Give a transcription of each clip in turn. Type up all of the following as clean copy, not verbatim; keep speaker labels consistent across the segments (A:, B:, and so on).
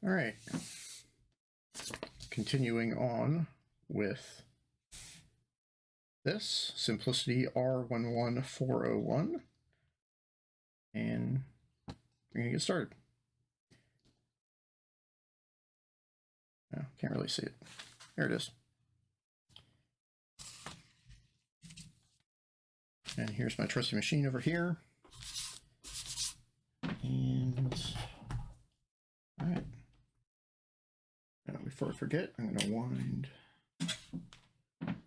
A: All right. Continuing on with this Simplicity R11401. And we're going to get started. Oh, can't really see it. There it is. And here's my trusty machine over here. And all right. Now, before I forget, I'm going to wind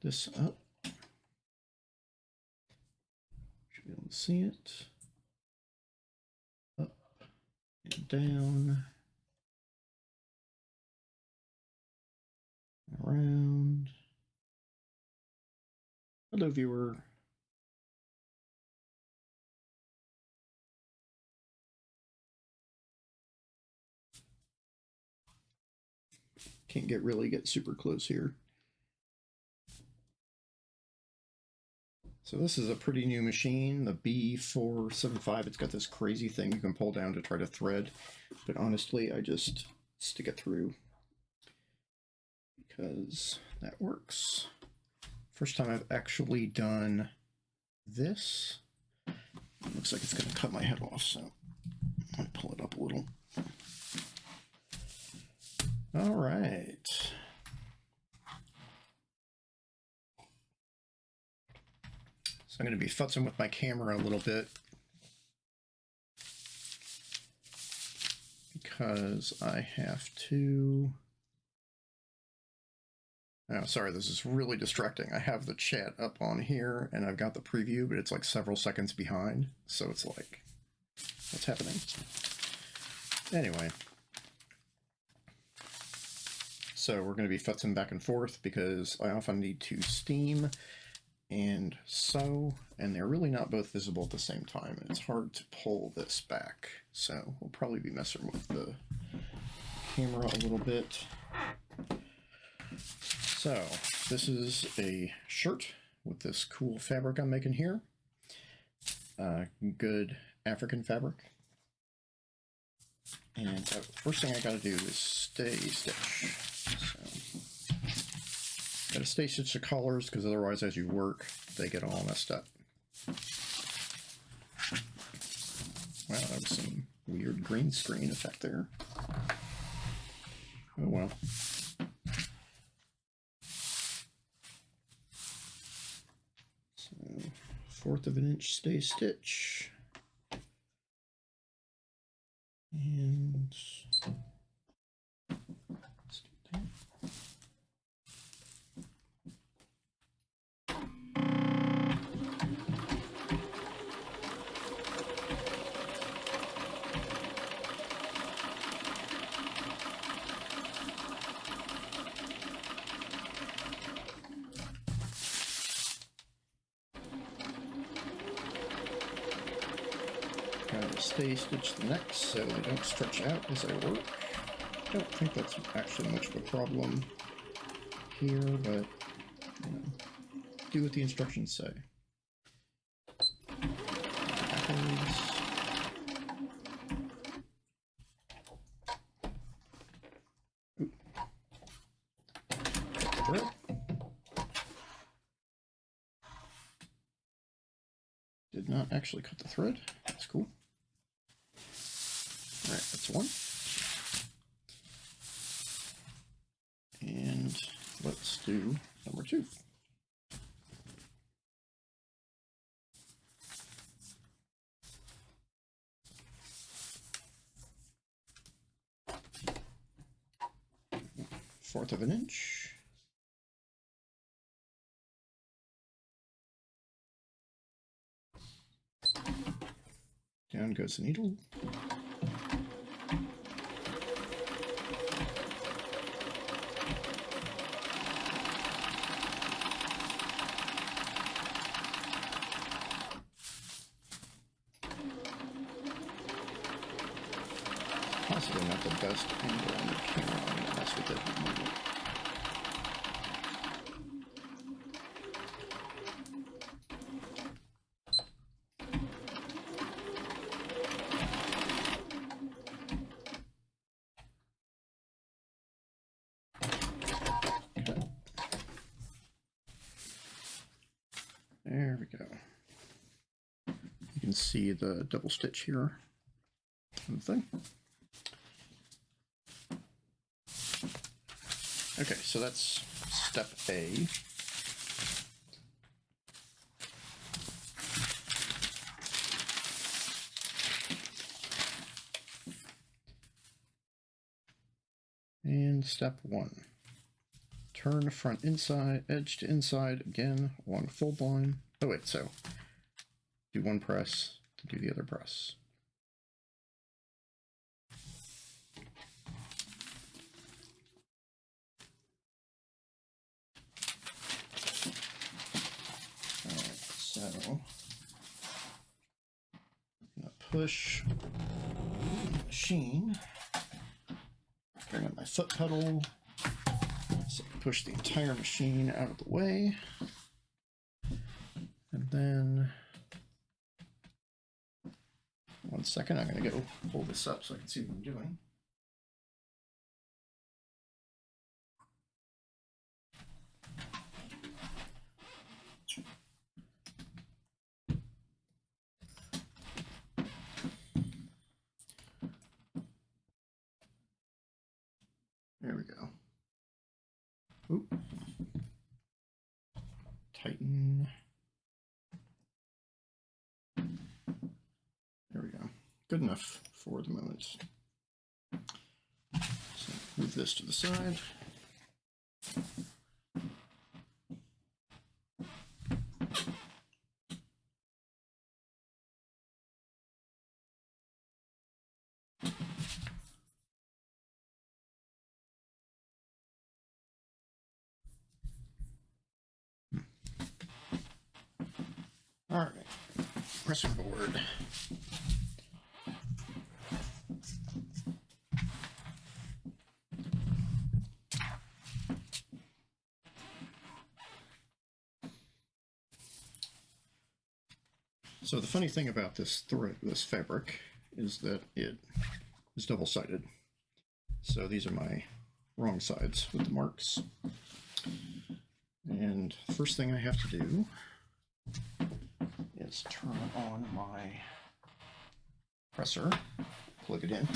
A: this up. Should be able to see it. Up and down. Around. Hello, viewer. Can't get super close here. So this is a pretty new machine, the B475. It's got this crazy thing you can pull down to try to thread, but honestly, I just stick it through because that works. First time I've actually done this. It looks like it's going to cut my head off, so I'll pull it up a little. All right. So I'm going to be futzing with my camera a little bit because I have to... Oh, sorry, this is really distracting. I have the chat up on here and I've got the preview, but it's like several seconds behind. So it's like, what's happening? Anyway. So we're going to be futzing back and forth because I often need to steam and sew, and they're really not both visible at the same time, and it's hard to pull this back. So we'll probably be messing with the camera a little bit. So this is a shirt with this cool fabric I'm making here. Good African fabric. And the first thing I got to do is stay stitch. So, got to stay stitch the collars because otherwise, as you work, they get all messed up. Wow, that was some weird green screen effect there. Oh well. So, 1/4 of an inch stay stitch. And let's do that. Stay stitch the necks so they don't stretch out as I work. I don't think that's actually much of a problem here, but you know, do what the instructions say. Backwards. Oop. Did not actually cut the thread. That's cool. All right, that's one. And let's do number 2. Fourth of an inch. Down goes the needle. Possibly not the best angle on the camera. I'm gonna mess with it. There we go. You can see the double stitch here on the thing. Okay, so that's step A. And step 1. Turn front inside, edge to inside, again, along the fold line. Oh wait, so do one press to do the other press. Alright, so I'm gonna push the machine, bring up my foot pedal, so push the entire machine out of the way, and then 1 second, I'm going to go pull this up so I can see what I'm doing. There we go. Oop. Tighten. There we go. Good enough for the moment. So move this to the side. All right, pressing board. So the funny thing about this fabric is that it is double-sided. So these are my wrong sides with the marks. And the first thing I have to do is turn on my presser, plug it in.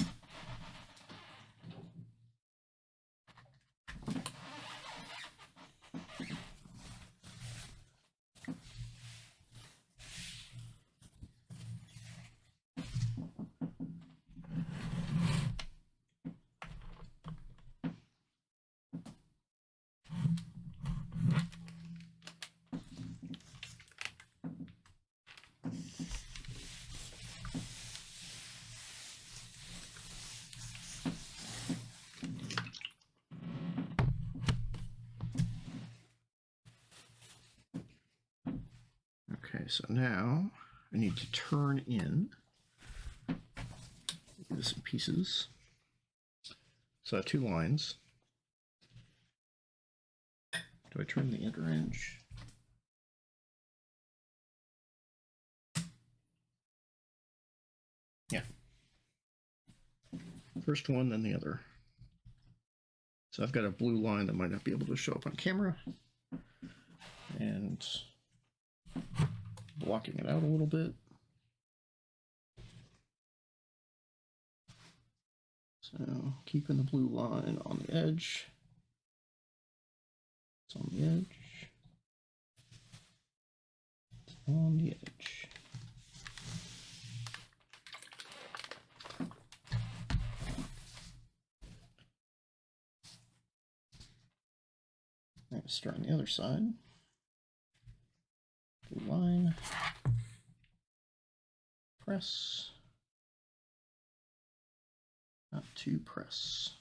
A: Okay, so now I need to turn in this in pieces. So I have 2 lines. Do I turn the inner edge? Yeah. First one, then the other. So I've got a blue line that might not be able to show up on camera. And blocking it out a little bit. So keeping the blue line on the edge. It's on the edge. It's on the edge. I'm going to start on the other side. Blue line. Press. Not to press.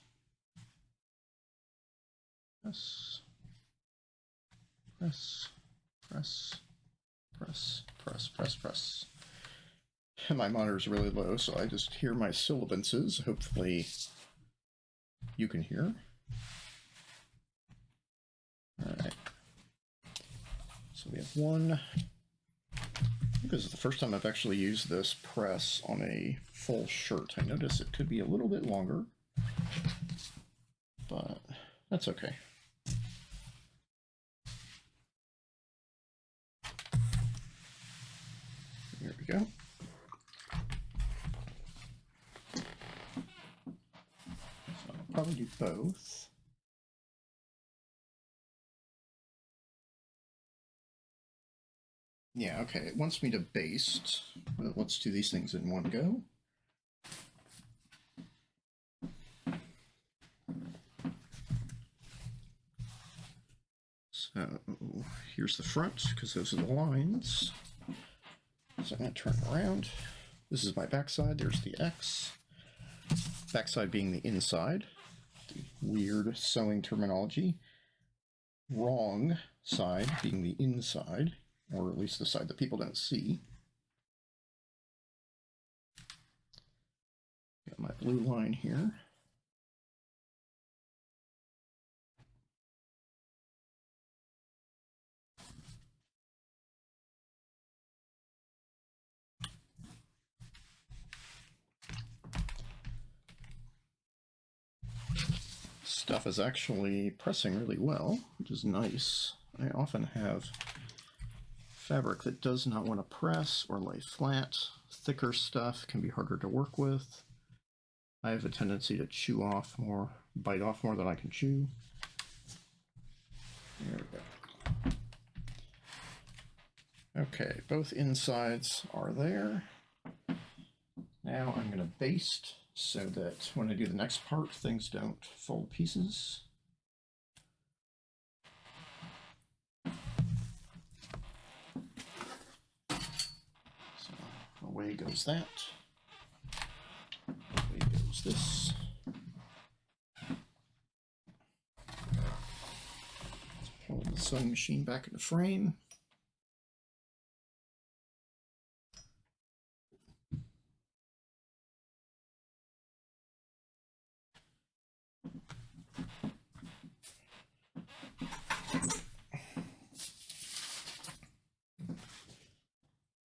A: Press. Press. Press. Press. Press. Press. Press. And my monitor's really low, so I just hear my sibilances. Hopefully you can hear. Alright. So we have one. This is the first time I've actually used this press on a full shirt. I notice it could be a little bit longer, but that's okay. we go. So I'll probably do both. Yeah, okay, it wants me to baste. Let's do these things in one go. So here's the front, because those are the lines. So I'm going to turn around. This is my backside. There's the X. Backside being the inside. The weird sewing terminology. Wrong side being the inside, or at least the side that people don't see. Got my blue line here. Stuff is actually pressing really well, which is nice. I often have fabric that does not want to press or lay flat. Thicker stuff can be harder to work with. I have a tendency to chew off more, bite off more than I can chew. There we go. Okay, both insides are there. Now I'm going to baste so that when I do the next part, things don't fall to pieces. So away goes that. Away goes this. Let's pull the sewing machine back into frame.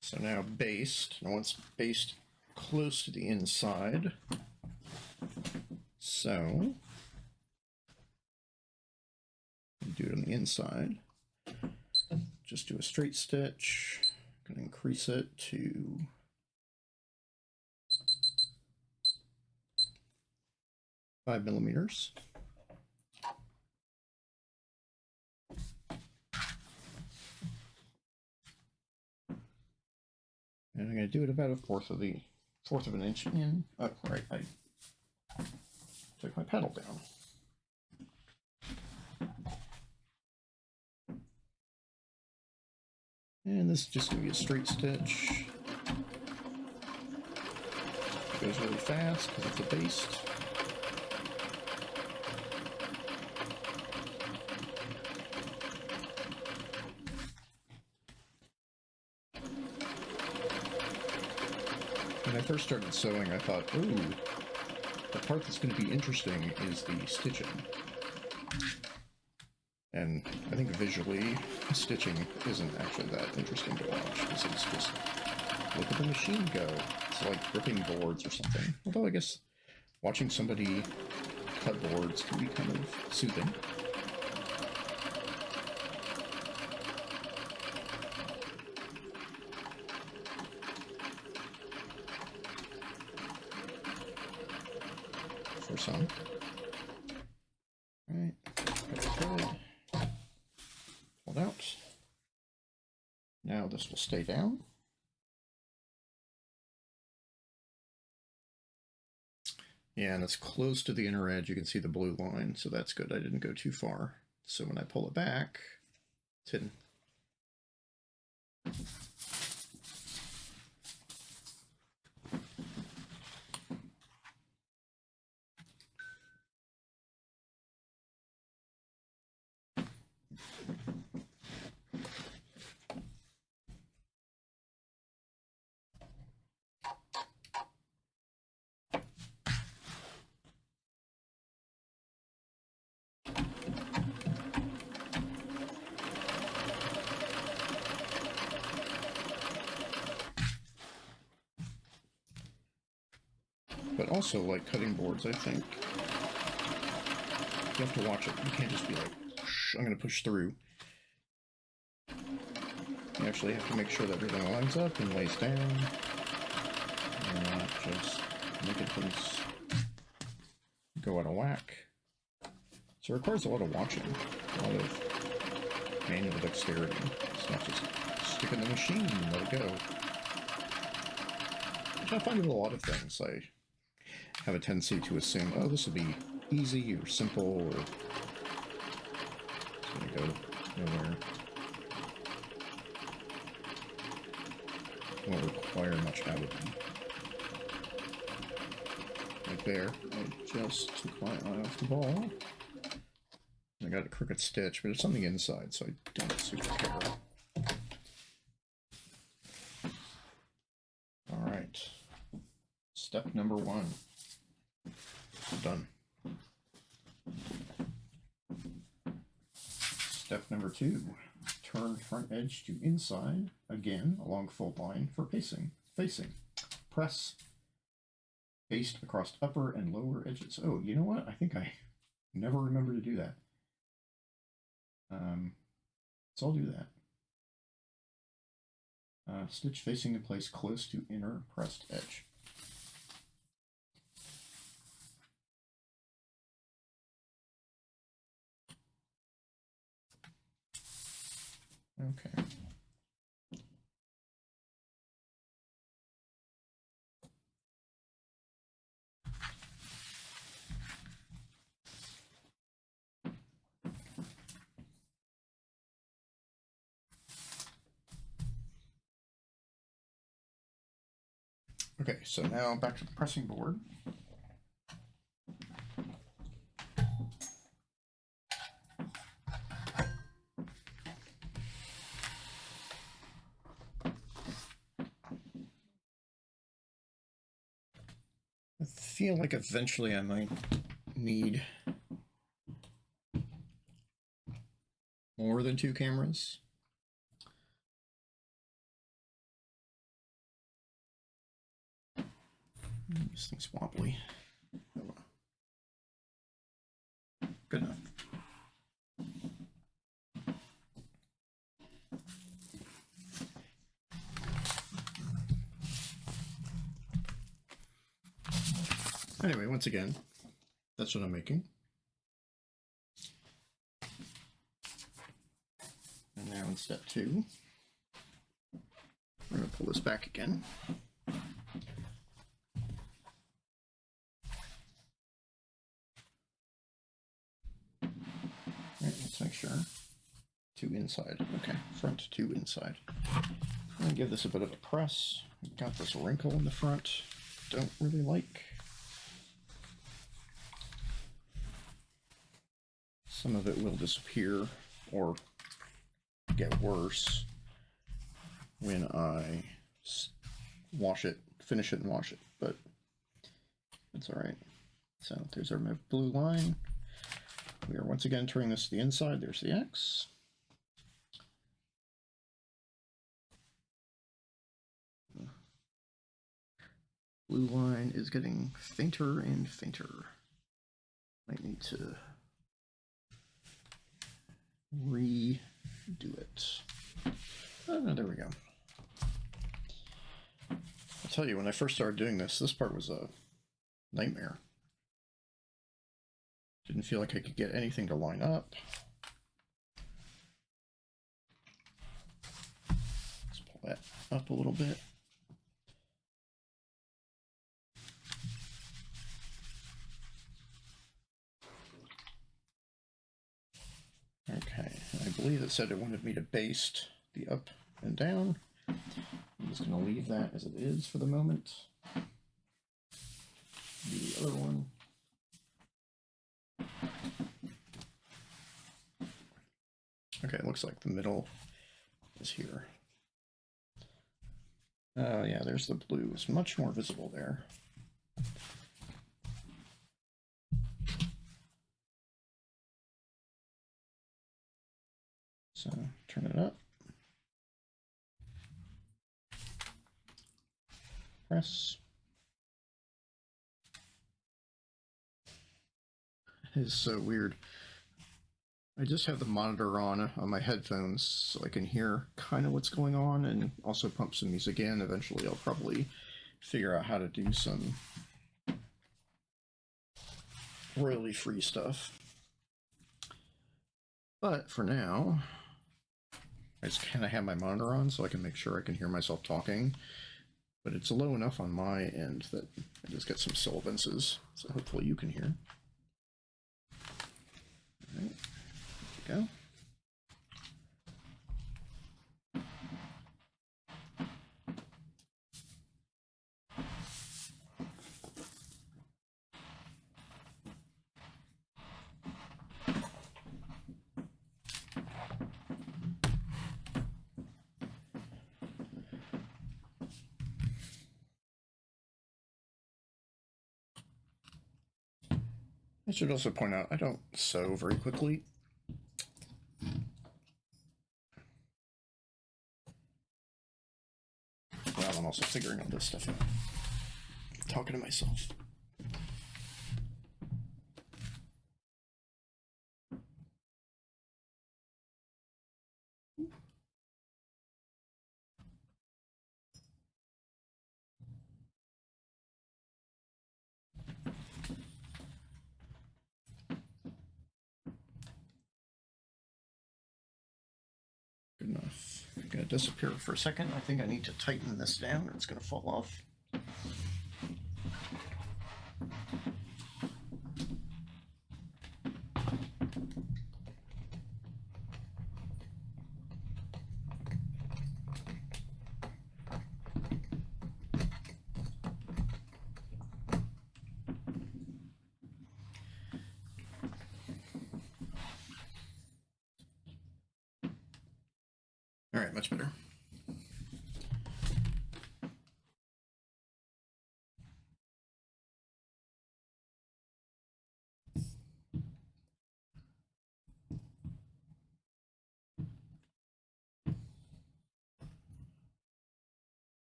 A: So now baste. I want it's based close to the inside. So do it on the inside. Just do a straight stitch. I'm going to increase it to 5 millimeters. And I'm going to do it about a fourth of an inch in. Oh, right, I took my paddle down. And this is just going to be a straight stitch. It goes really fast because it's a baste. When I first started sewing, I thought, ooh, the part that's going to be interesting is the stitching. And I think visually, stitching isn't actually that interesting to watch, because it's just, look at the machine go. It's like ripping boards or something. Although I guess watching somebody cut boards can be kind of soothing. For some. All right, pulled out. Now this will stay down. Yeah, and it's close to the inner edge. You can see the blue line, so that's good. I didn't go too far. So when I pull it back, it's hidden. But also, like cutting boards, I think you have to watch it. You can't just be like, I'm going to push through. You You actually have to make sure that everything lines up and lays down. And not just making things go out of whack. So it requires a lot of watching, a lot of manual dexterity. It's not just stick in the machine and let it go. Which I find with a lot of things. I have a tendency to assume, oh, this will be easy or simple, or it's going to go nowhere. Won't require much out of them. Like there, I just took my eye off the ball. I got a crooked stitch, but it's something inside, so I don't super care. Alright. Step number 1. Done. Step number 2. Turn front edge to inside, again, along fold line for facing. Press. Paste across upper and lower edges. Oh, you know what? I think I never remember to do that. So I'll do that. Stitch facing in place close to inner pressed edge. Okay. Okay, so now back to the pressing board. I feel like eventually I might need more than 2 cameras. This thing's wobbly. Good enough. Anyway, once again, that's what I'm making. And now in step 2, we're going to pull this back again. Let's make sure. 2 inside. Okay, front 2 inside. I'm going to give this a bit of a press. We've got this wrinkle in the front. Don't really like. Some of it will disappear or get worse when I wash it, finish it and wash it, but it's all right. So there's our blue line. We are once again turning this to the inside. There's the X. Blue line is getting fainter and fainter. Might need to redo it. Oh, no, there we go. I'll tell you, when I first started doing this part was a nightmare. Didn't feel like I could get anything to line up. Let's pull that up a little bit. Okay, I believe it said it wanted me to baste the up and down. I'm just going to leave that as it is for the moment. The other one. Okay, it looks like the middle is here. Oh yeah, there's the blue. It's much more visible there. So turn it up. Press. It is so weird. I just have the monitor on my headphones so I can hear kind of what's going on and also pump some music in. Eventually I'll probably figure out how to do some royalty-free stuff. But for now, I just kind of have my monitor on so I can make sure I can hear myself talking. But it's low enough on my end that I just get some sibilances, so hopefully you can hear. All right, there we go. I should also point out I don't sew very quickly. Well, I'm also figuring all this stuff out. I'm talking to myself. Good enough. I'm gonna disappear for a second. I think I need to tighten this down or it's gonna fall off. All right, much better.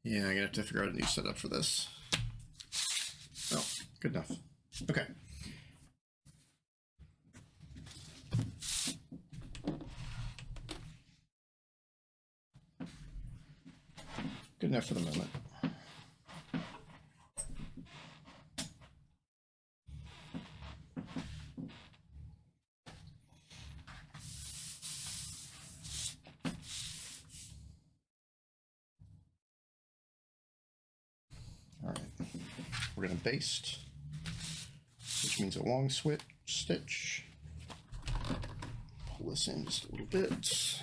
A: Yeah, I'm gonna have to figure out a new setup for this. Oh, good enough. Okay. Good enough for the moment. All right, we're gonna baste, which means a long stitch. Pull this in just a little bit.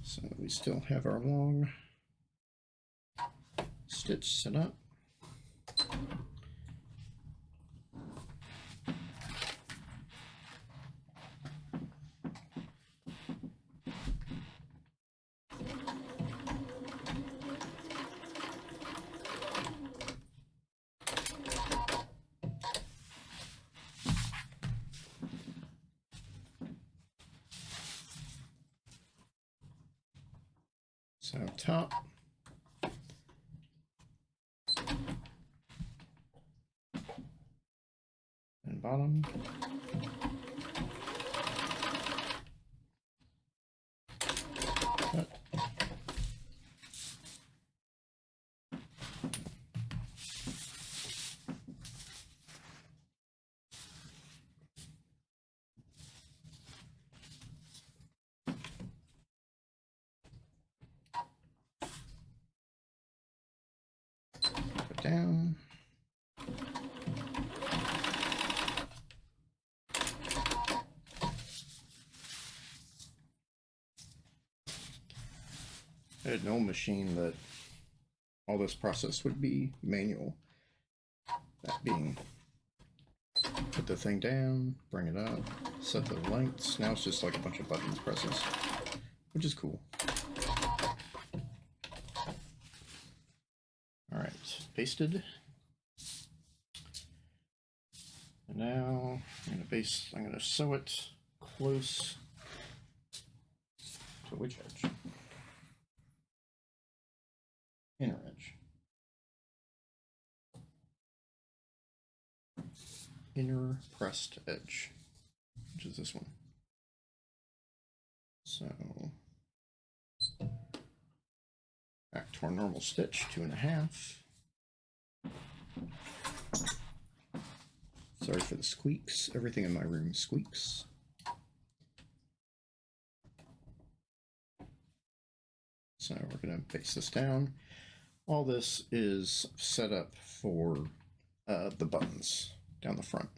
A: So we still have our long stitch set up. So top, and bottom. Cut. Put down. I had an old machine that all this process would be manual. That being, put the thing down, bring it up, set the lengths. Now it's just like a bunch of buttons presses. which is cool. All right, pasted. And now I'm going to sew it close to which edge? Inner edge. Inner pressed edge, which is this one. So back to our normal stitch, 2.5. Sorry for the squeaks. Everything in my room squeaks. So we're going to base this down. All this is set up for the buttons down the front.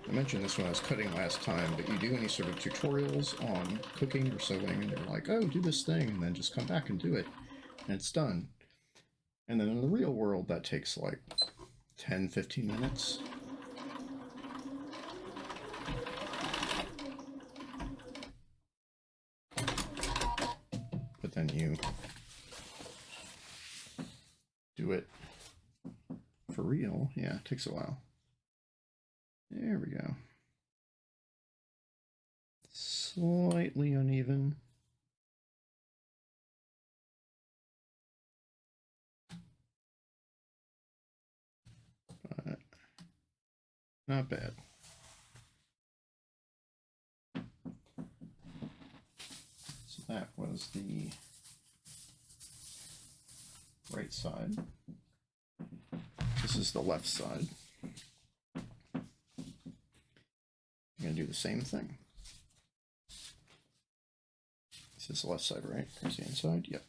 A: I mentioned this when I was cutting last time, but you do any sort of tutorials on cooking or sewing, and they're like, oh, do this thing, and then just come back and do it, and it's done. And then in the real world, that takes like 10, 15 minutes. But then you do it for real. Yeah, it takes a while. There we go. Slightly uneven. But not bad. So that was the right side. This is the left side. I'm going to do the same thing. This is the left side, right? Here's the inside. Yep.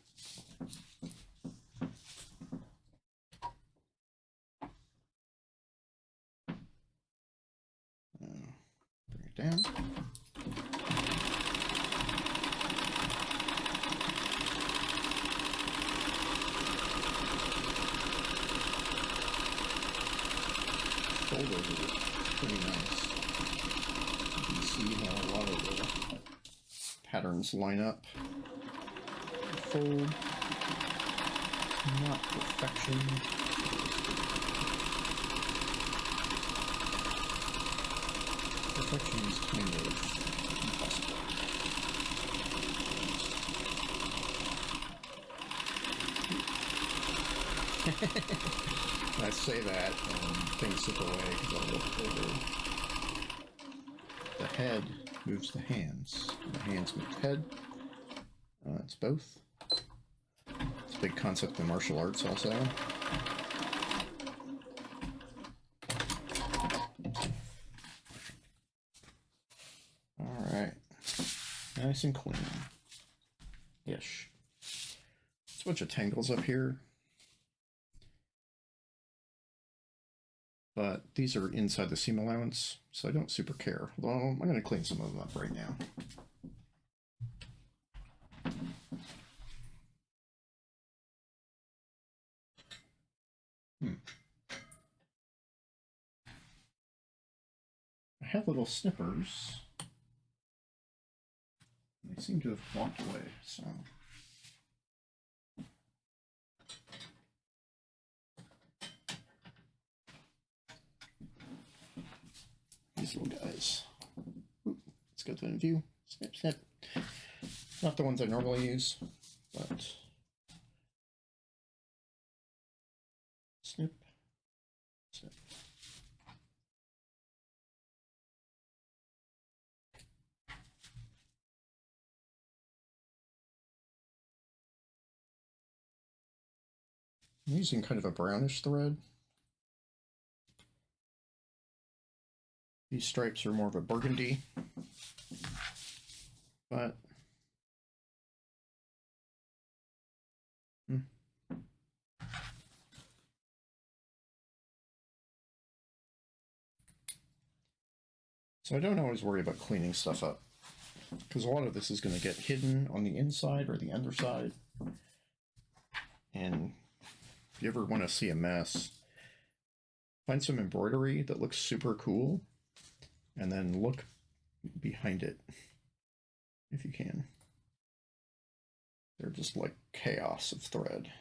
A: Bring it down. Fold over it. Pretty nice. You can see how a lot of the patterns line up. Fold. Not perfection. Perfection is kind of impossible. I say that and things slip away because I look over. The head moves the hands. The hands move the head. It's both. It's a big concept in martial arts also. Alright. Nice and clean. Ish. There's a bunch of tangles up here. But these are inside the seam allowance, so I don't super care. Although I'm going to clean some of them up right now. I have little snippers. They seem to have walked away, so... These little guys. Ooh, let's go to the view. Snip, snip. Not the ones I normally use, but I'm using kind of a brownish thread. These stripes are more of a burgundy, but so I don't always worry about cleaning stuff up, because a lot of this is going to get hidden on the inside or the underside. And if you ever want to see a mess, find some embroidery that looks super cool, and then look behind it if you can. They're just like chaos of thread.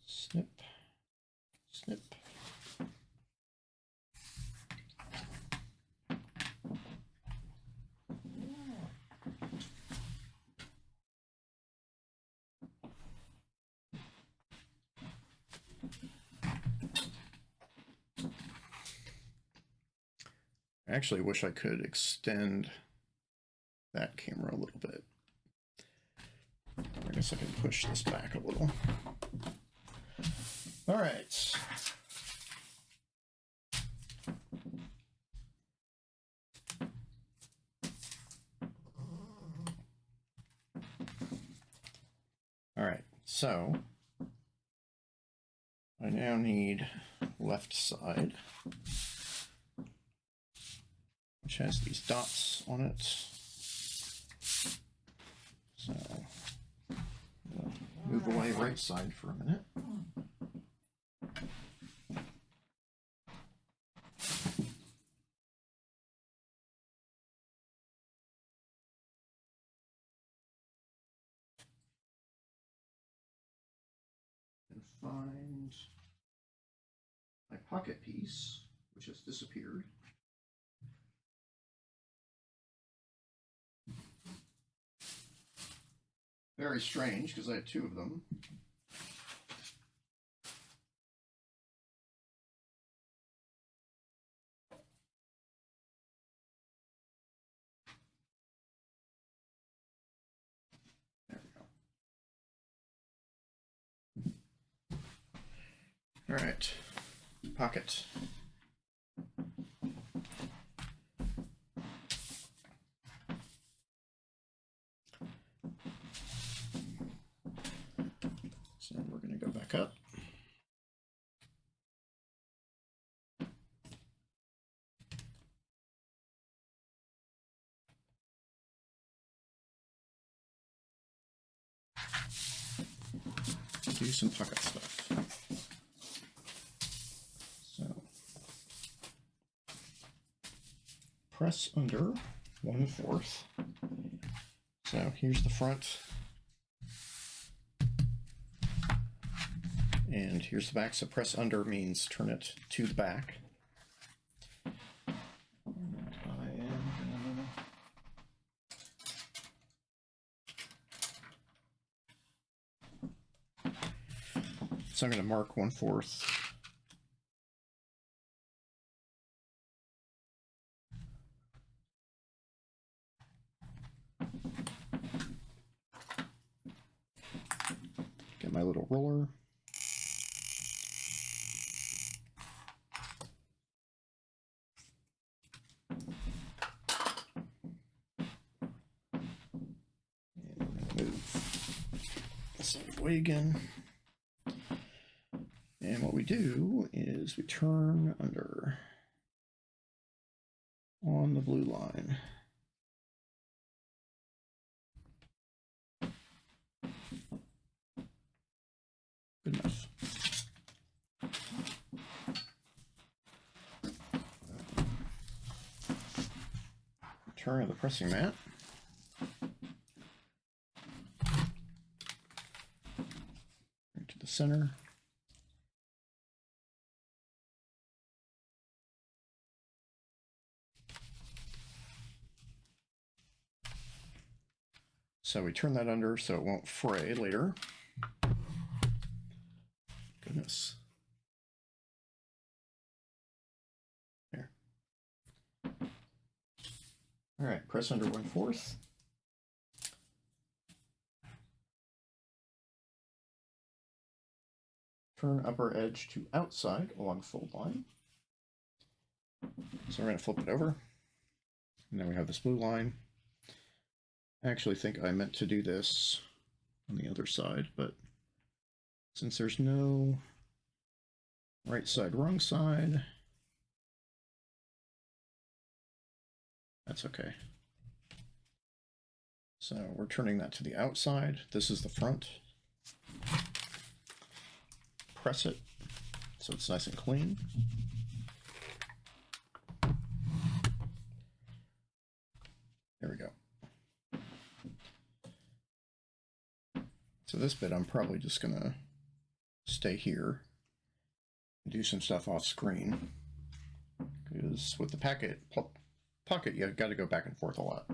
A: Snip, snip. I actually wish I could extend that camera a little bit. I guess I can push this back a little. All right. All right, so I now need left side, which has these dots on it. So we'll move away right side for a minute. And find my pocket piece, which has disappeared. Very strange, because I had two of them. There we go. All right, pocket. So we're going to go back up. Do some pocket stuff. So press under 1/4. So here's the front. And here's the back. So press under means turn it to the back. So I'm going to mark 1/4. Get my little roller. And we're going to move this out of the way again. And what we do is we turn under on the blue line. Good enough. Turn the pressing mat. Right to the center. So we turn that under so it won't fray later. Goodness. All right, press under 1/4. Turn upper edge to outside along fold line. So we're going to flip it over. And then we have this blue line. I actually think I meant to do this on the other side, but since there's no right side, wrong side, that's okay. So we're turning that to the outside. This is the front. Press it so it's nice and clean. There we go. So this bit I'm probably just gonna stay here and do some stuff off screen, because with the pocket you've got to go back and forth a lot.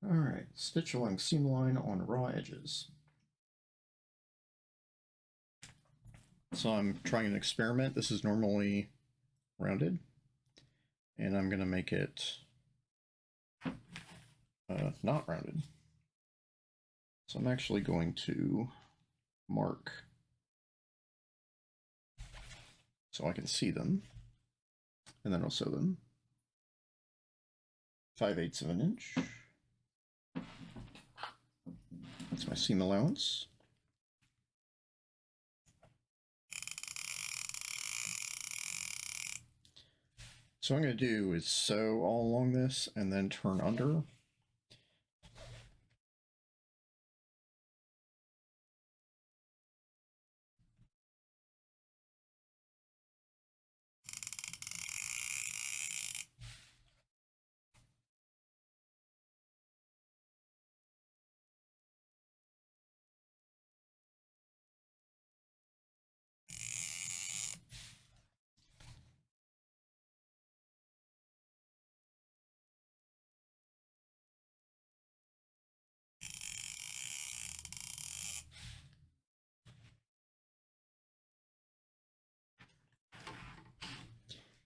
A: All right, stitch along seam line on raw edges. So I'm trying an experiment. This is normally rounded, and I'm going to make it not rounded. So I'm actually going to mark so I can see them, and then I'll sew them. 5/8 of an inch. That's my seam allowance. So what I'm going to do is sew all along this and then turn under.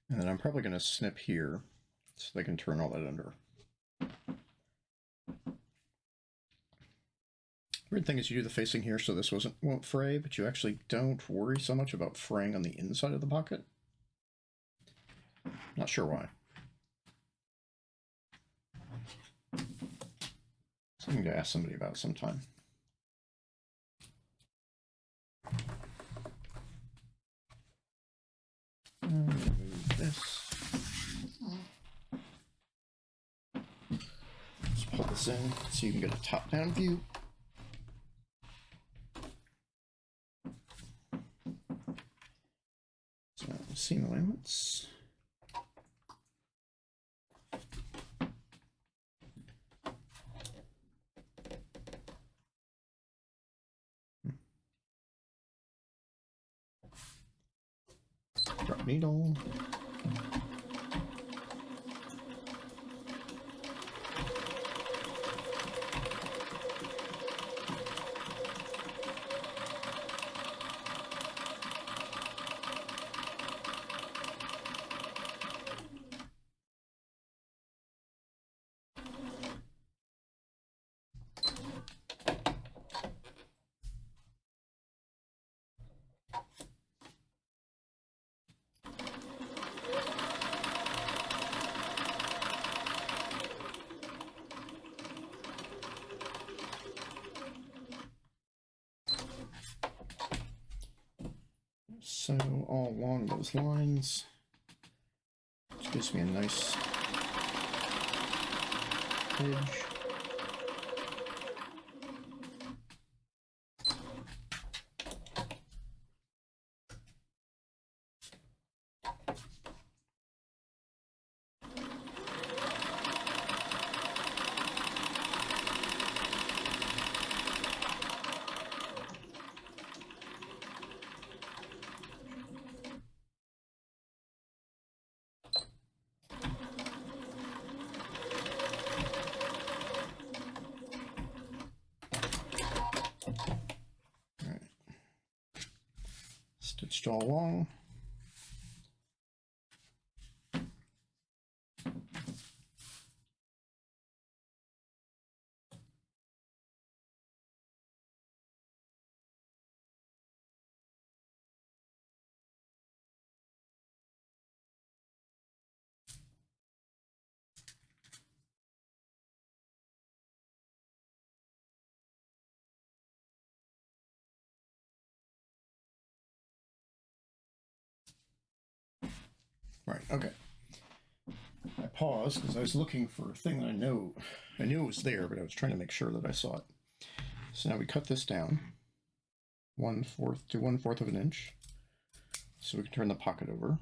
A: And then I'm probably going to snip here so they can turn all that under. Weird thing is you do the facing here so this won't fray, but you actually don't worry so much about fraying on the inside of the pocket. Not sure why. Something to ask somebody about sometime. Move this. Let's pull this in so you can get a top-down view. So seam allowance. Drop needle. So all along those lines, which gives me a nice edge. Stitched all along. Right, okay. I paused because I was looking for a thing that I knew it was there, but I was trying to make sure that I saw it. So now we cut this down 1/4 to 1/4 of an inch. So we can turn the pocket over.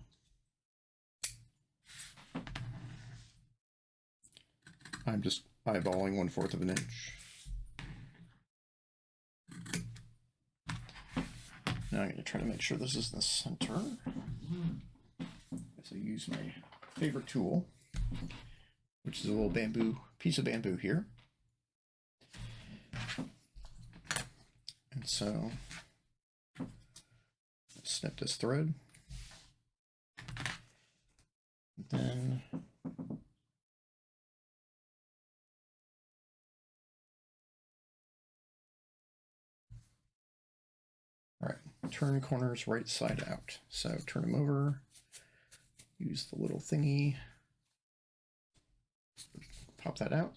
A: I'm just eyeballing 1/4 of an inch. Now I'm going to try to make sure this is in the center. So I use my favorite tool, which is a little piece of bamboo here. And so snip this thread. And then all right, turn corners right side out. So turn them over, use the little thingy, pop that out,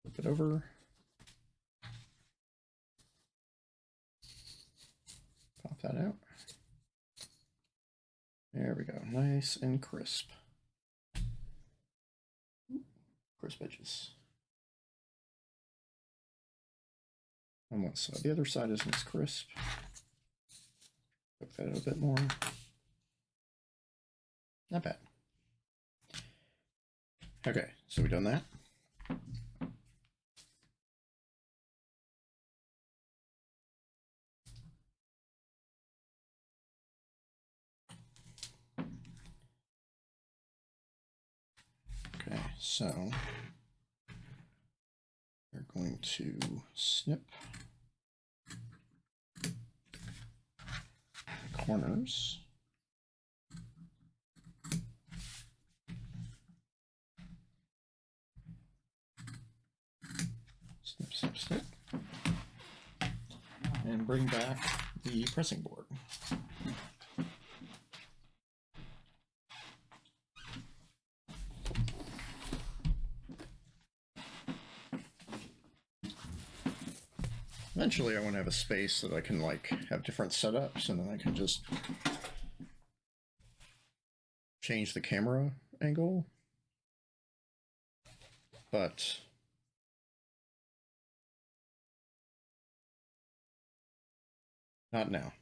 A: flip it over, pop that out. There we go, nice and crisp. Crisp edges. On one side, the other side isn't as crisp. Cook that out a bit more. Not bad. Okay, so we've done that. Okay, so we're going to snip the corners. Snip, snip, snip. And bring back the pressing board. Eventually I want to have a space that I can like have different setups, and then I can just change the camera angle. But not now.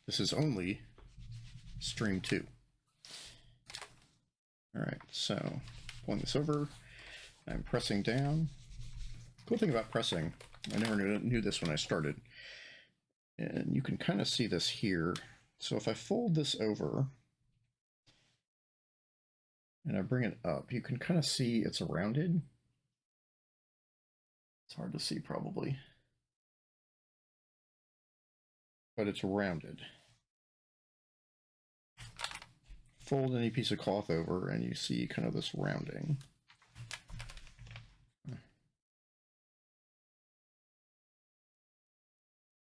A: This is only stream 2. All right, so pulling this over, I'm pressing down. Cool thing about pressing, I never knew this when I started, and you can kind of see this here. So if I fold this over and I bring it up, you can kind of see it's rounded. It's hard to see probably, but it's rounded. Fold any piece of cloth over and you see kind of this rounding.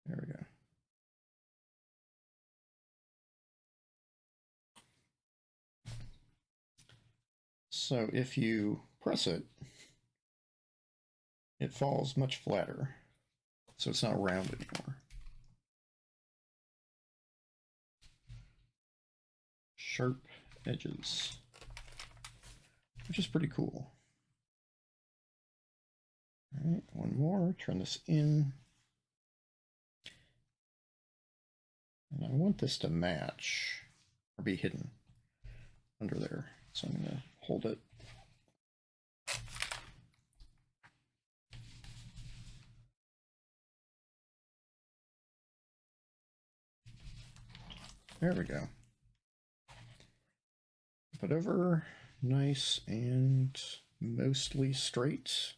A: There we go. So if you press it, it falls much flatter. So it's not round anymore. Sharp edges, which is pretty cool. All right, one more, turn this in. And I want this to match or be hidden under there. So I'm going to hold it. There we go. Flip it over, nice and mostly straight.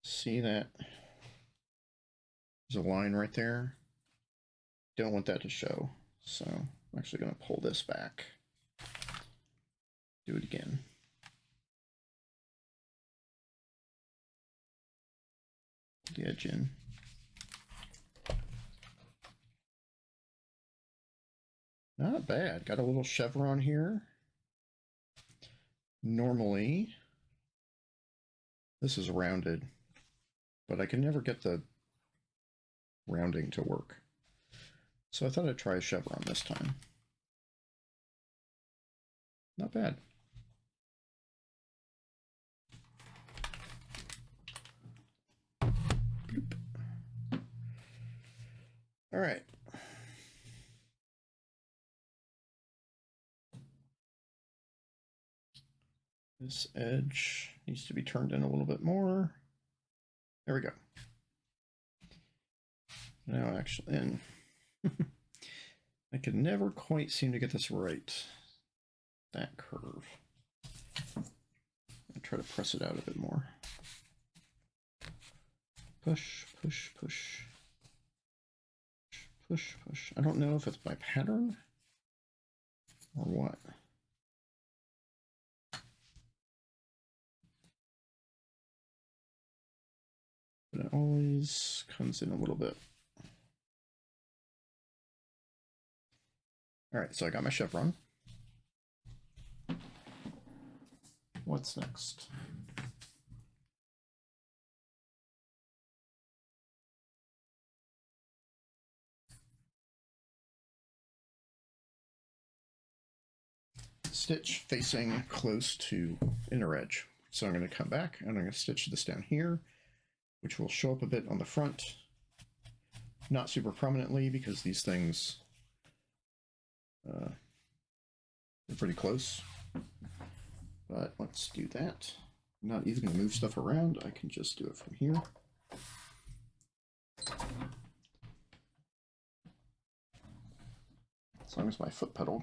A: See that? There's a line right there. Don't want that to show. So I'm actually going to pull this back. Do it again. The edge in. Not bad. Got a little chevron here. Normally, this is rounded, but I can never get the rounding to work. So I thought I'd try a chevron this time. Not bad. Bloop. All right. This edge needs to be turned in a little bit more. There we go. Now actually, and I can never quite seem to get this right. That curve. I'll try to press it out a bit more. Push, push, push. Push, push. I don't know if it's my pattern or what. But it always comes in a little bit. All right, so I got my chevron. What's next? Stitch facing close to inner edge. So I'm going to come back and I'm going to stitch this down here, which will show up a bit on the front. Not super prominently because these things they're pretty close. But let's do that. I'm not even going to move stuff around. I can just do it from here. As long as my foot pedal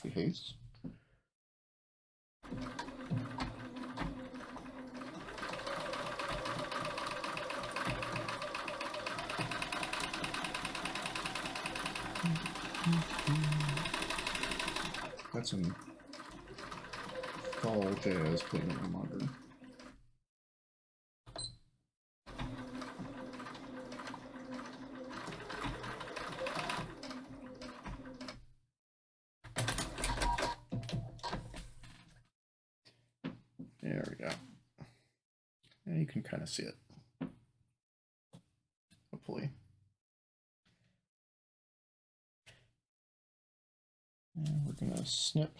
A: behaves. That's some fall jazz playing on the monitor. There we go. And you can kind of see it. Hopefully. And we're going to snip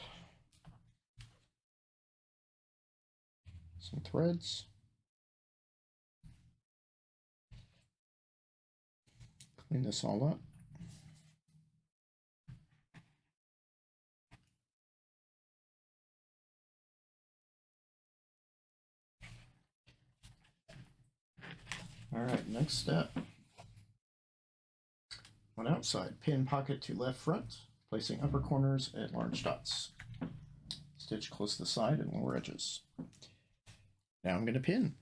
A: some threads. Clean this all up. All right, next step. On outside, pin pocket to left front, placing upper corners at large dots. Stitch close to the side and lower edges. Now I'm going to pin.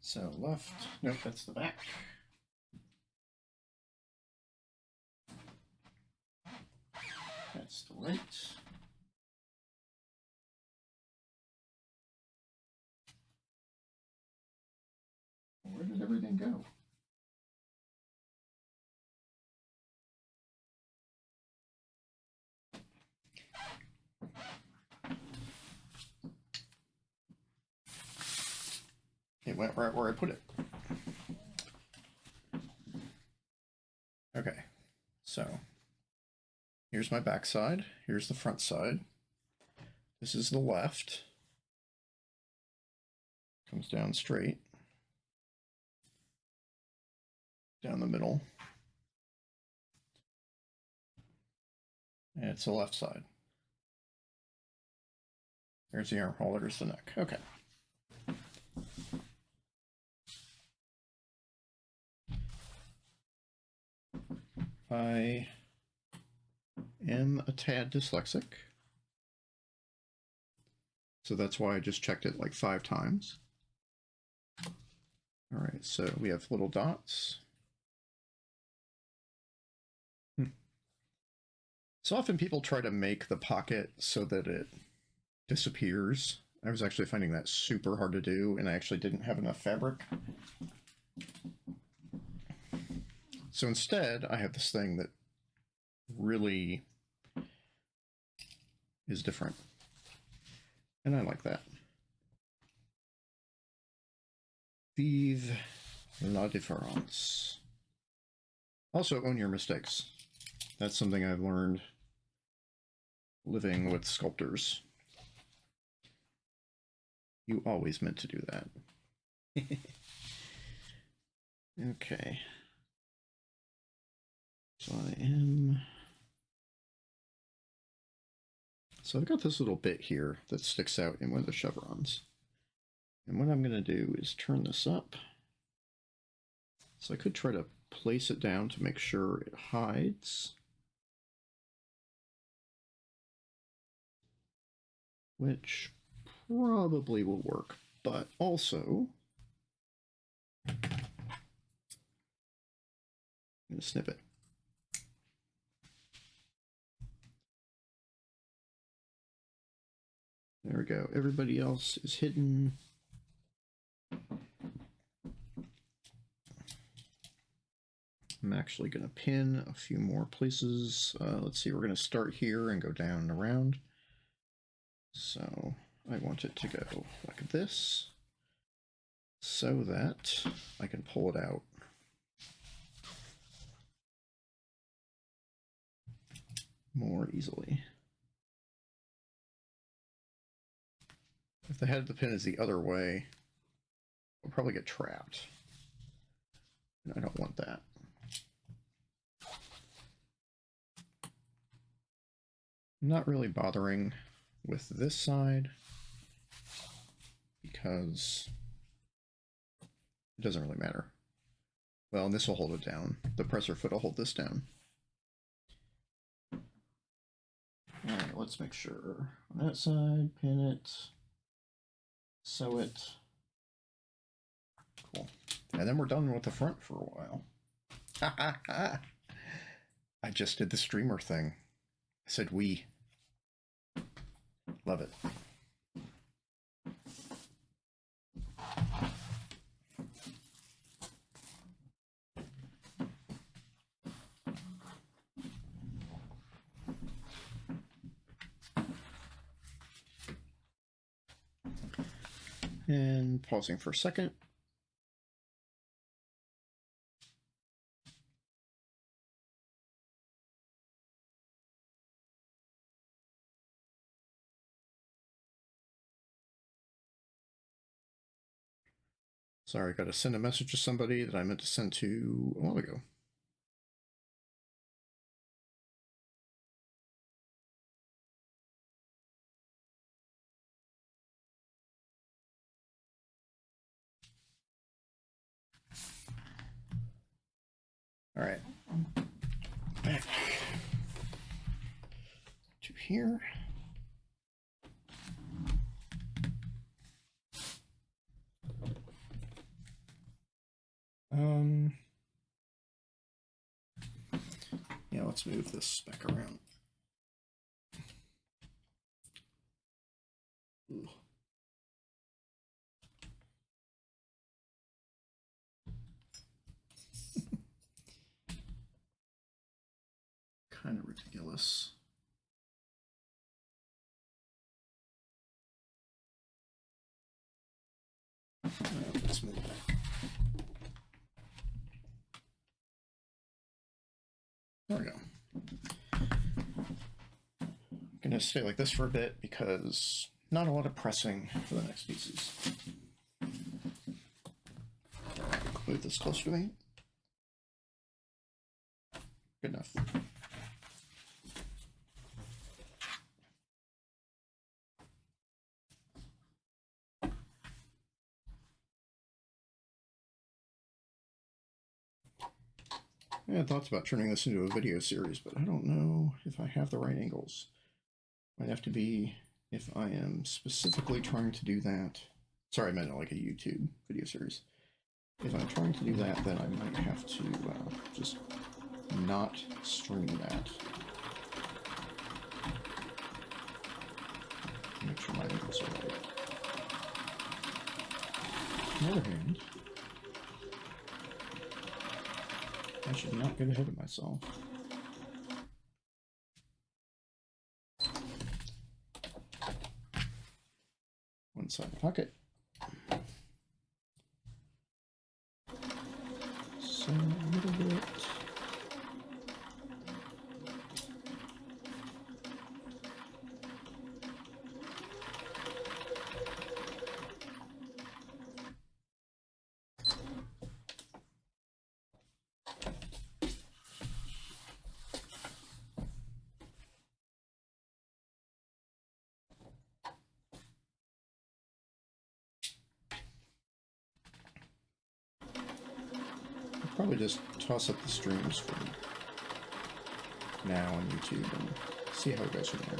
A: So left, nope, that's the back. That's the right. Where did everything go? It went right where I put it. Okay, so here's my back side. Here's the front side. This is the left. Comes down straight. Down the middle. And it's the left side. There's the armhole, there's the neck. Okay. I am a tad dyslexic, so that's why I just checked it like 5 times. All right, so we have little dots. So often people try to make the pocket so that it disappears. I was actually finding that super hard to do, and I actually didn't have enough fabric. So instead, I have this thing that really is different. And I like that. Vive la différence. Also, own your mistakes. That's something I've learned living with sculptors. You always meant to do that. Okay. So I've got this little bit here that sticks out in one of the chevrons. And what I'm going to do is turn this up. So I could try to place it down to make sure it hides. Which probably will work, but also I'm going to snip it. There we go. Everybody else is hidden. I'm actually going to pin a few more places. Let's see, we're going to start here and go down and around. So I want it to go like this so that I can pull it out. More easily. If the head of the pin is the other way, we'll probably get trapped. And I don't want that. I'm not really bothering with this side because it doesn't really matter. Well, and this will hold it down. The presser foot will hold this down. All right, let's make sure on that side, pin it, sew it. Cool. And then we're done with the front for a while. I just did the streamer thing. I said we. Love it. And pausing for a second. Sorry, I got to send a message to somebody that I meant to send to a while ago. All right, back to here. Yeah, let's move this back around. Ooh. Kind of ridiculous. Let's move it back. There we go. I'm going to stay like this for a bit because not a lot of pressing for the next pieces. Move this closer to me. Good enough. I had thoughts about turning this into a video series, but I don't know if I have the right angles. Might have to be if I am specifically trying to do that. Sorry, I meant like a YouTube video series. If I'm trying to do that, then I might have to just not stream that. Make sure my angles are right. On the other hand, I should not get ahead of myself. One side pocket. So a little bit. Probably just toss up the streams for now on YouTube and see how it goes from there.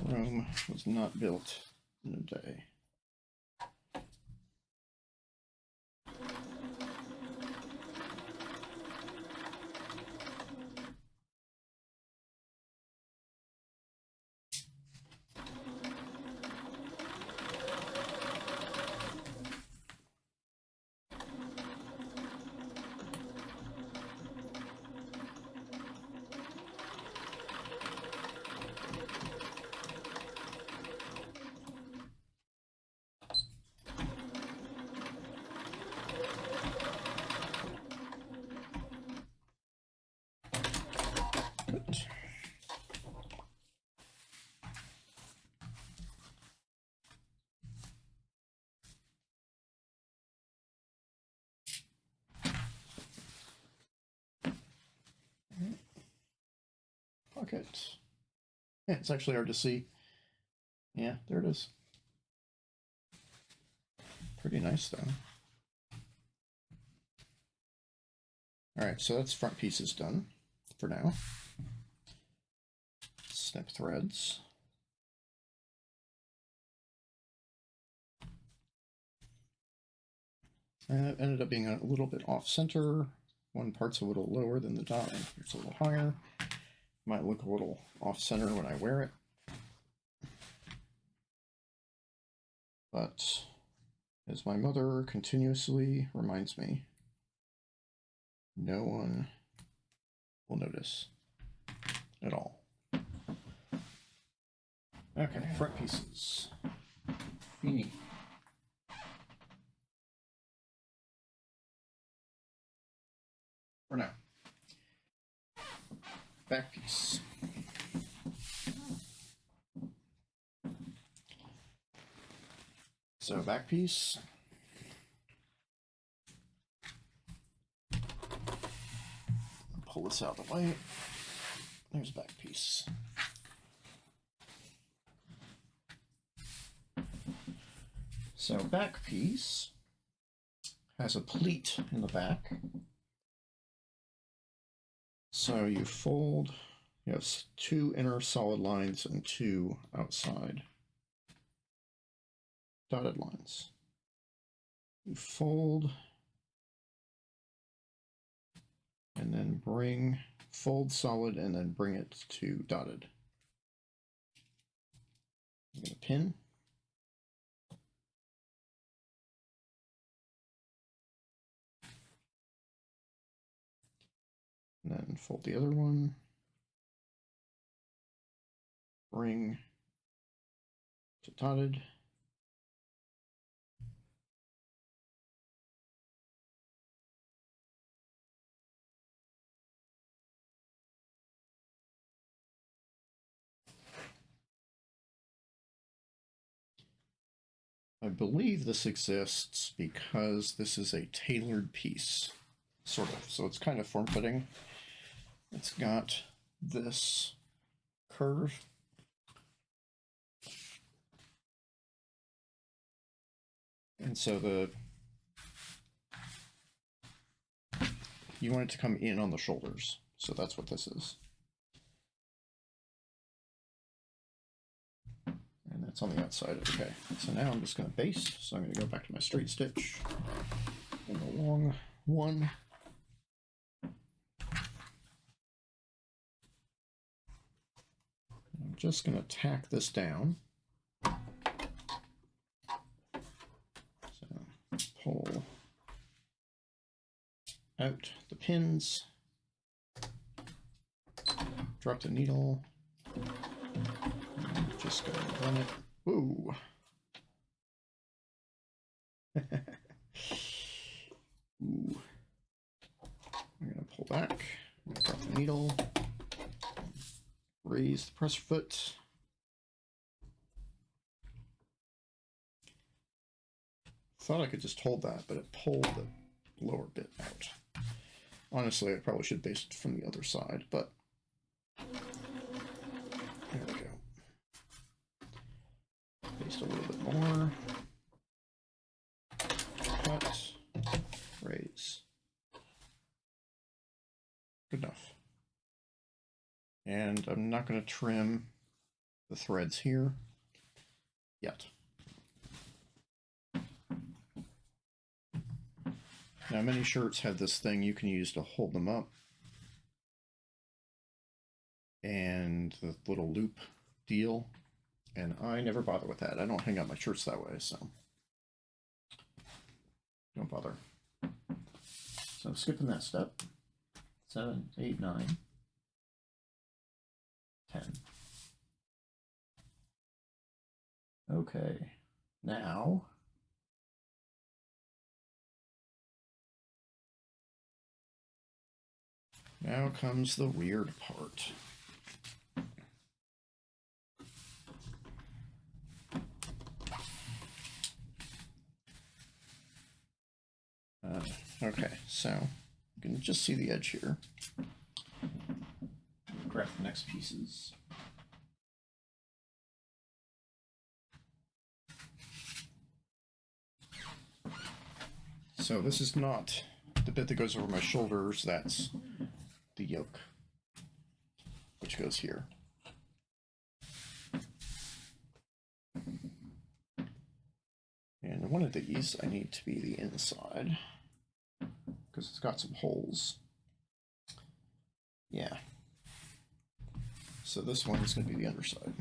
A: Rome was not built in a day. Pocket. Yeah, it's actually hard to see. Yeah, there it is. Pretty nice though. Alright, so that's front pieces done for now. Snip threads. And it ended up being a little bit off center. One part's a little lower than the dot, and here's a little higher. Might look a little off center when I wear it. But as my mother continuously reminds me, no one will notice at all. Okay, front pieces. Beanie. For now. Back piece. So back piece. Pull this out of the way. There's back piece. So back piece has a pleat in the back. So you fold, you have two inner solid lines and two outside dotted lines. You fold and then fold solid and then bring it to dotted. I'm going to pin. And then fold the other one. Bring to dotted. I believe this exists because this is a tailored piece, sort of. So it's kind of form-fitting. It's got this curve. And so the you want it to come in on the shoulders. So that's what this is. And that's on the outside. Okay, so now I'm just going to baste. So I'm going to go back to my straight stitch and the long one. I'm just going to tack this down. So pull out the pins, drop the needle, and just going to run it. Whoa! Ooh. I'm going to pull back, drop the needle, raise the presser foot. Thought I could just hold that, but it pulled the lower bit out. Honestly, I probably should base it from the other side, but there we go. Baste a little bit more. Cut. Raise. Good enough. And I'm not going to trim the threads here yet. Now, many shirts have this thing you can use to hold them up. And the little loop deal. And I never bother with that. I don't hang up my shirts that way, so don't bother. So I'm skipping that step. 7, 8, 9, 10. Okay, now comes the weird part. Okay, so you can just see the edge here. Grab the next pieces. So this is not the bit that goes over my shoulders, that's the yoke, which goes here. And one of these I need to be the inside, because it's got some holes. Yeah. So this one is going to be the underside.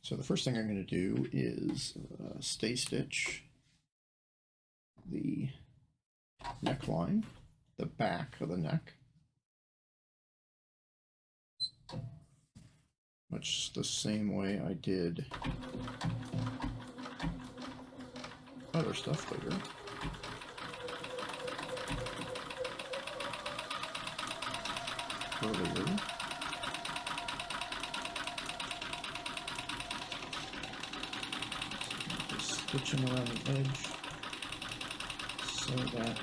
A: So the first thing I'm going to do is stay stitch the neckline, the back of the neck, much the same way I did other stuff later. Earlier. Just stitching around the edge so that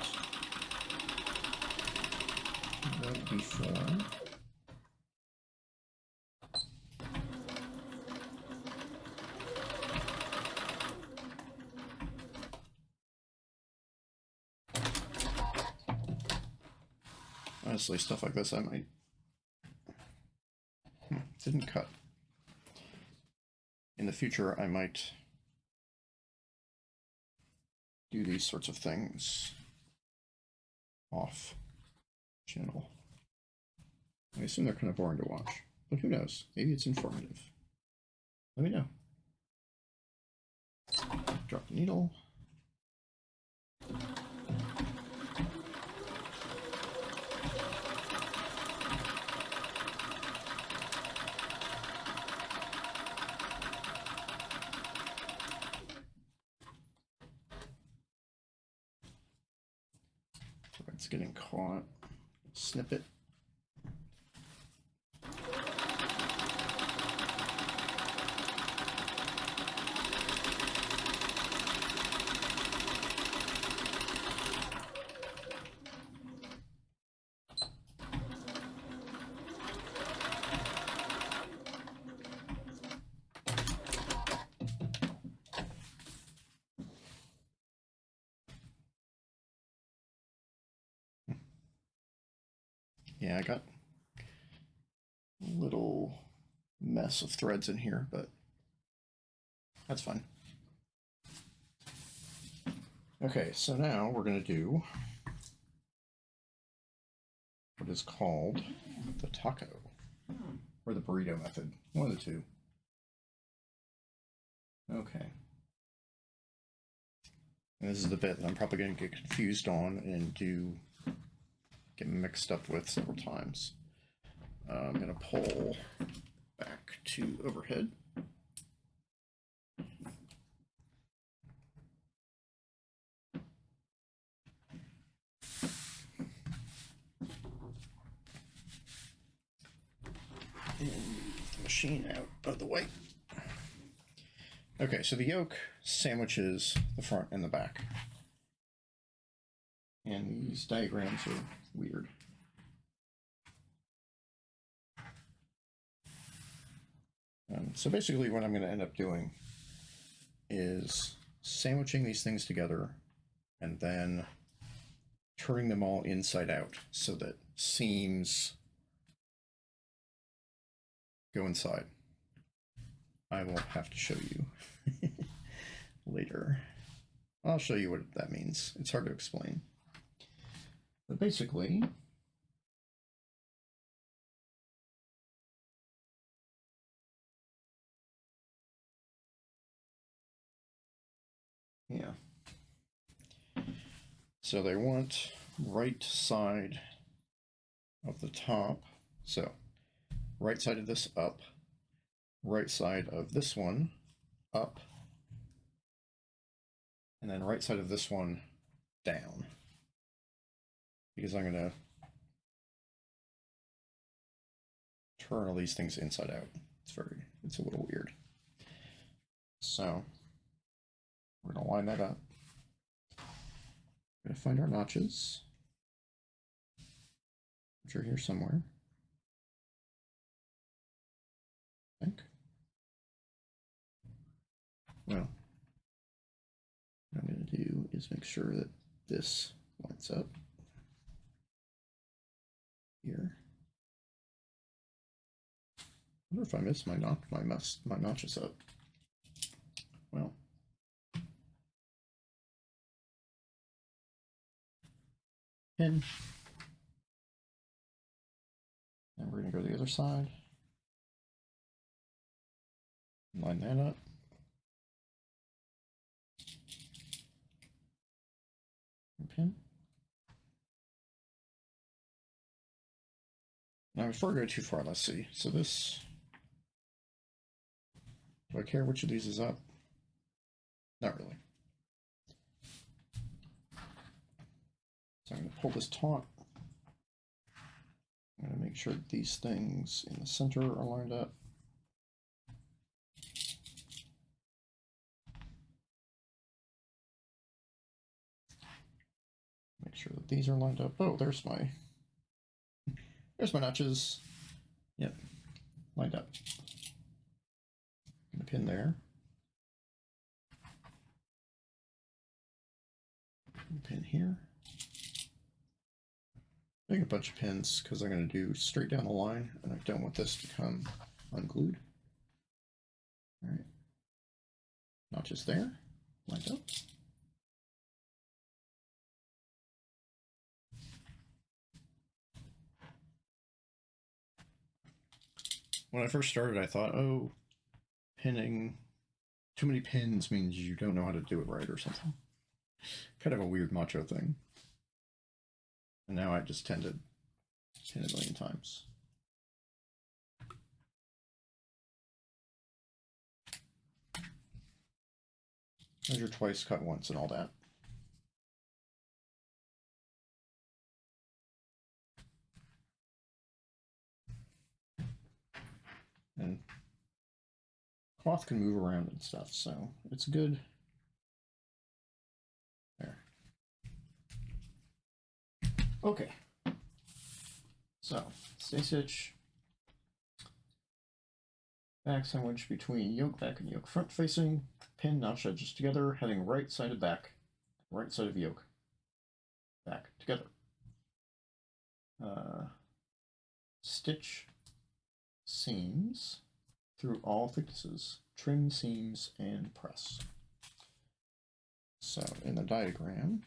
A: it won't deform. Honestly, stuff like this I might... didn't cut. In the future, I might do these sorts of things off channel. I assume they're kind of boring to watch, but who knows? Maybe it's informative. Let me know. Drop the needle. It's getting caught. Snip it. Yeah, I got a little mess of threads in here, but that's fine. Okay, so now we're going to do what is called the taco, or the burrito method, one of the two. Okay. And this is the bit that I'm probably going to get confused on and get mixed up with several times. I'm going to pull back to overhead. And move the machine out of the way. Okay, so the yolk sandwiches the front and the back. And these diagrams are weird. So basically what I'm going to end up doing is sandwiching these things together and then turning them all inside out so that seams go inside. I will have to show you later. I'll show you what that means. It's hard to explain. But basically, yeah. So they want right side of the top. So right side of this up, right side of this one up, and then right side of this one down. Because I'm going to turn all these things inside out. It's a little weird. So we're going to line that up. We're going to find our notches, which are here somewhere, I think. Well, what I'm going to do is make sure that this lines up here. I wonder if I missed my notches up. Well, pin. And we're going to go to the other side. Line that up. And pin. Now, before I go too far, let's see. So this, do I care which of these is up? Not really. So I'm going to pull this taut. I'm going to make sure that these things in the center are lined up. Make sure that these are lined up. Oh, there's my notches. Yep, lined up. Gonna pin there. Pin here. Make a bunch of pins because I'm going to do straight down the line, and I don't want this to come unglued. All right, notches there, lined up. When I first started, I thought, oh, pinning too many pins means you don't know how to do it right or something. Kind of a weird macho thing. And now I just tend to pin a million times. Measure twice, cut once, and all that. And cloth can move around and stuff, so it's good. There. Okay. So, stay stitch. Back sandwich between yoke back and yoke front facing. Pin notch edges together, heading right side of back, right side of yoke. Back together. stitch seams through all thicknesses, trim seams, and press. So in the diagram,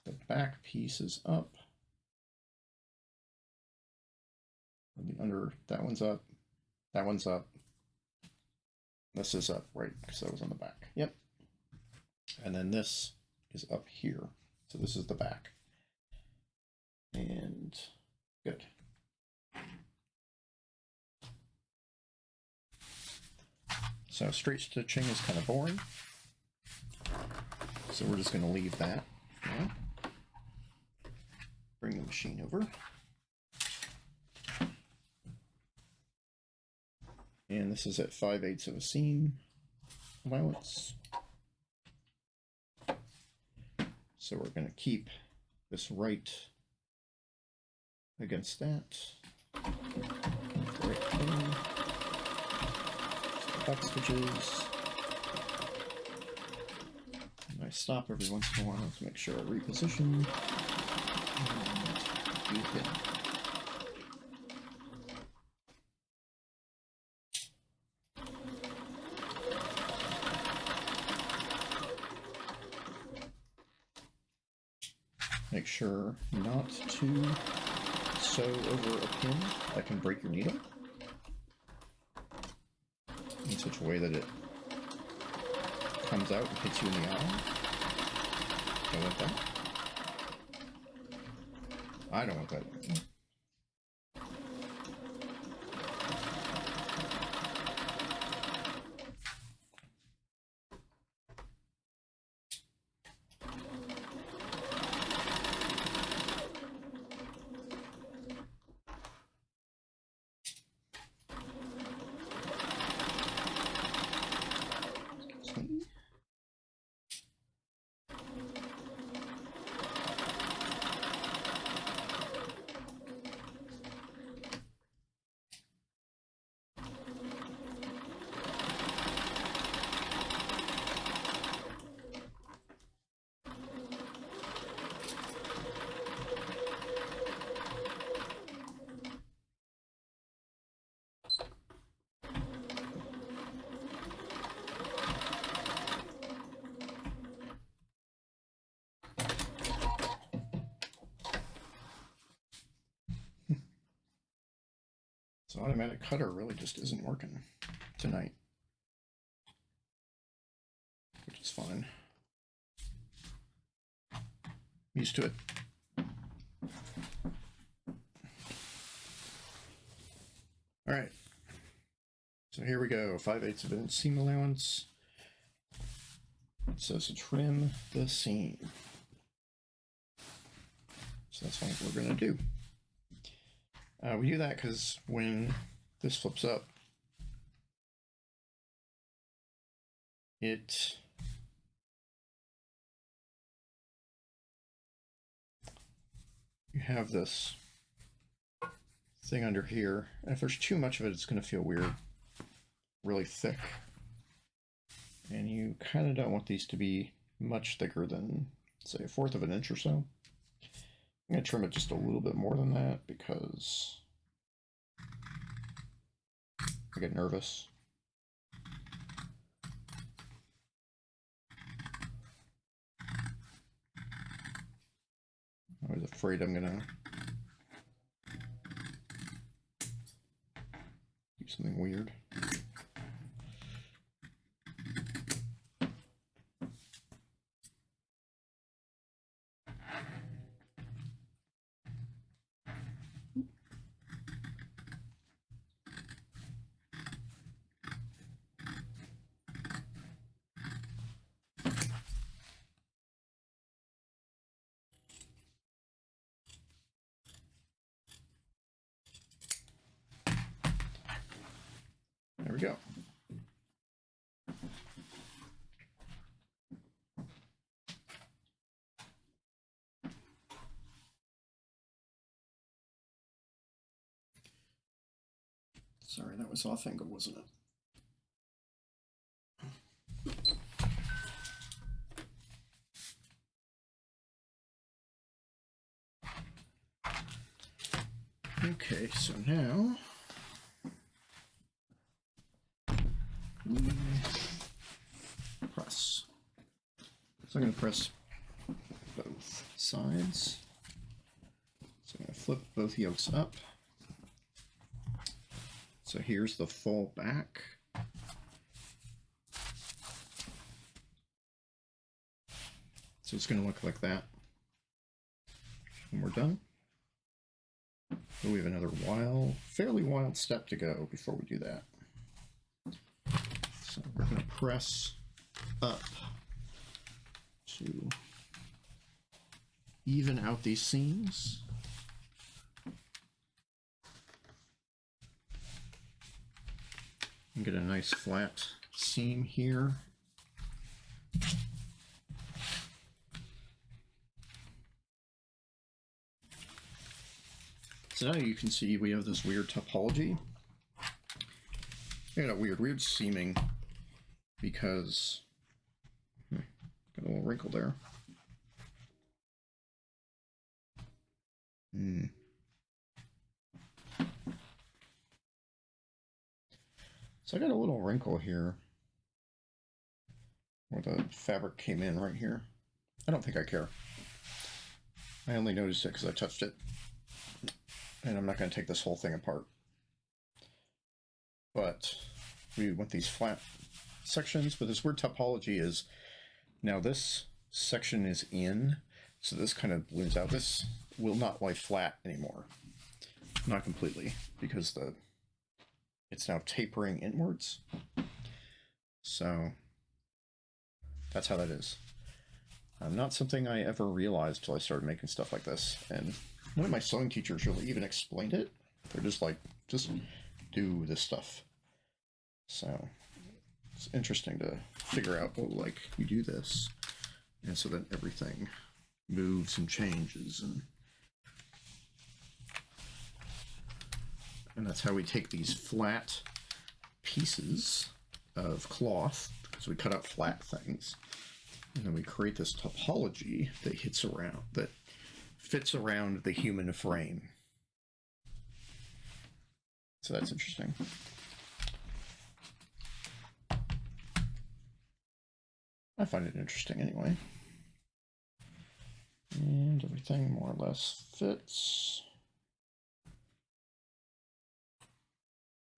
A: the back piece is up. The under, that one's up, that one's up. This is up, right, because that was on the back. Yep. And then this is up here. So this is the back. And good. So straight stitching is kind of boring. So we're just going to leave that. Now. Bring the machine over. And this is at 5/8 of a seam allowance. So we're going to keep this right against that. Right there. So back stitches. And I stop every once in a while to make sure I reposition. And do it. Make sure not to sew over a pin that can break your needle in such a way that it comes out and hits you in the eye. Don't want that. I don't want that. So automatic cutter really just isn't working tonight, which is fine. I'm used to it. All right. So here we go. 5/8 of an inch seam allowance. It says to trim the seam. So that's what we're going to do. We do that because when this flips up, you have this thing under here, and if there's too much of it, it's going to feel weird, really thick, and you kind of don't want these to be much thicker than, say, 1/4 of an inch or so. I'm going to trim it just a little bit more than that because I get nervous. I was afraid I'm going to do something weird. There we go. Sorry, that was off angle, wasn't it? Okay, so now we press. So I'm going to press both sides. So I'm going to flip both yolks up. So here's the full back. So it's going to look like that when we're done. But we have another fairly wild step to go before we do that. So we're going to press up to even out these seams. And get a nice flat seam here. So now you can see we have this weird topology. We got a weird seaming because got a little wrinkle there. So I got a little wrinkle here where the fabric came in right here. I don't think I care. I only noticed it because I touched it. And I'm not going to take this whole thing apart. But we want these flat sections, but this weird topology is, now this section is in, so this kind of balloons out. This will not lie flat anymore. Not completely, because it's now tapering inwards. So that's how that is. Not something I ever realized till I started making stuff like this. And none of my sewing teachers really even explained it. They're just like, just do this stuff. So it's interesting to figure out, well, like, you do this, and so then everything moves and changes, and that's how we take these flat pieces of cloth, so we cut out flat things, and then we create this topology that fits around the human frame. So that's interesting. I find it interesting anyway. And everything more or less fits.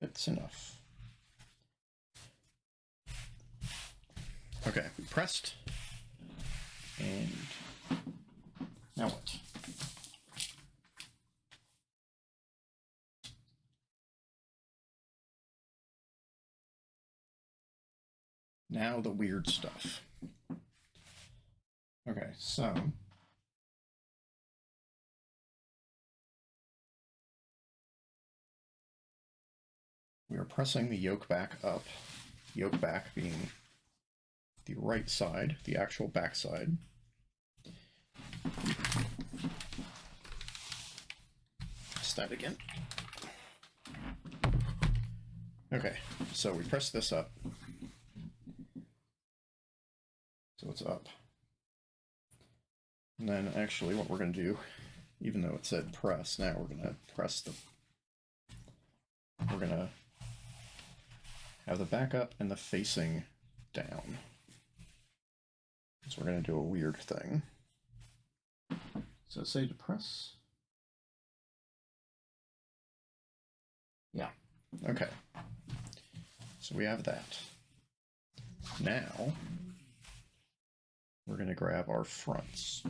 A: It's enough. Okay, pressed. And now what? Now the weird stuff. Okay, so we are pressing the yoke back up, yoke back being the right side, the actual back side. Press that again. Okay, so we press this up. So it's up. And then actually what we're going to do, even though it said press, now we're going to press we're going to have the back up and the facing down. So we're going to do a weird thing. So say to press. Yeah, okay. So we have that. Now, we're going to grab our fronts.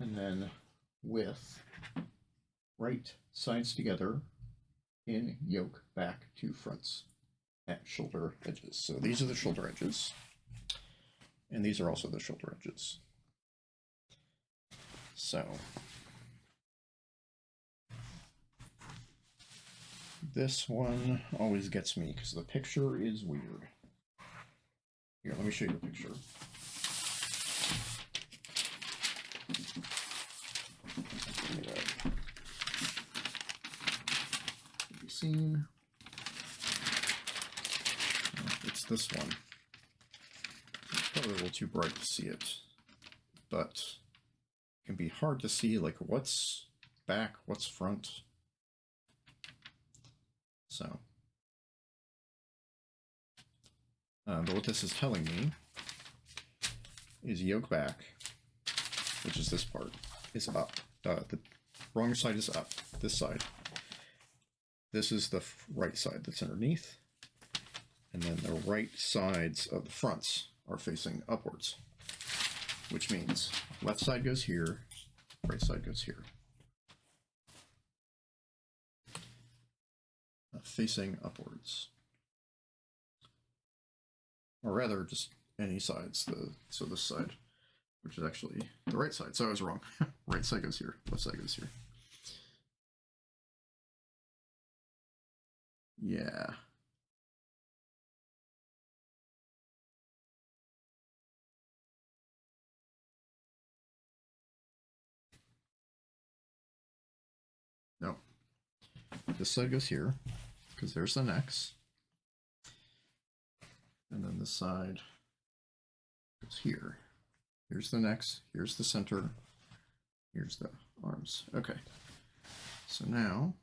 A: And then with right sides together in yoke back to fronts at shoulder edges. So these are the shoulder edges, and these are also the shoulder edges. So this one always gets me because the picture is weird. Here, let me show you the picture. seen. It's this one. It's probably a little too bright to see it, but it can be hard to see like what's back, what's front. So, but what this is telling me is yoke back, which is this part, is up. The wrong side is up, this side. This is the right side that's underneath. And then the right sides of the fronts are facing upwards, which means left side goes here, right side goes here. Facing upwards. Or rather, just any sides. So this side, which is actually the right side. So I was wrong. Right side goes here, left side goes here. Yeah. No. This side goes here, because there's the necks. And then this side goes here. Here's the necks, here's the center, here's the arms. Okay. So now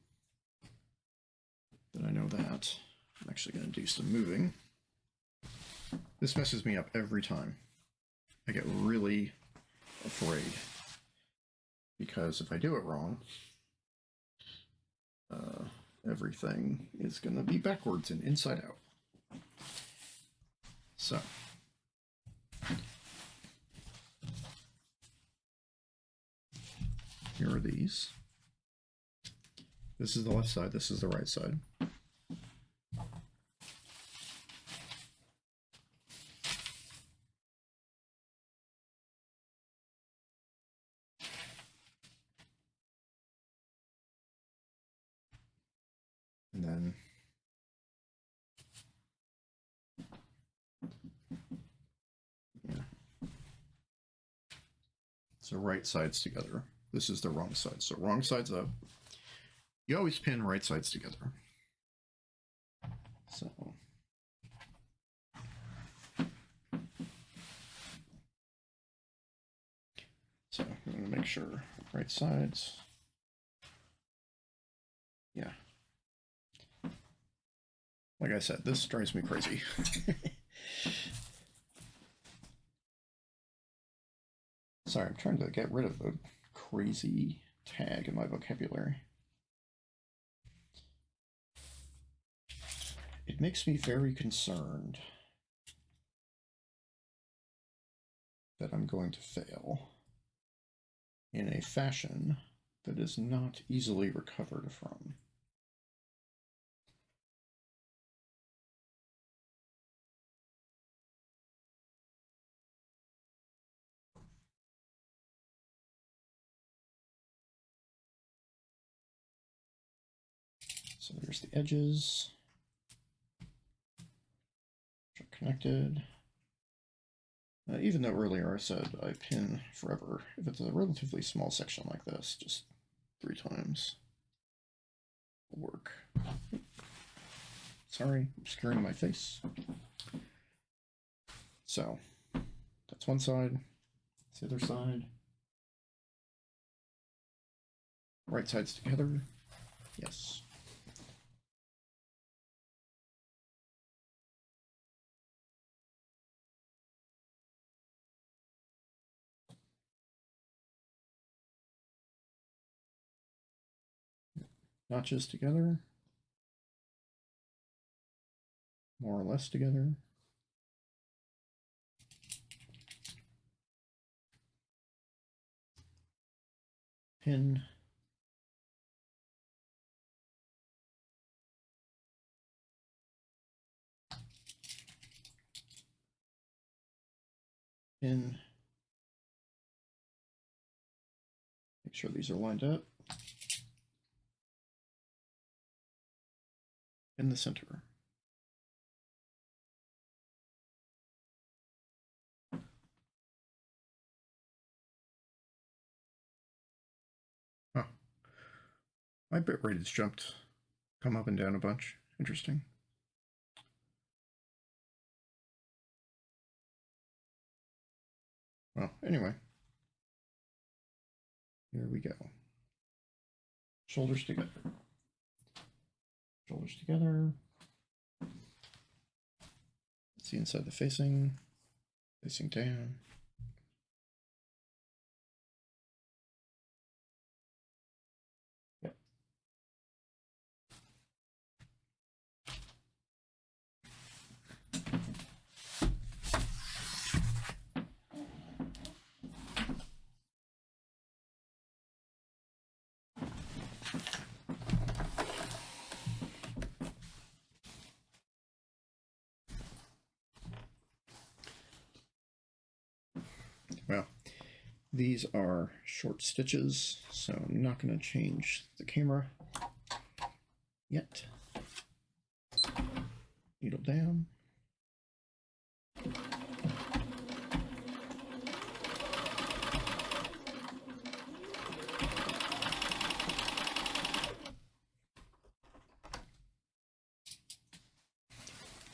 A: that I know that, I'm actually going to do some moving. This messes me up every time. I get really afraid. Because if I do it wrong, everything is going to be backwards and inside out. So, here are these. This is the left side, this is the right side. And then so right sides together. This is the wrong side. So wrong sides up. You always pin right sides together. So I'm going to make sure right sides. Yeah. Like I said, this drives me crazy. Sorry, I'm trying to get rid of the crazy tag in my vocabulary. It makes me very concerned that I'm going to fail in a fashion that is not easily recovered from. So there's the edges, which are connected. Even though earlier I said I pin forever, if it's a relatively small section like this, just 3 times will work. Sorry, obscuring my face. So that's one side, that's the other side. Right sides together, yes. Notches together, more or less together. Pin. Pin. Make sure these are lined up. In the center. Huh. My bit rate has jumped come up and down a bunch. Interesting. Well, anyway. Here we go. Shoulders together. Shoulders together. See inside the facing. Facing down. Yep. Well, these are short stitches, so I'm not going to change the camera yet. Needle down.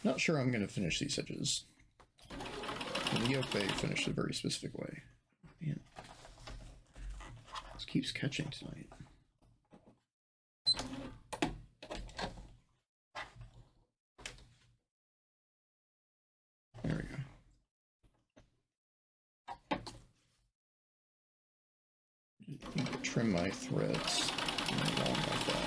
A: Not sure I'm going to finish these edges. And the yoke they finished a very specific way. Man, this keeps catching tonight. There we go. I need to trim my threads along like that.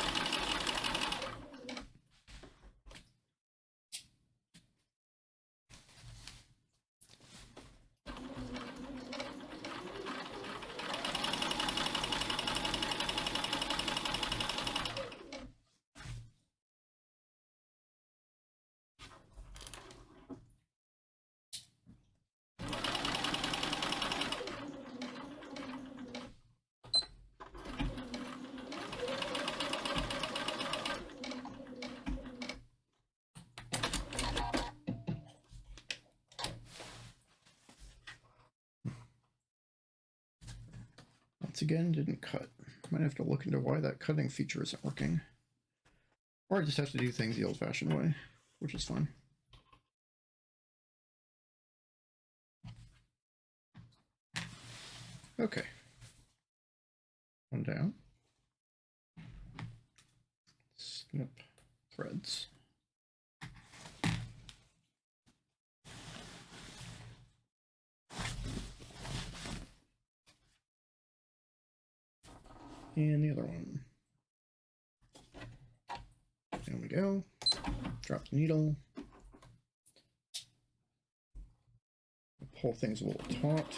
A: Once again, didn't cut. Might have to look into why that cutting feature isn't working. Or I just have to do things the old-fashioned way, which is fine. Okay. One down. Snip threads. And the other one. There we go. Drop the needle. Pull things a little taut.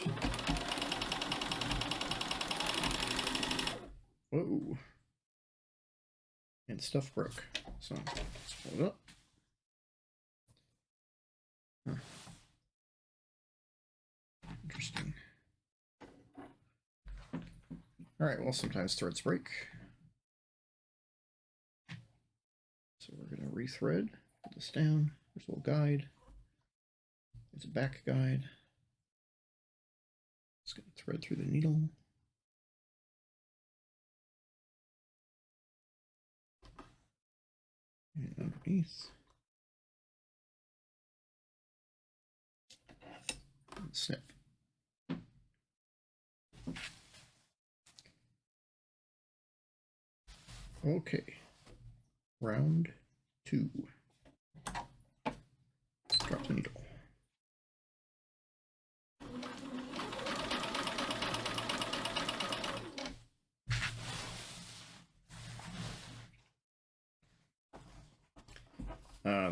A: Whoa. And stuff broke. So let's pull it up. Huh. Interesting. Alright, well, sometimes threads break. So we're going to rethread, put this down. There's a little guide. There's a back guide. It's going to thread through the needle. And underneath. And snip. Okay. Round 2. Drop the needle.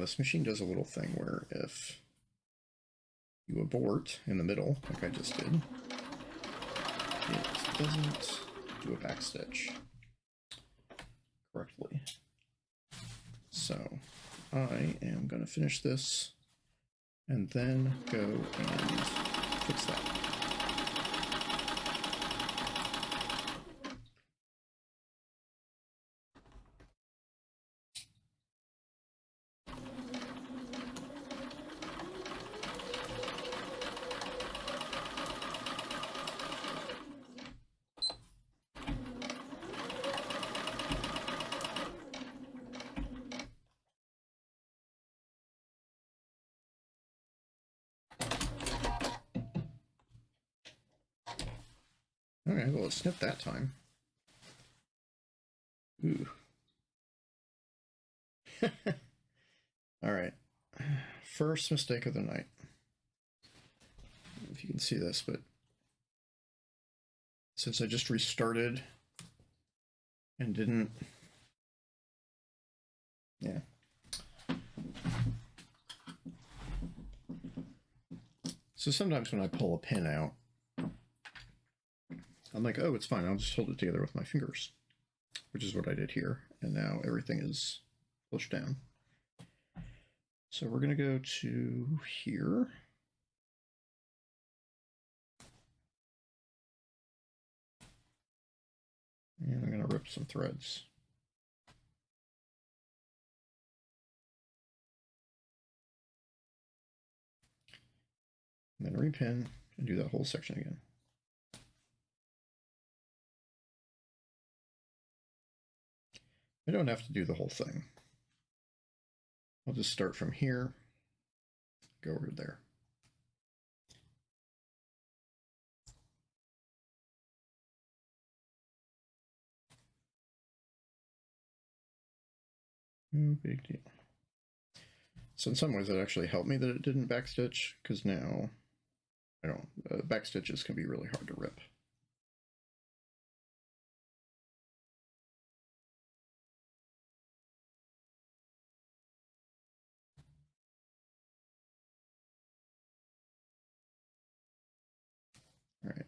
A: This machine does a little thing where if you abort in the middle, like I just did, it doesn't do a backstitch correctly. So I am going to finish this and then go and fix that. Okay, well, it snipped that time. Ooh. All right. First mistake of the night. If you can see this, but since I just restarted and didn't, yeah. So sometimes when I pull a pin out, I'm like, oh, it's fine. I'll just hold it together with my fingers, which is what I did here. And now everything is pushed down. So we're going to go to here. And I'm going to rip some threads. And then repin and do that whole section again. I don't have to do the whole thing. I'll just start from here, go over there. No big deal. So in some ways that actually helped me that it didn't backstitch, because now I don't, backstitches can be really hard to rip. All right.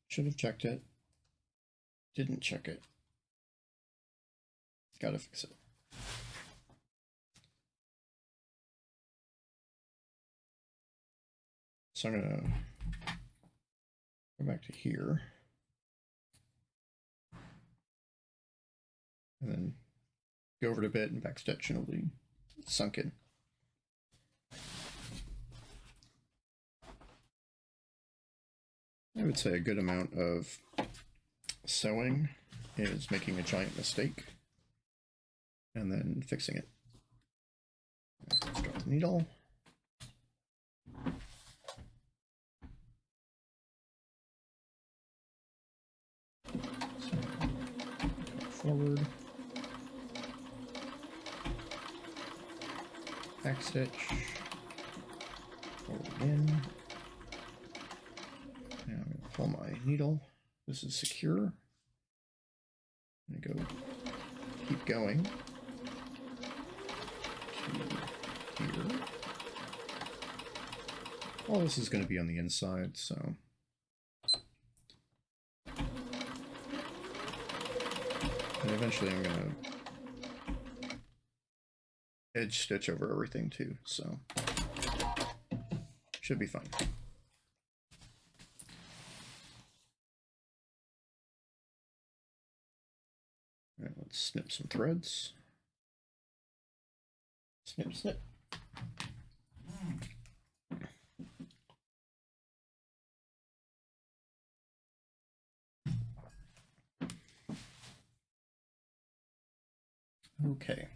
A: Should have checked it. Didn't check it. Gotta fix it. So I'm gonna go back to here. And then go over it a bit and backstitch and it'll be sunk in. I would say a good amount of sewing is making a giant mistake and then fixing it. Drop the needle. Forward. Backstitch. Forward in. Now I'm going to pull my needle. This is secure. I'm going to go keep going to here. All this is going to be on the inside, so and eventually I'm going to edge stitch over everything too, so should be fine. All right, let's snip some threads. Snip, snip. Okay.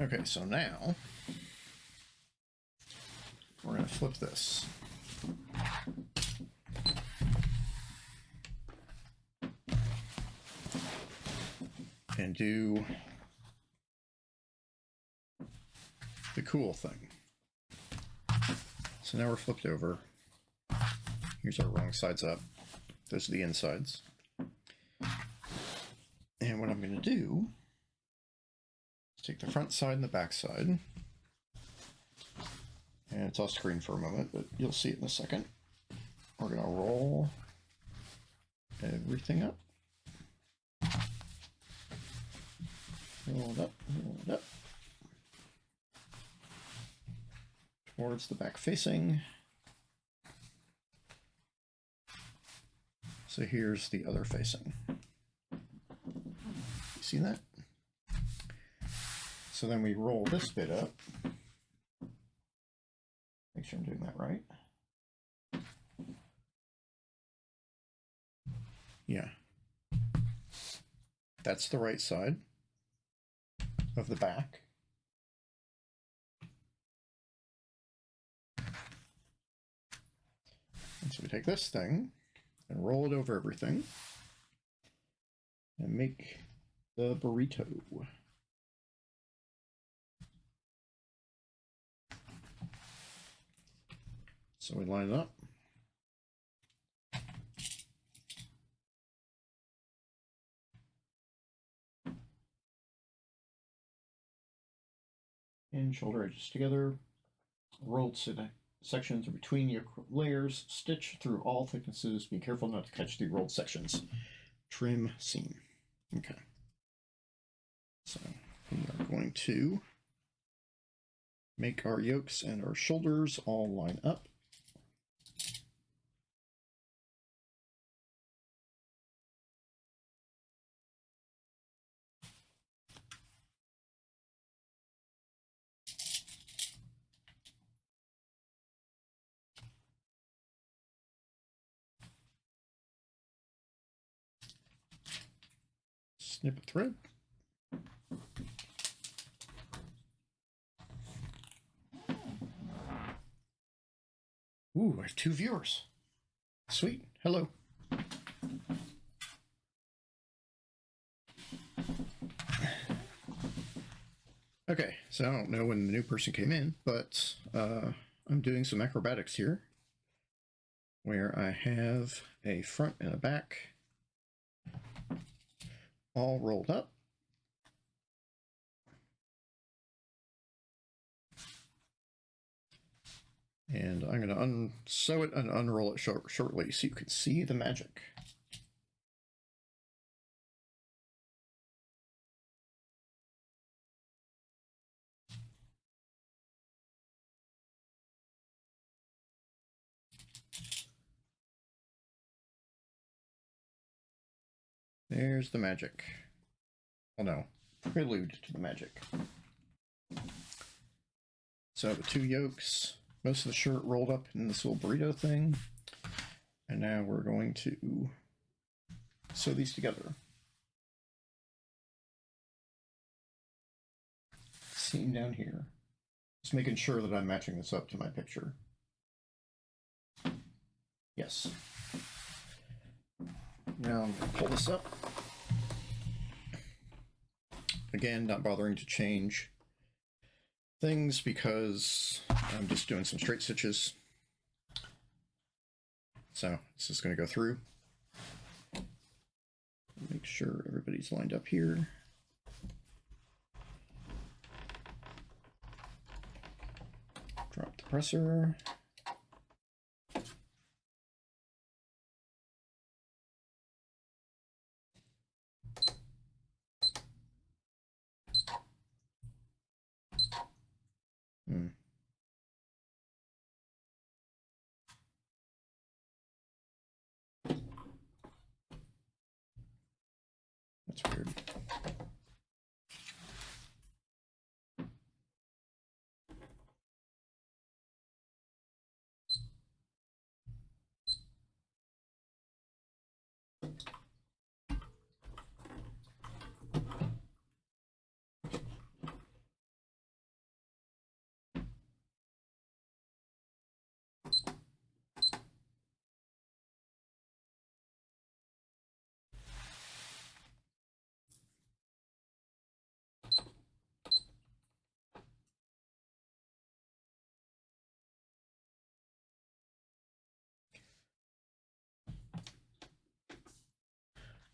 A: Okay, so now we're going to flip this. And do the cool thing. So now we're flipped over. Here's our wrong sides up. Those are the insides. And what I'm going to do is take the front side and the back side. And it's off screen for a moment, but you'll see it in a second. We're going to roll everything up. Roll it up, roll it up. Towards the back facing. So here's the other facing. You see that? So then we roll this bit up. Make sure I'm doing that right. Yeah. That's the right side of the back. And so we take this thing and roll it over everything and make the burrito. So we line it up. And shoulder edges together. Rolled sections are between your layers. Stitch through all thicknesses. Be careful not to catch the rolled sections. Trim seam. Okay. So we are going to make our yokes and our shoulders all line up. Snip a thread. Ooh, I have 2 viewers. Sweet. Hello. Okay, so I don't know when the new person came in, but I'm doing some acrobatics here where I have a front and a back all rolled up. And I'm going to unsew it and unroll it shortly so you can see the magic. There's the magic. Oh no, prelude to the magic. So the 2 yolks, most of the shirt rolled up in this little burrito thing. And now we're going to sew these together. Seam down here. Just making sure that I'm matching this up to my picture. Yes. Now I'm going to pull this up. Again, not bothering to change things because I'm just doing some straight stitches. So this is going to go through. Make sure everybody's lined up here. Drop the presser. That's weird.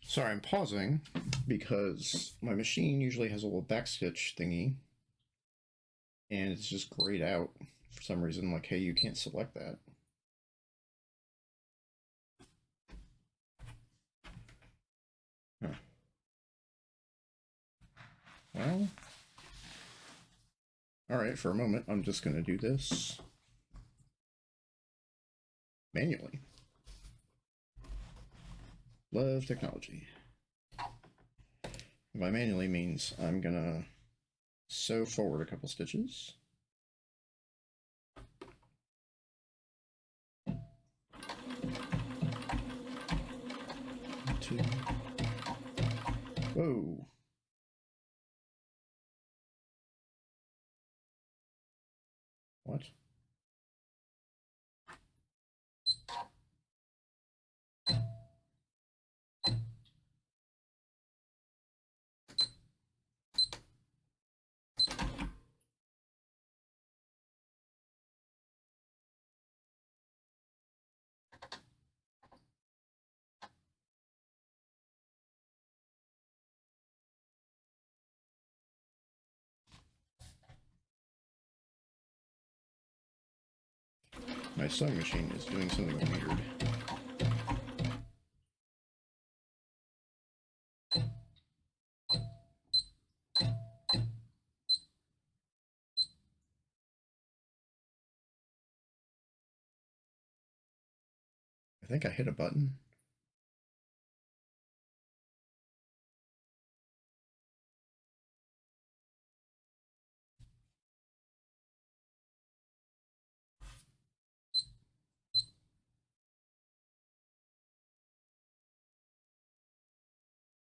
A: Sorry, I'm pausing because my machine usually has a little backstitch thingy and it's just grayed out for some reason. Like, hey, you can't select that. Huh. Well, all right, for a moment, I'm just going to do this manually. Love technology. By manually means I'm gonna sew forward a couple stitches. Two. Whoa. What? My sewing machine is doing something weird. I think I hit a button.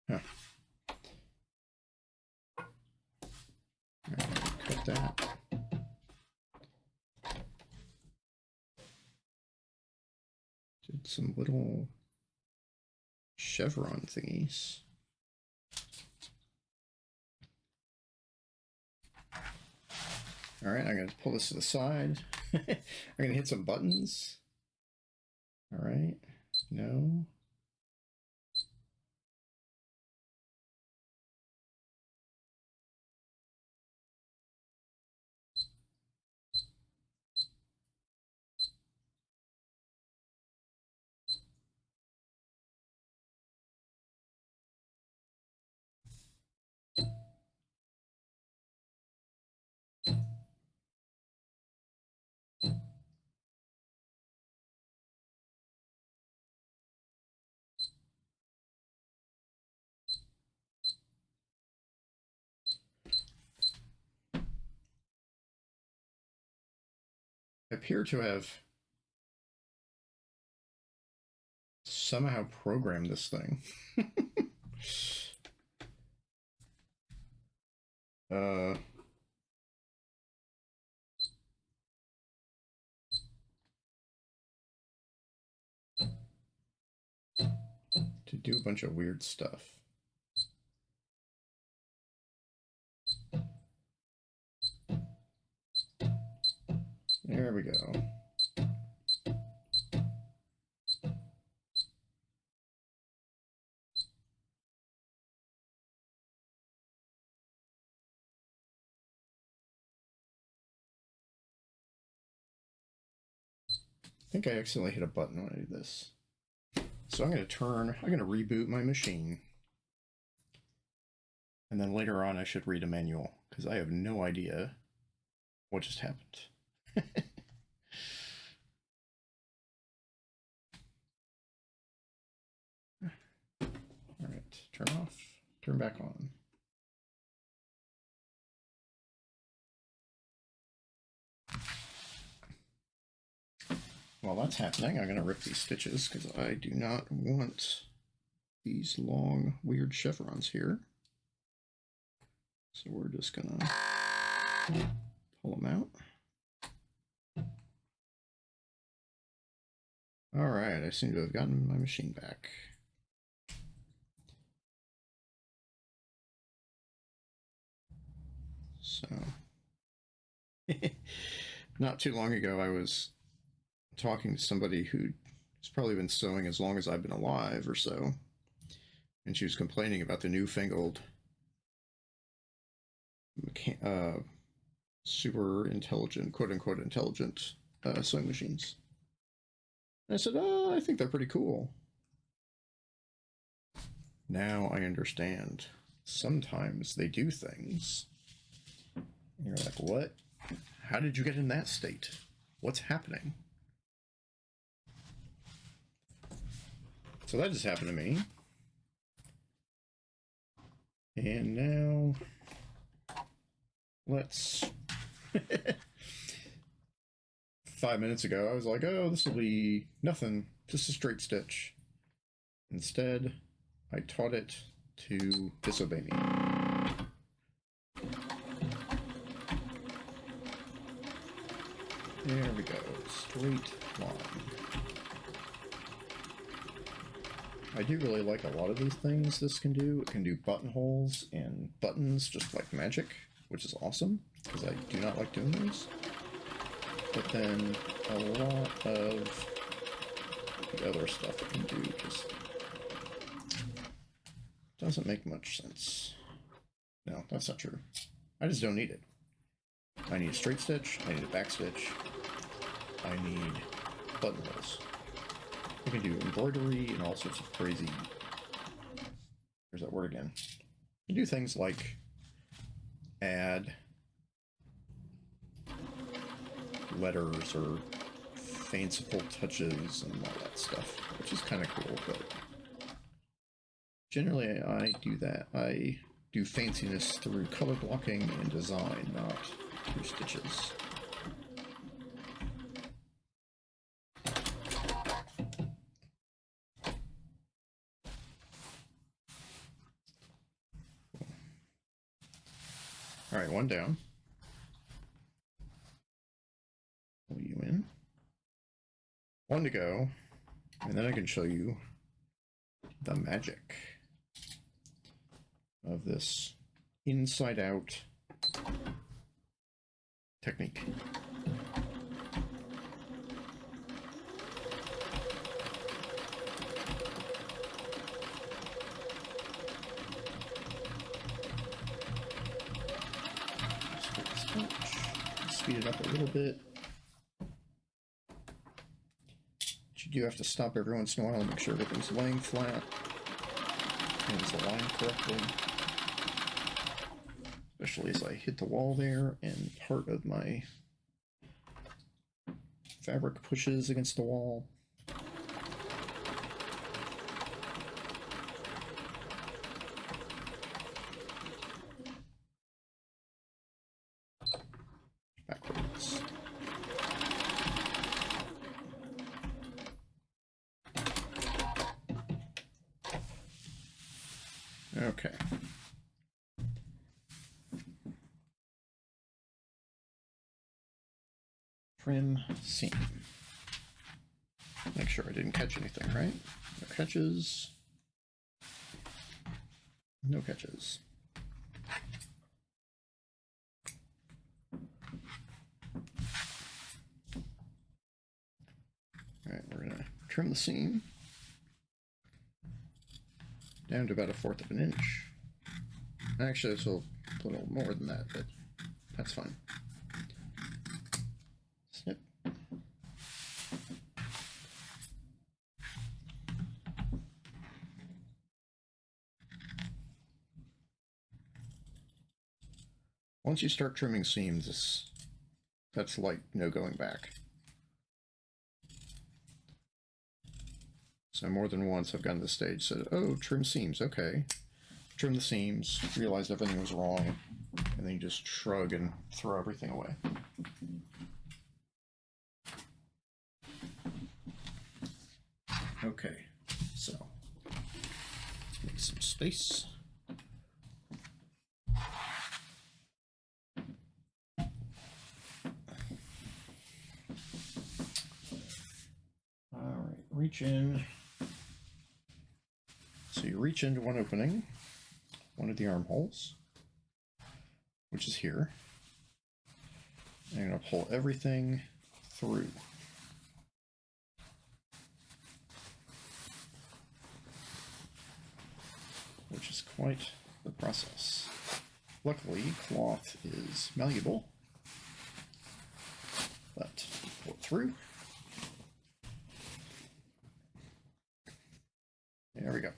A: Huh. Cut that. Did some little chevron thingies. All right, I'm going to pull this to the side. I'm going to hit some buttons. All right, no. I appear to have somehow programmed this thing. To do a bunch of weird stuff. There we go. I think I accidentally hit a button when I did this. So I'm going to reboot my machine. And then later on I should read a manual, because I have no idea what just happened. All right, turn off, turn back on. While that's happening, I'm going to rip these stitches because I do not want these long, weird chevrons here. So we're just going to pull them out. All right, I seem to have gotten my machine back. So, not too long ago, I was talking to somebody who's probably been sewing as long as I've been alive or so, and she was complaining about the newfangled super intelligent, quote-unquote intelligent sewing machines. And I said, oh, I think they're pretty cool. Now I understand. Sometimes they do things. And you're like, what? How did you get in that state? What's happening? So that just happened to me. And now let's 5 minutes ago I was like, oh, this will be nothing, just a straight stitch. Instead, I taught it to disobey me. There we go, straight line. I do really like a lot of these things this can do. It can do buttonholes and buttons just like magic, which is awesome, because I do not like doing those. But then a lot of the other stuff it can do just doesn't make much sense. No, that's not true. I just don't need it. I need a straight stitch, I need a back stitch, I need buttonholes. I can do embroidery and all sorts of crazy... There's that word again. You can do things like add letters or fanciful touches and all that stuff, which is kind of cool, but generally I do that. I do fanciness through color blocking and design, not through stitches. All right, one down. Pull you in. One to go, and then I can show you the magic of this inside-out technique. Speed it up a little bit. But you do have to stop every once in a while and make sure everything's laying flat and it's aligned correctly. Especially as I hit the wall there and part of my fabric pushes against the wall. Backwards. Okay. Trim seam. Make sure I didn't catch anything, right? No catches. No catches. All right, we're gonna trim the seam down to about 1/4 of an inch. Actually, it's a little more than that, but that's fine. Snip. Once you start trimming seams, that's like no going back. So more than once I've gotten to the stage, said, oh, trim seams, okay. Trim the seams, realized everything was wrong, and then you just shrug and throw everything away. Okay, so let's make some space. All right, reach in. So you reach into one opening, one of the armholes, which is here. And you're going to pull everything through. Which is quite the process. Luckily, cloth is malleable, but pull it through. There we go.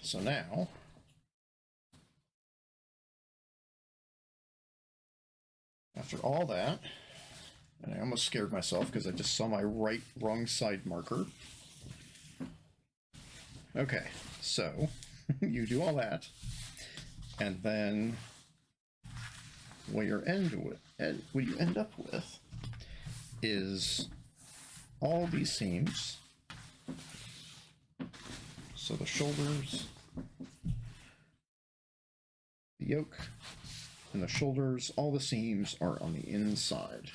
A: So now, after all that, and I almost scared myself because I just saw my wrong side marker. Okay, so you do all that, and then what you end up with is all these seams. So the shoulders, the yoke, and the shoulders, all the seams are on the inside.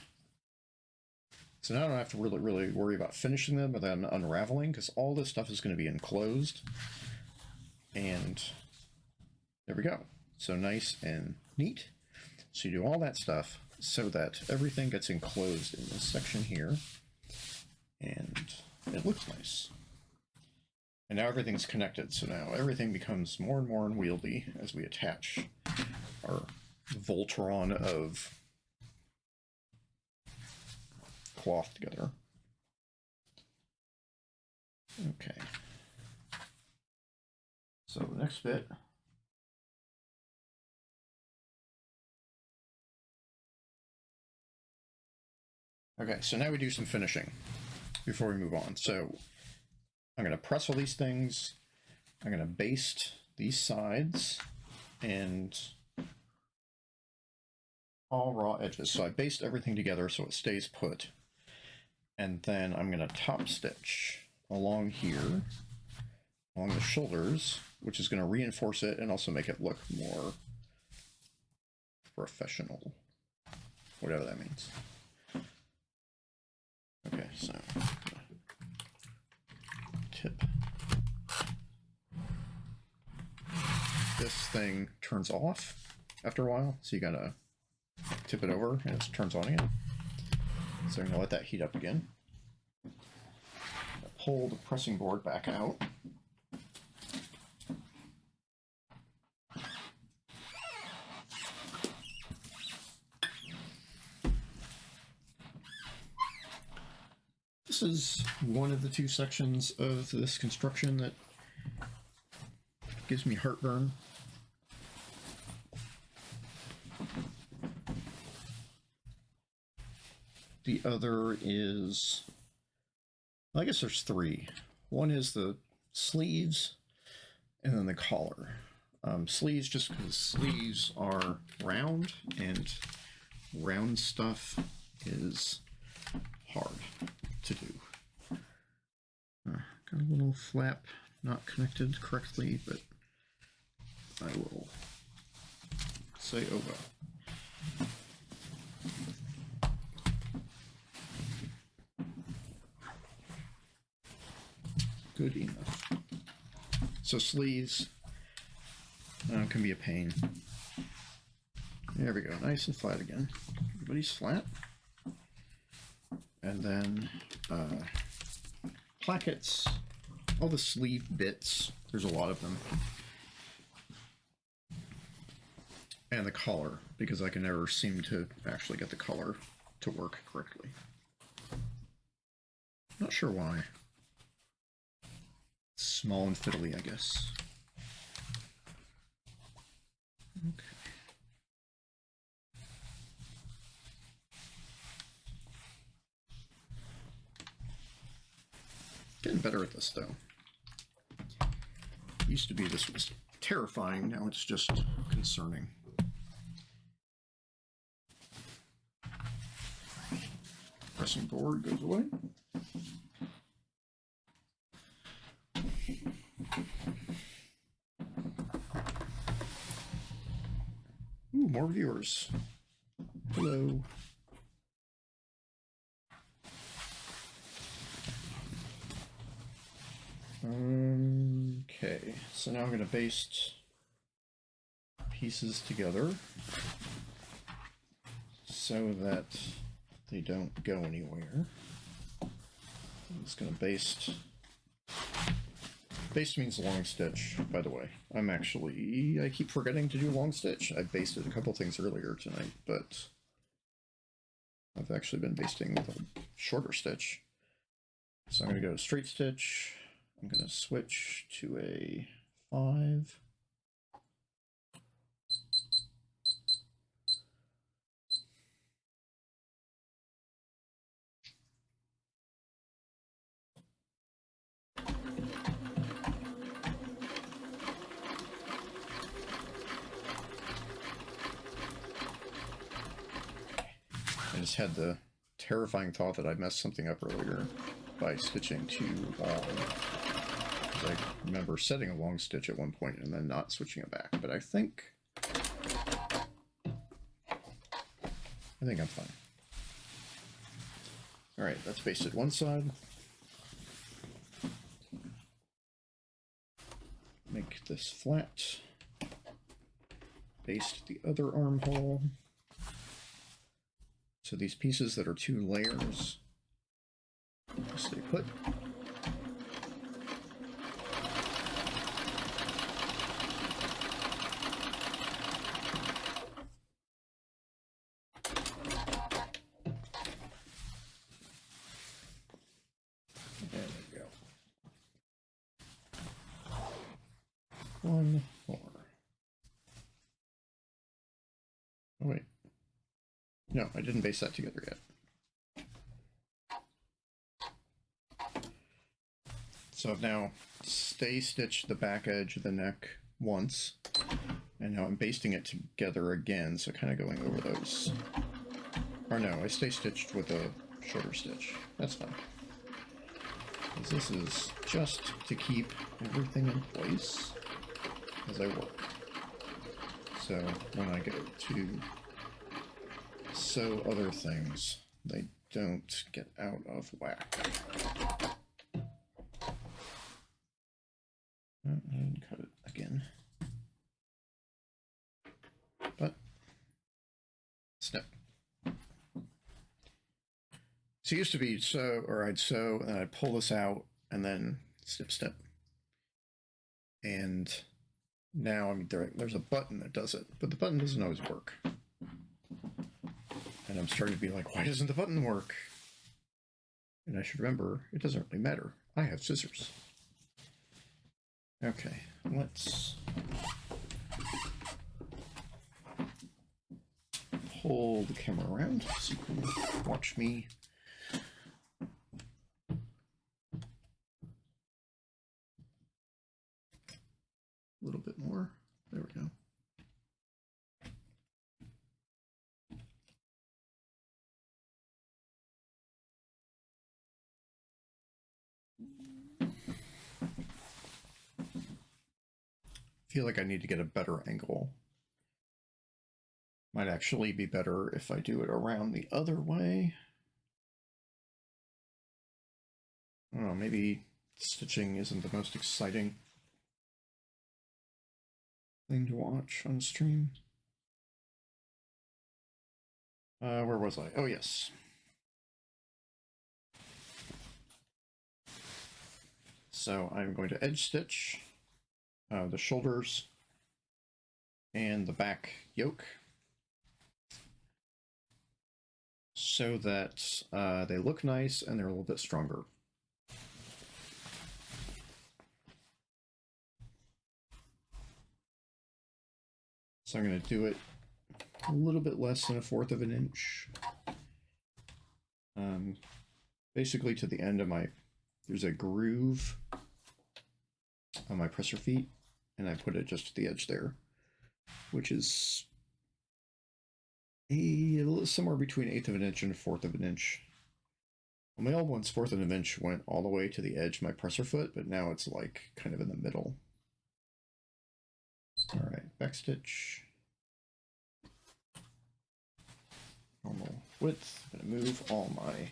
A: So now I don't have to really worry about finishing them and then unraveling, because all this stuff is going to be enclosed. And there we go. So nice and neat. So you do all that stuff so that everything gets enclosed in this section here. And it looks nice. And now everything's connected. So now everything becomes more and more unwieldy as we attach our Voltron of cloth together. Okay. So the next bit. Okay, so now we do some finishing before we move on. So I'm going to press all these things. I'm going to baste these sides and all raw edges. So I baste everything together so it stays put. And then I'm going to top stitch along here, along the shoulders, which is going to reinforce it and also make it look more professional, whatever that means. Okay, so tip. This thing turns off after a while, so you gotta tip it over and it turns on again. So I'm gonna let that heat up again. Pull the pressing board back out. This is one of the two sections of this construction that gives me heartburn. The other is, I guess there's three. One is the sleeves, and then the collar. Sleeves just because sleeves are round, and round stuff is hard to do. Got a little flap not connected correctly, but I will say over. Good enough. So sleeves can be a pain. There we go, nice and flat again. Everybody's flat. And then plackets, all the sleeve bits, there's a lot of them. And the collar, because I can never seem to actually get the collar to work correctly. Not sure why. It's small and fiddly, I guess. Okay. Getting better at this, though. Used to be this was terrifying, now it's just concerning. Pressing board goes away. Ooh, more viewers. Hello. Okay, so now I'm going to baste pieces together so that they don't go anywhere. I'm just going to baste. Baste means long stitch, by the way. I keep forgetting to do long stitch. I basted a couple things earlier tonight, but I've actually been basting with a shorter stitch. So I'm going to go straight stitch. I'm going to switch to a 5. just had the terrifying thought that I messed something up earlier by stitching too long. I remember setting a long stitch at one point and then not switching it back, but I think I'm fine. All right, that's basted one side. Make this flat. Baste the other armhole. So these pieces that are 2 layers stay put. There we go. One more. Oh wait. No, I didn't base that together yet. So I've now stay stitched the back edge of the neck once, and now I'm basting it together again, so kind of going over those. Or no, I stay stitched with a shorter stitch. That's fine. Because this is just to keep everything in place as I work. So when I go to sew other things, they don't get out of whack. And cut it again. But snip. So it used to be sew, or I'd sew, and I'd pull this out, and then snip, snip. And now, I mean, there's a button that does it, but the button doesn't always work. And I'm starting to be like, why doesn't the button work? And I should remember, it doesn't really matter. I have scissors. Okay, let's pull the camera around so you can watch me. A little bit more. There we go. Feel like I need to get a better angle. Might actually be better if I do it around the other way. I don't know, maybe stitching isn't the most exciting thing to watch on stream. Where was I? Oh, yes. So I'm going to edge stitch the shoulders and the back yoke so that they look nice and they're a little bit stronger. So I'm going to do it a little bit less than 1/4 of an inch. Basically to the end of there's a groove on my presser feet, and I put it just to the edge there, which is somewhere between 1/8 of an inch and 1/4 of an inch. Well, my old one's 1/4 of an inch went all the way to the edge of my presser foot, but now it's like kind of in the middle. All right, back stitch. Normal width. I'm going to move all my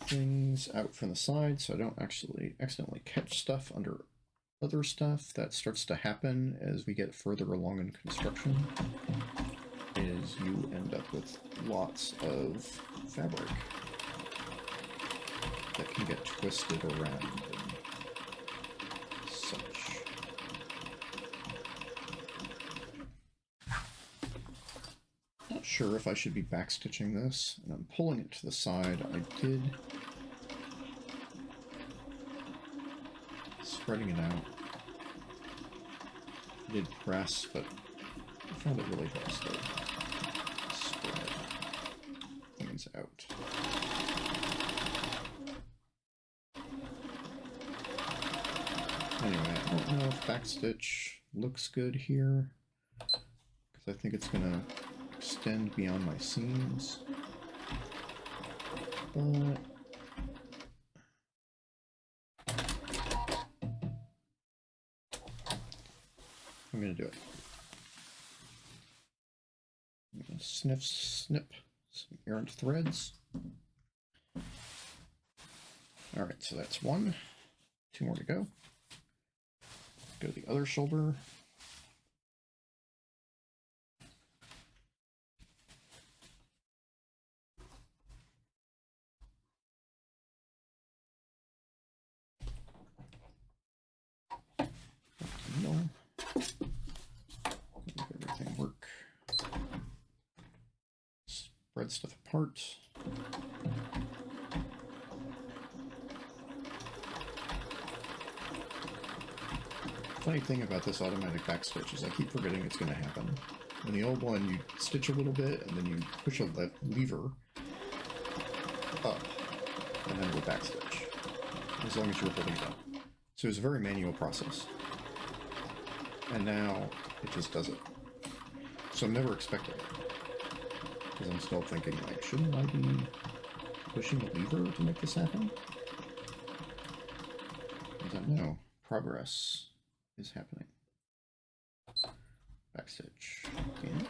A: things out from the side so I don't actually accidentally catch stuff under other stuff. That starts to happen as we get further along in construction, is you end up with lots of fabric that can get twisted around and such. Not sure if I should be backstitching this, and I'm pulling it to the side. I did spreading it out. I did press, but I found it really helps to spread things out. Anyway, I don't know if backstitch looks good here, because I think it's going to extend beyond my seams. but I'm going to do it. I'm going to snip some errant threads. All right, so that's one. 2 more to go. Go to the other shoulder. No. Make everything work. Spread stuff apart. Funny thing about this automatic backstitch is I keep forgetting it's going to happen. In the old one, you stitch a little bit, and then you push a lever up, and then it will backstitch, as long as you're holding it up. So it's a very manual process. And now it just does it. So I'm never expecting it. Because I'm still thinking, like, shouldn't I be pushing a lever to make this happen? I don't know. Progress is happening. Backstitch. And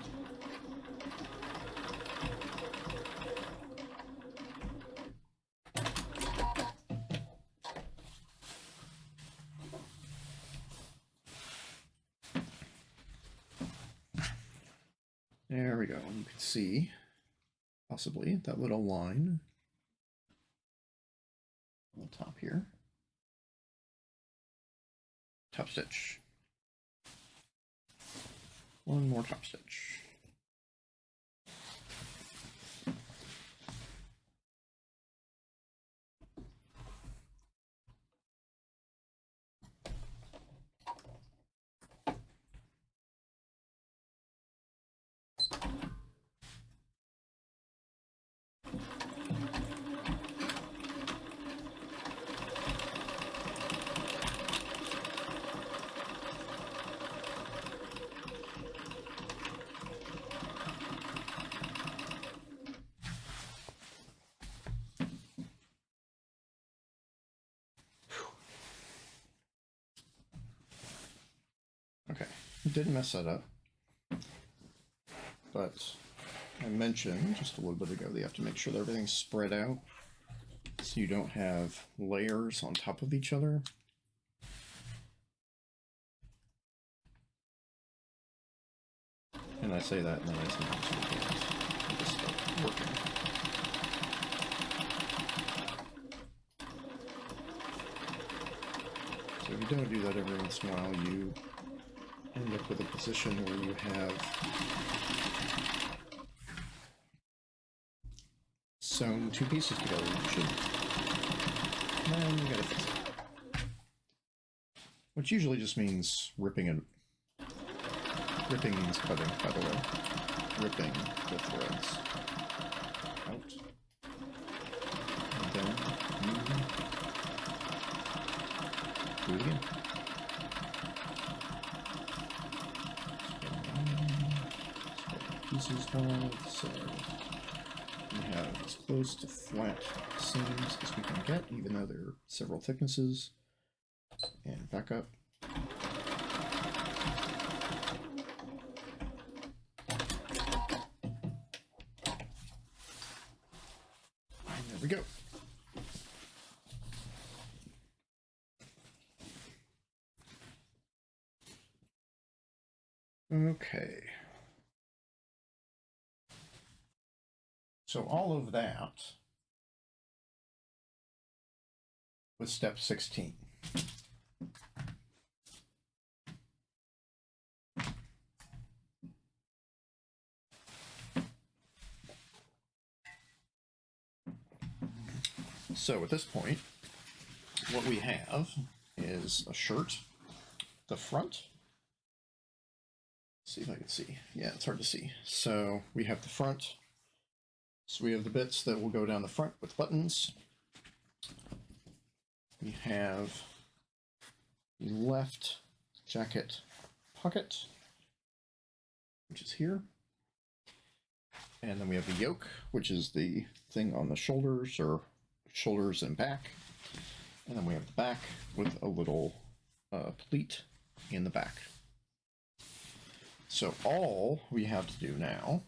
A: there we go. You can see, possibly, that little line on the top here. Top stitch. One more top stitch. Okay, didn't mess that up, but I mentioned just a little bit ago that you have to make sure that everything's spread out so you don't have layers on top of each other. And I say that and then I sometimes just start working. So if you don't do that every once in a while, you end up with a position where you have sewn 2 pieces together. You should. Then you gotta fix it. Which usually just means ripping it. Ripping means cutting, by the way. Ripping the threads out. And then you do it again. Pieces wide, so we have as close to flat seams as we can get, even though there are several thicknesses. And back up. And there we go. Okay. So all of that was step 16. So at this point, what we have is a shirt, the front. Let's see if I can see. Yeah, it's hard to see. So we have the front. So we have the bits that will go down the front with buttons. We have the left jacket pocket, which is here. And then we have the yoke, which is the thing on the shoulders or shoulders and back. And then we have the back with a little pleat in the back. So all we have to do now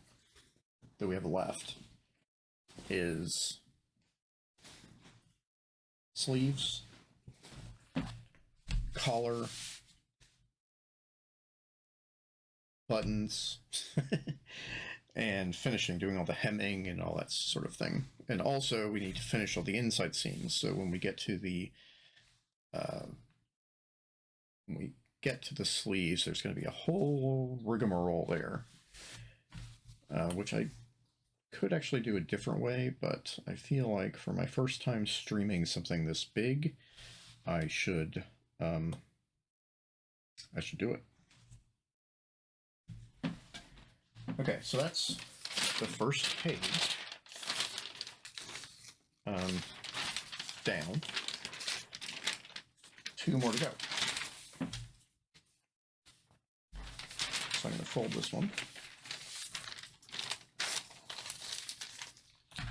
A: that we have left is sleeves, collar, buttons, and finishing, doing all the hemming and all that sort of thing. And also we need to finish all the inside seams. So when we get to the sleeves, there's going to be a whole rigmarole there, which I could actually do a different way, but I feel like for my first time streaming something this big, I should do it. Okay, so that's the first page down. 2 more to go. So I'm going to fold this one.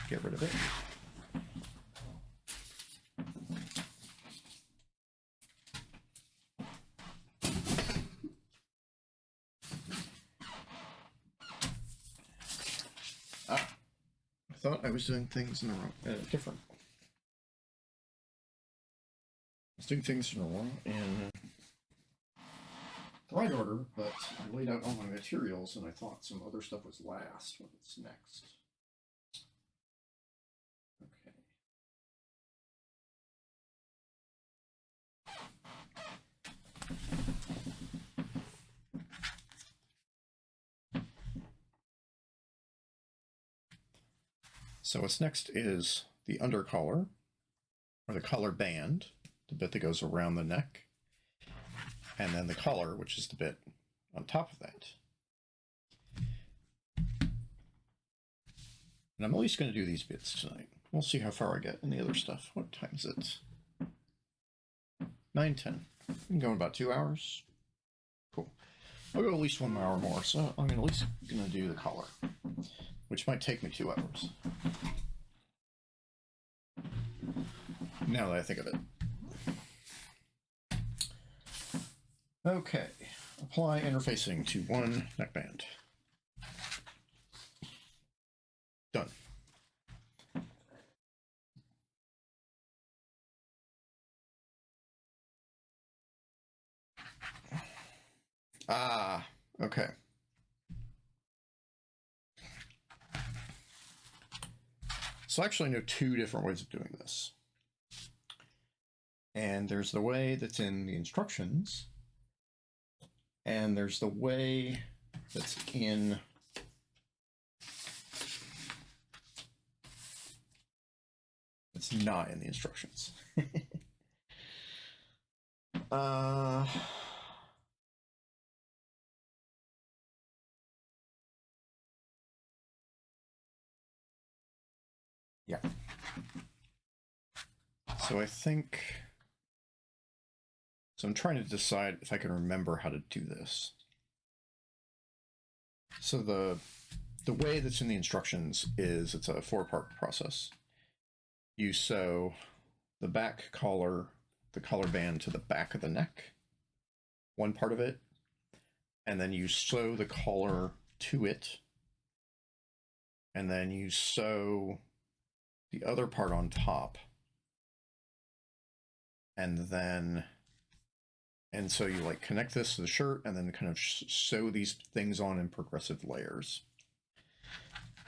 A: Get rid of it. I thought I was doing things in the wrong, different. I was doing things in the wrong and the right order, but I laid out all my materials and I thought some other stuff was last. What's next? Okay. So what's next is the undercollar, or the collar band, the bit that goes around the neck, and then the collar, which is the bit on top of that. And I'm at least going to do these bits tonight. We'll see how far I get in the other stuff. What time is it? 9:10. I'm going about 2 hours. Cool. I'll go at least 1 hour more, so I'm at least going to do the collar, which might take me 2 hours. Now that I think of it. Okay, apply interfacing to one neckband. Done. Ah, okay. So I actually know 2 different ways of doing this. And there's the way that's in the instructions, and there's the way that's in it's not in the instructions. Yeah. So I think so I'm trying to decide if I can remember how to do this. So the way that's in the instructions is it's a 4-part process. You sew the back collar, the collar band to the back of the neck, one part of it, and then you sew the collar to it, and then you sew the other part on top, and so you like connect this to the shirt and then kind of sew these things on in progressive layers.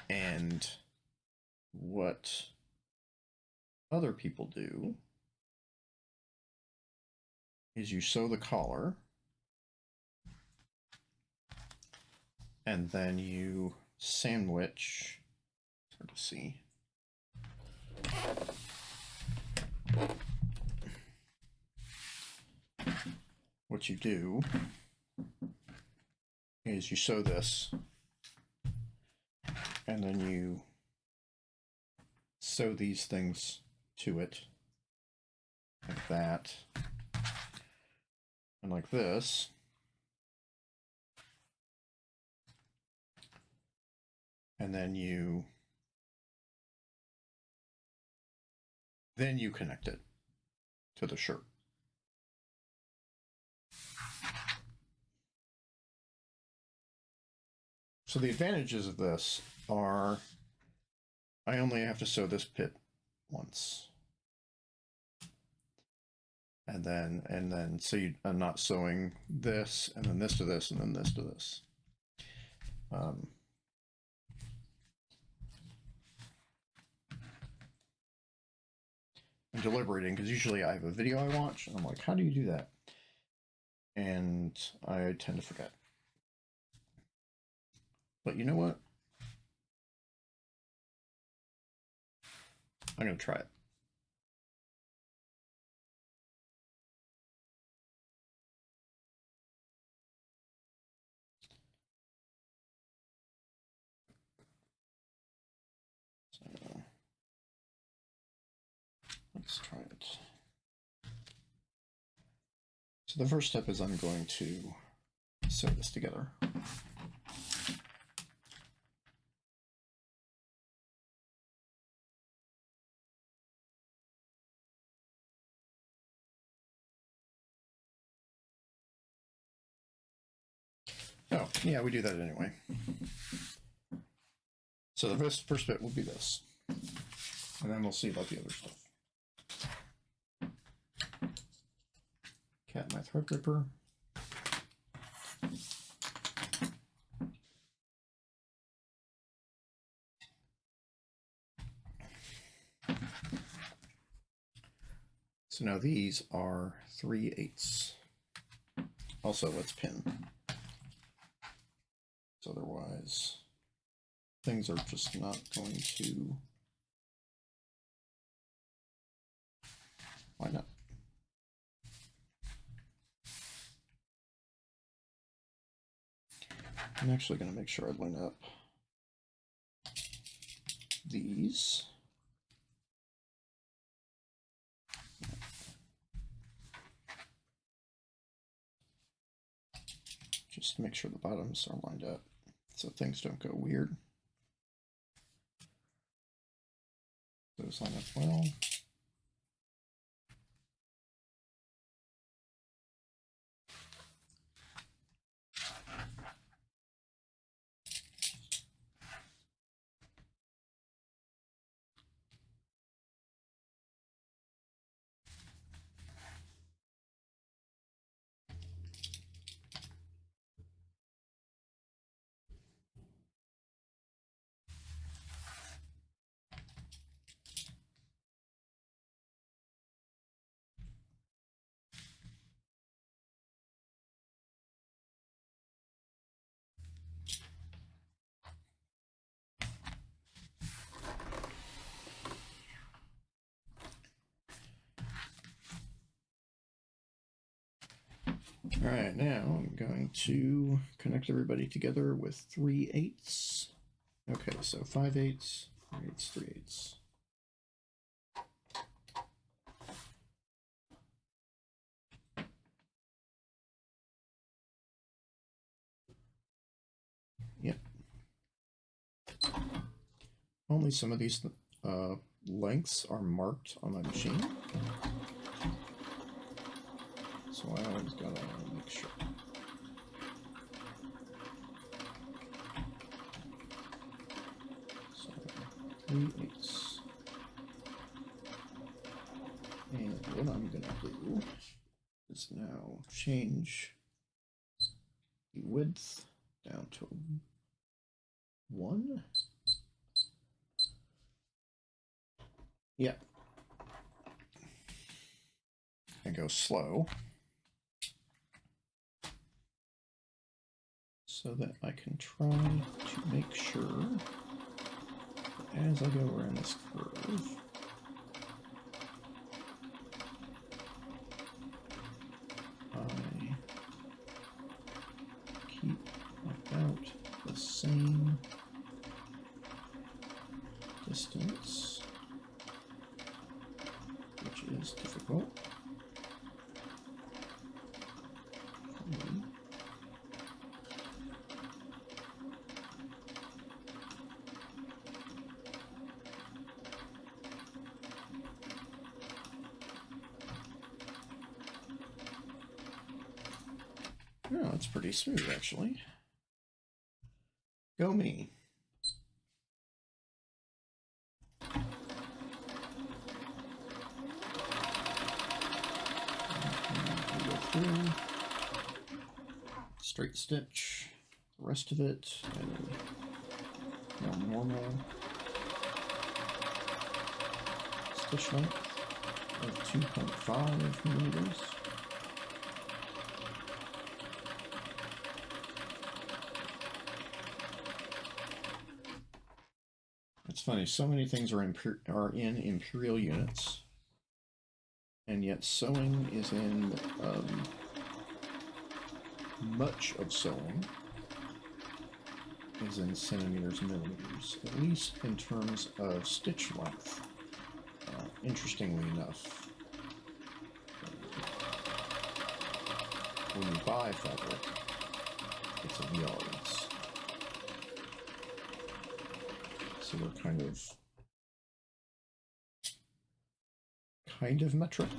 A: And what other people do is you sew the collar and then you sandwich, it's hard to see, what you do is you sew this and then you sew these things to it like that and like this, and then you connect it to the shirt. So the advantages of this are I only have to sew this pit once. And then so I'm not sewing this and then this to this and then this to this. I'm deliberating because usually I have a video I watch and I'm like, how do you do that? And I tend to forget. But you know what? I'm going to try it. So, let's try it. So the first step is I'm going to sew this together. Oh, yeah, we do that anyway. So the first bit will be this. And then we'll see about the other stuff. Cat my Threadripper. So now these are 3/8. Also, let's pin. Otherwise, things are just not going to. Why not? I'm actually going to make sure I line up these. Just to make sure the bottoms are lined up so things don't go weird. Those line up well. All right, now I'm going to connect everybody together with 3/8. Okay, so 5/8, 3/8, 3/8. Yep. Only some of these lengths are marked on my machine. So I always gotta make sure. So 3/8. And what I'm gonna do is now change the width down to 1. Yeah. And go slow so that I can try to make sure that as I go around this curve, I keep about the same distance, which is difficult. Oh, that's pretty smooth, actually. Go me. Go through. Straight stitch. The rest of it. And more normal stitch length of 2.5 millimeters. It's funny, so many things are in imperial units, and yet sewing is in much of sewing is in centimeters, millimeters, at least in terms of stitch length. Interestingly enough, when you buy fabric, it's in yards. So we're kind of metric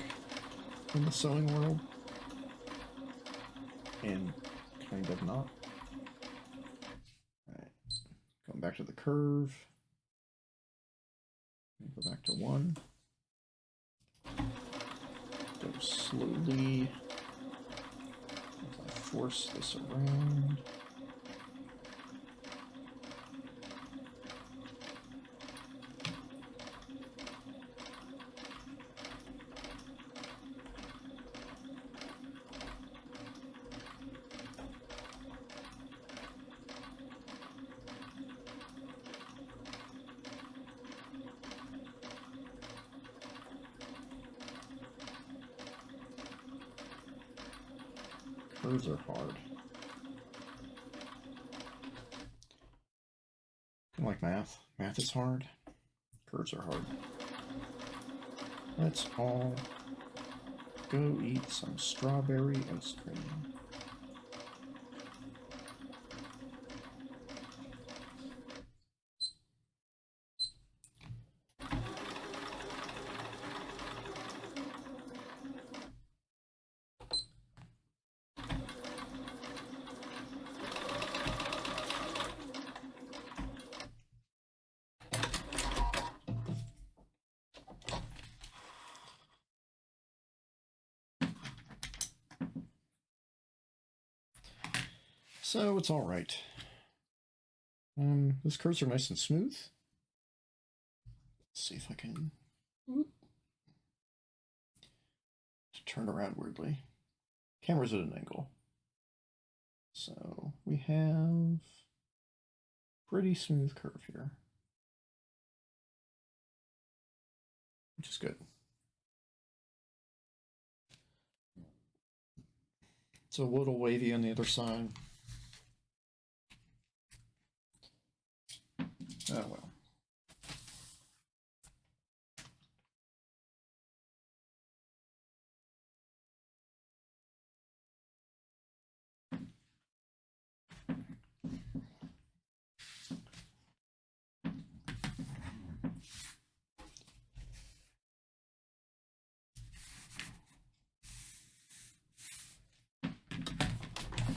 A: in the sewing world, and kind of not. All right, going back to the curve. Go back to 1. Go slowly as I force this around. Curves are hard. Kind of like math. Math is hard. Curves are hard. Let's all go eat some strawberry ice cream. So it's all right. Those curves are nice and smooth. Let's see if I can turn around weirdly. Camera's at an angle. So we have pretty smooth curve here, which is good. It's a little wavy on the other side. Oh well.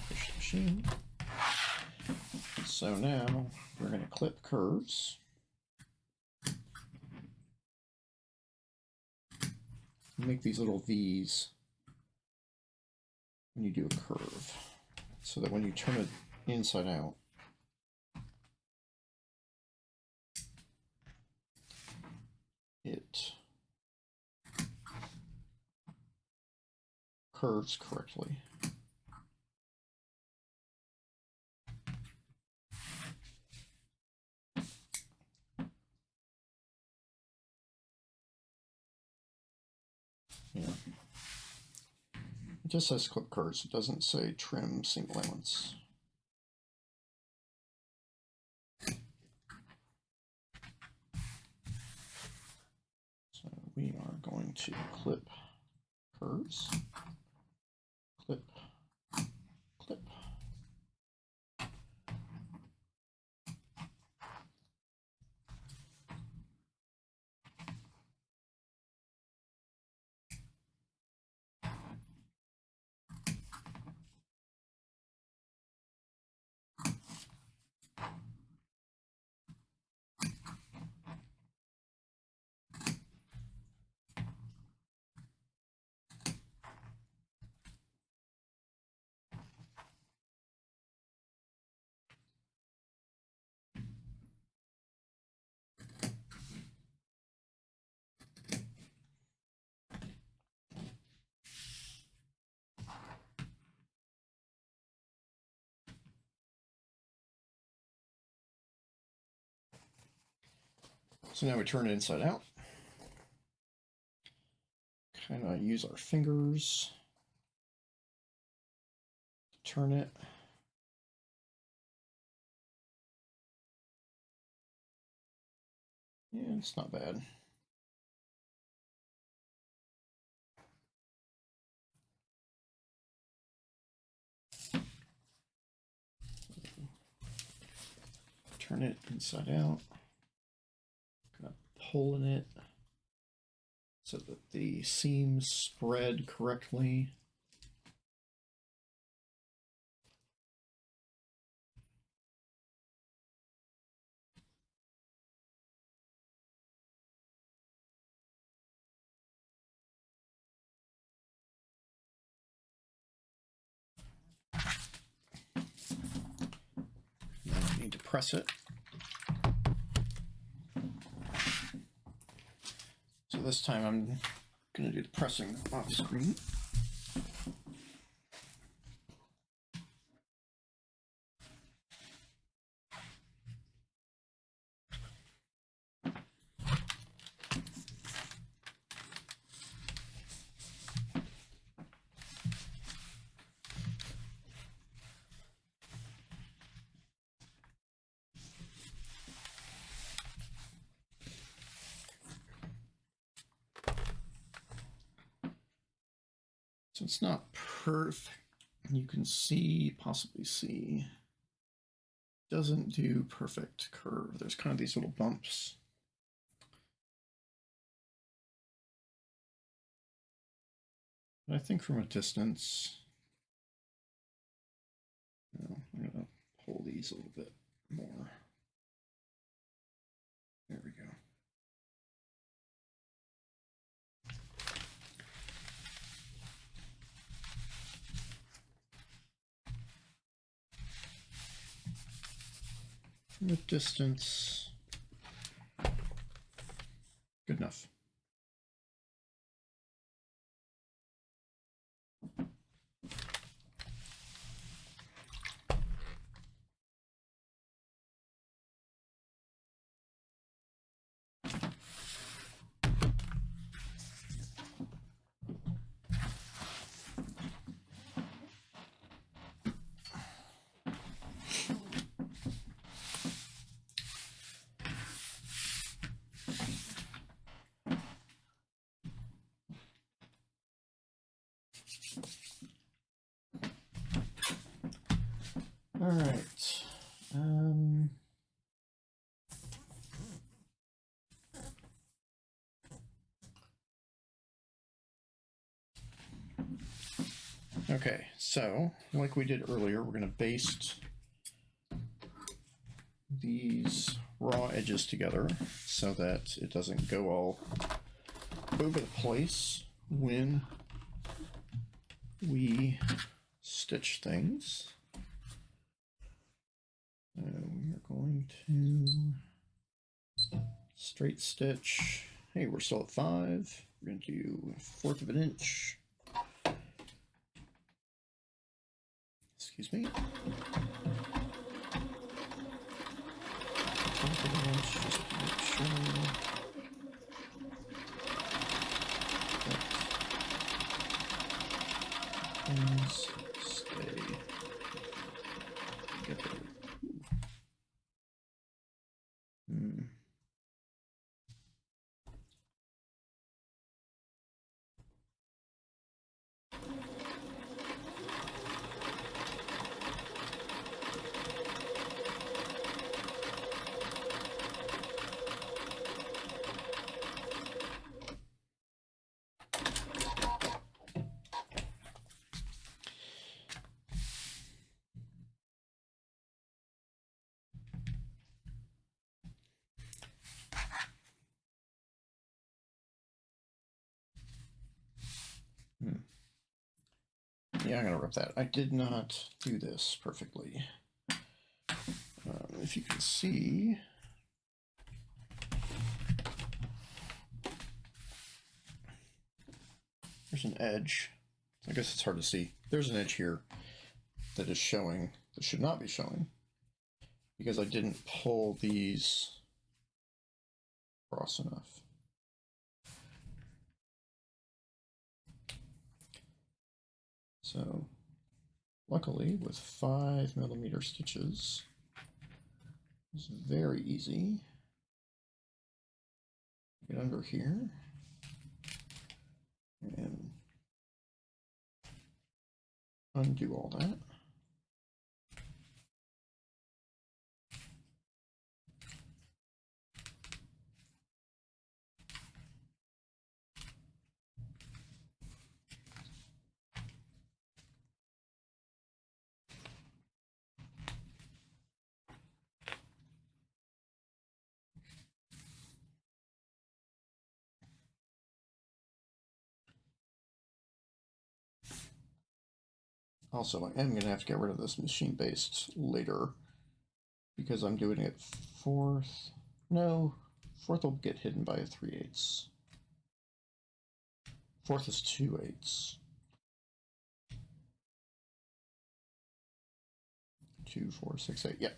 A: Push the machine. So now we're going to clip curves. Make these little V's when you do a curve, so that when you turn it inside out, it curves correctly. Yeah. It just says clip curves. It doesn't say trim single elements. So we are going to clip curves. Clip, clip. So now we turn it inside out. Kind of use our fingers to turn it. Yeah, it's not bad. Turn it inside out. Kind of pulling it so that the seams spread correctly. Now I need to press it. So this time I'm going to do the pressing off screen. So it's not perfect. You can see, possibly see, doesn't do perfect curve. There's kind of these little bumps. But I think from a distance, I'm going to pull these a little bit more. There we go. From a distance, good enough. All right. Okay, so like we did earlier, we're going to baste these raw edges together so that it doesn't go all over the place when we stitch things. So we're going to straight stitch. Hey, we're still at 5. We're going to do 1/4 of an inch. Excuse me. 1/4 of an inch, just to make sure that things stay together. Yeah, I'm gonna rip that. I did not do this perfectly. If you can see, there's an edge. I guess it's hard to see. There's an edge here that is showing, that should not be showing, because I didn't pull these cross enough. So luckily with 5mm stitches, it's very easy. Get under here and undo all that. Also, I am going to have to get rid of this machine based later because I'm doing it fourth. No, fourth will get hidden by a 3/8. Fourth is 2/8. 2, 4, 6, 8. Yep.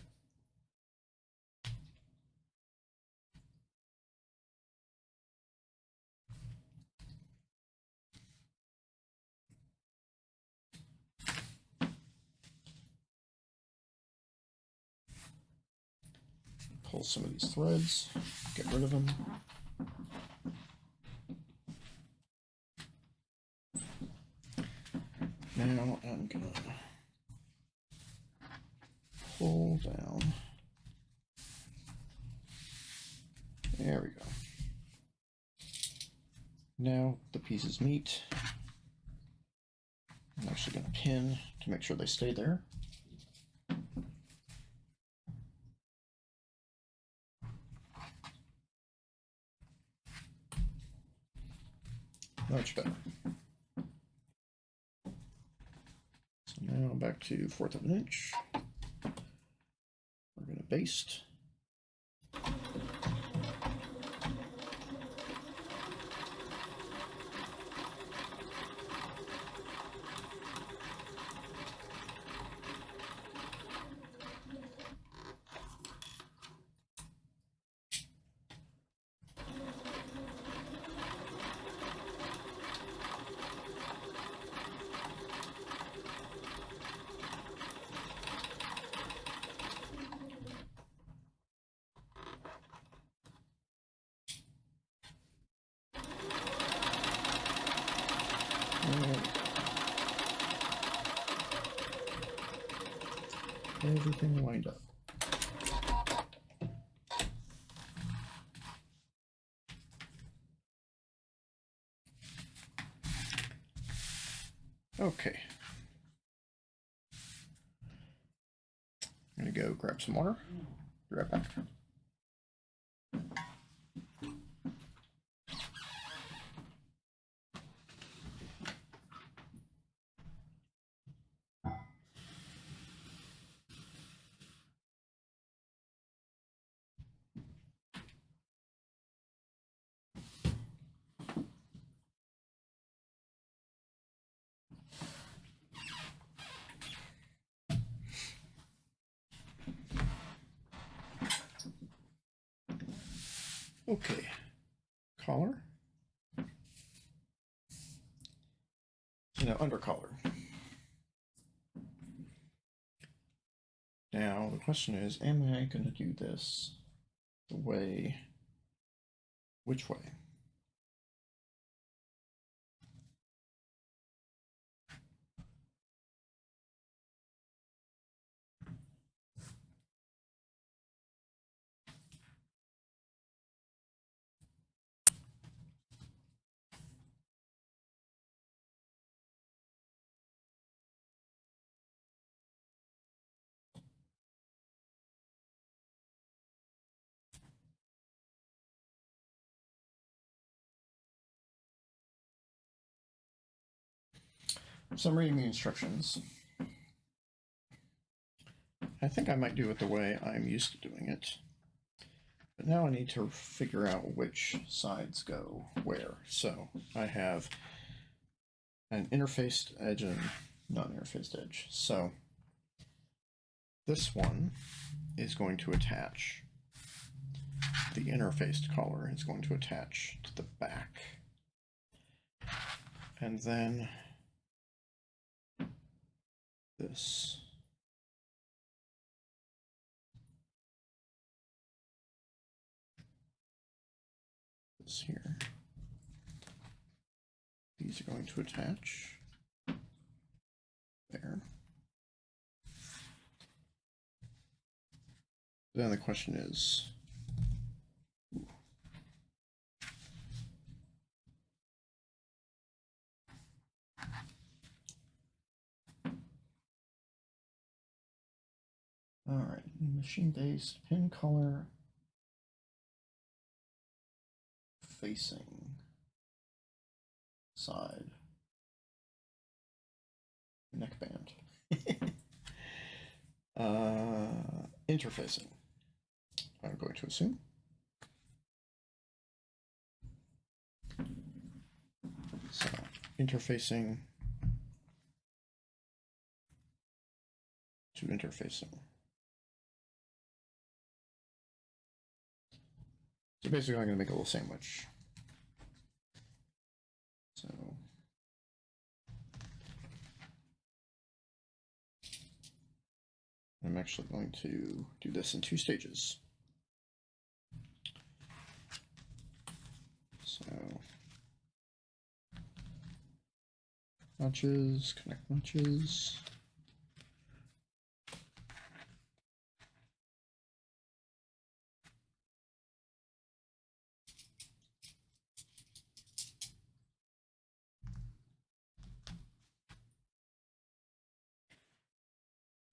A: Pull some of these threads, get rid of them. Now I'm gonna pull down. There we go. Now the pieces meet. I'm actually going to pin to make sure they stay there. Much better. So now back to 1/4 of an inch. We're going to baste. Everything lined up. Okay. I'm gonna go grab some water. Be right back. Okay, collar. So now under collar. Now the question is, am I going to do this the way, which way? So I'm reading the instructions. I think I might do it the way I'm used to doing it. But now I need to figure out which sides go where. So I have an interfaced edge and non-interfaced edge. So this one is going to attach the interfaced collar is going to attach to the back. And then this. This here. These are going to attach there. Then the question is, all right, machine-based pin collar facing side neckband. Interfacing, I'm going to assume. So interfacing to interfacing. So basically I'm going to make a little sandwich. So I'm actually going to do this in 2 stages. So notches, connect notches.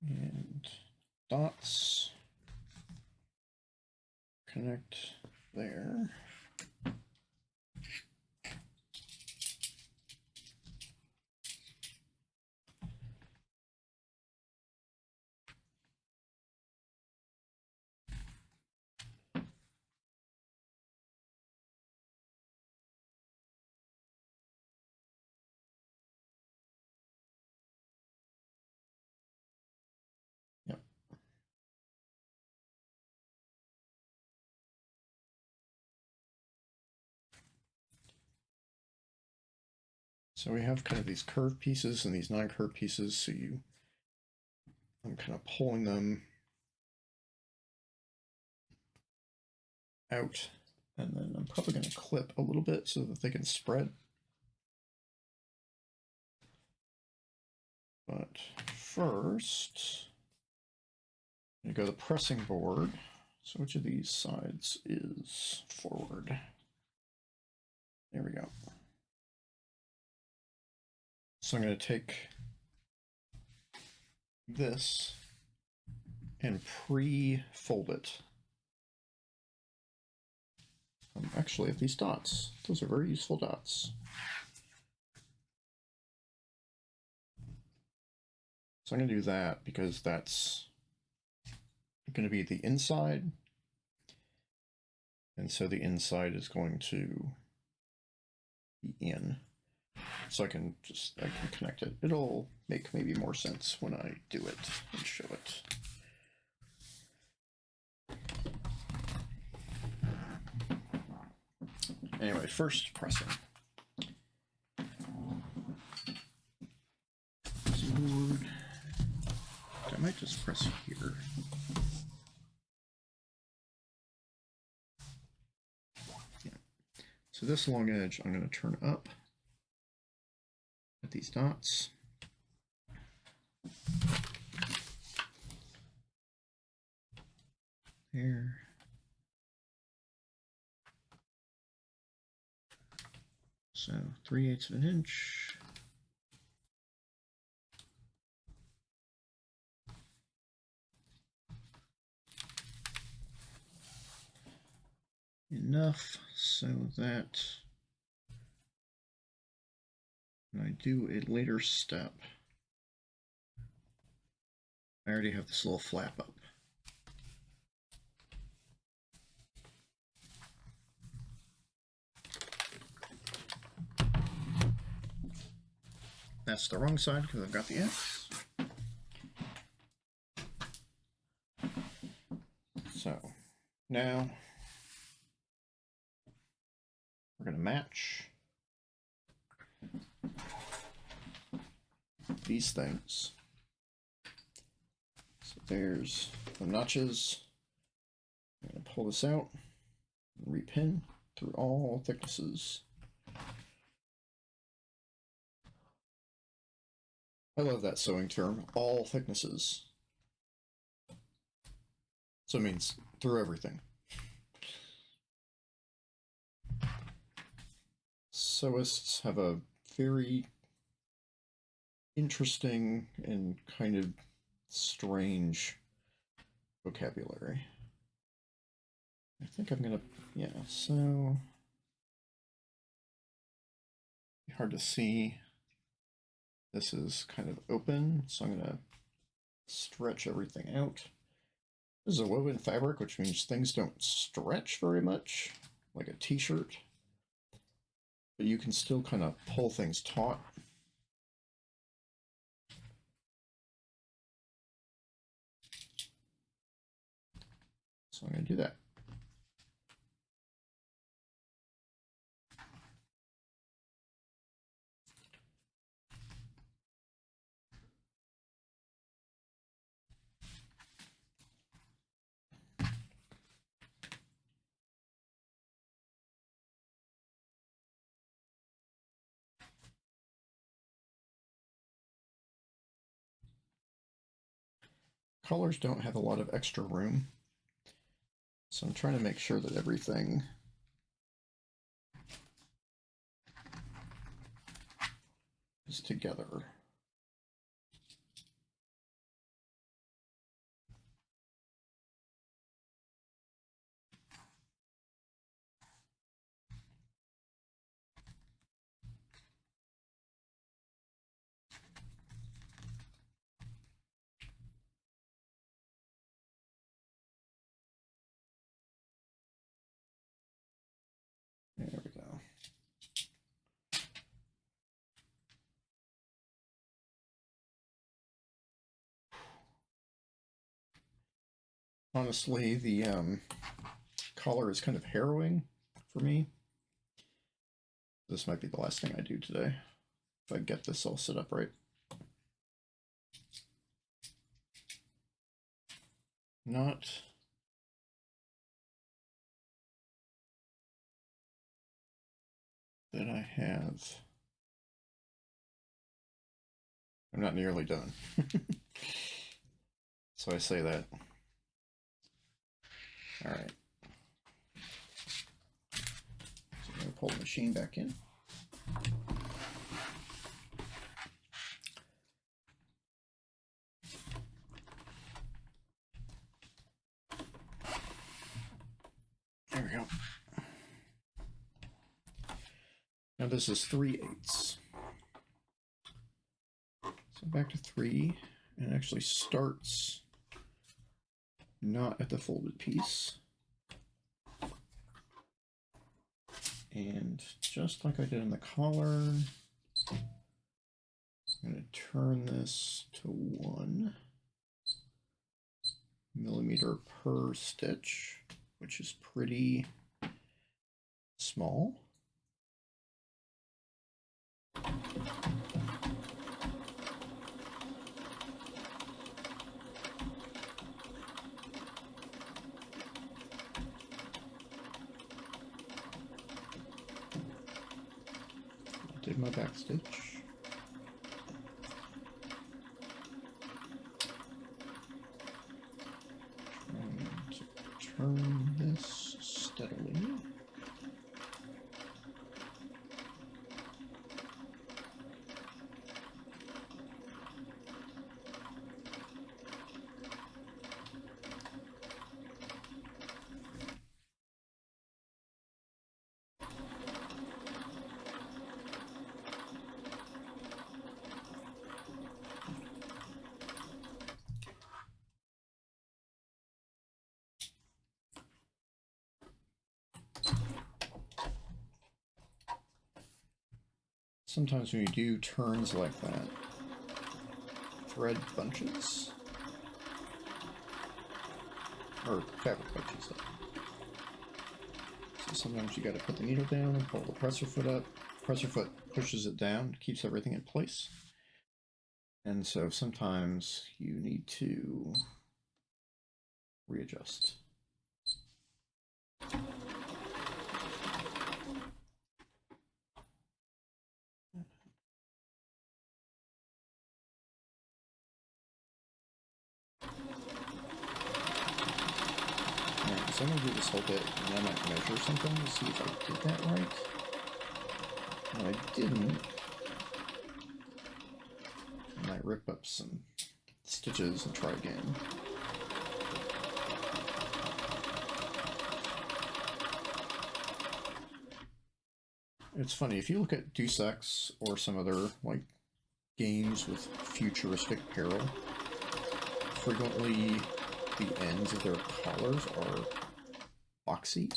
A: And dots, connect there. Yep. So we have kind of these curved pieces and these non-curved pieces, so I'm kind of pulling them out, and then I'm probably going to clip a little bit so that they can spread. But first, I'm going to go to the pressing board. So which of these sides is forward? There we go. So I'm going to take this and pre-fold it. Actually, these dots, those are very useful dots. So I'm going to do that because that's going to be the inside. And so the inside is going to be in. So I can connect it. It'll make maybe more sense when I do it and show it. Anyway, first pressing. Board. I might just press here. Yeah. So this long edge I'm going to turn up at these dots. There. So 3/8 of an inch. Enough so that when I do a later step, I already have this little flap up. That's the wrong side because I've got the X. So now going to match these things. So there's the notches. I'm going to pull this out and repin through all thicknesses. I love that sewing term, all thicknesses. So it means through everything. Sewists have a very interesting and kind of strange vocabulary. I think I'm gonna, yeah, so hard to see. This is kind of open, so I'm gonna stretch everything out. This is a woven fabric, which means things don't stretch very much, like a t-shirt, but you can still kind of pull things taut. So I'm going to do that. Collars don't have a lot of extra room, so I'm trying to make sure that everything is together. There we go. Honestly, the collar is kind of harrowing for me. This might be the last thing I do today, if I get this all set up right. Not that I have. I'm not nearly done. So I say that. All right. So I'm going to pull the machine back in. There we go. Now this is 3/8. So back to 3, and it actually starts not at the folded piece. And just like I did in the collar, I'm going to turn this to 1 millimeter per stitch, which is pretty small. Did my back stitch. Trying to turn this steadily. Sometimes when you do turns like that, thread bunches, or fabric bunches. So sometimes you got to put the needle down and pull the presser foot up. Presser foot pushes it down, keeps everything in place. And so sometimes you need to readjust. So I'm going to do this whole bit, and I might measure something to see if I did that right. If I didn't, I might rip up some stitches and try again. It's funny, if you look at Deus Ex or some other like games with futuristic apparel, frequently the ends of their collars are boxy.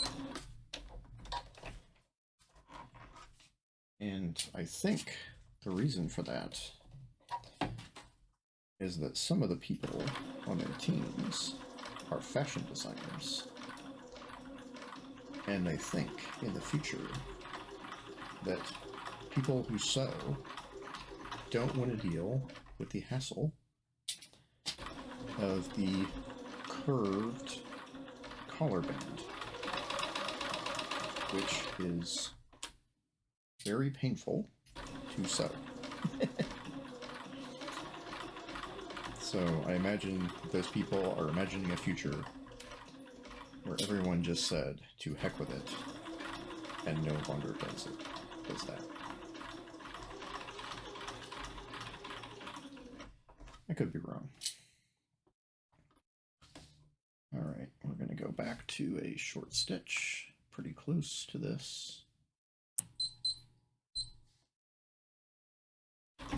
A: And I think the reason for that is that some of the people on their teams are fashion designers. And they think in the future that people who sew don't want to deal with the hassle of the curved collar band, which is very painful to sew. So I imagine those people are imagining a future where everyone just said, to heck with it, and no longer does that. I could be wrong. All right, we're going to go back to a short stitch, pretty close to this. I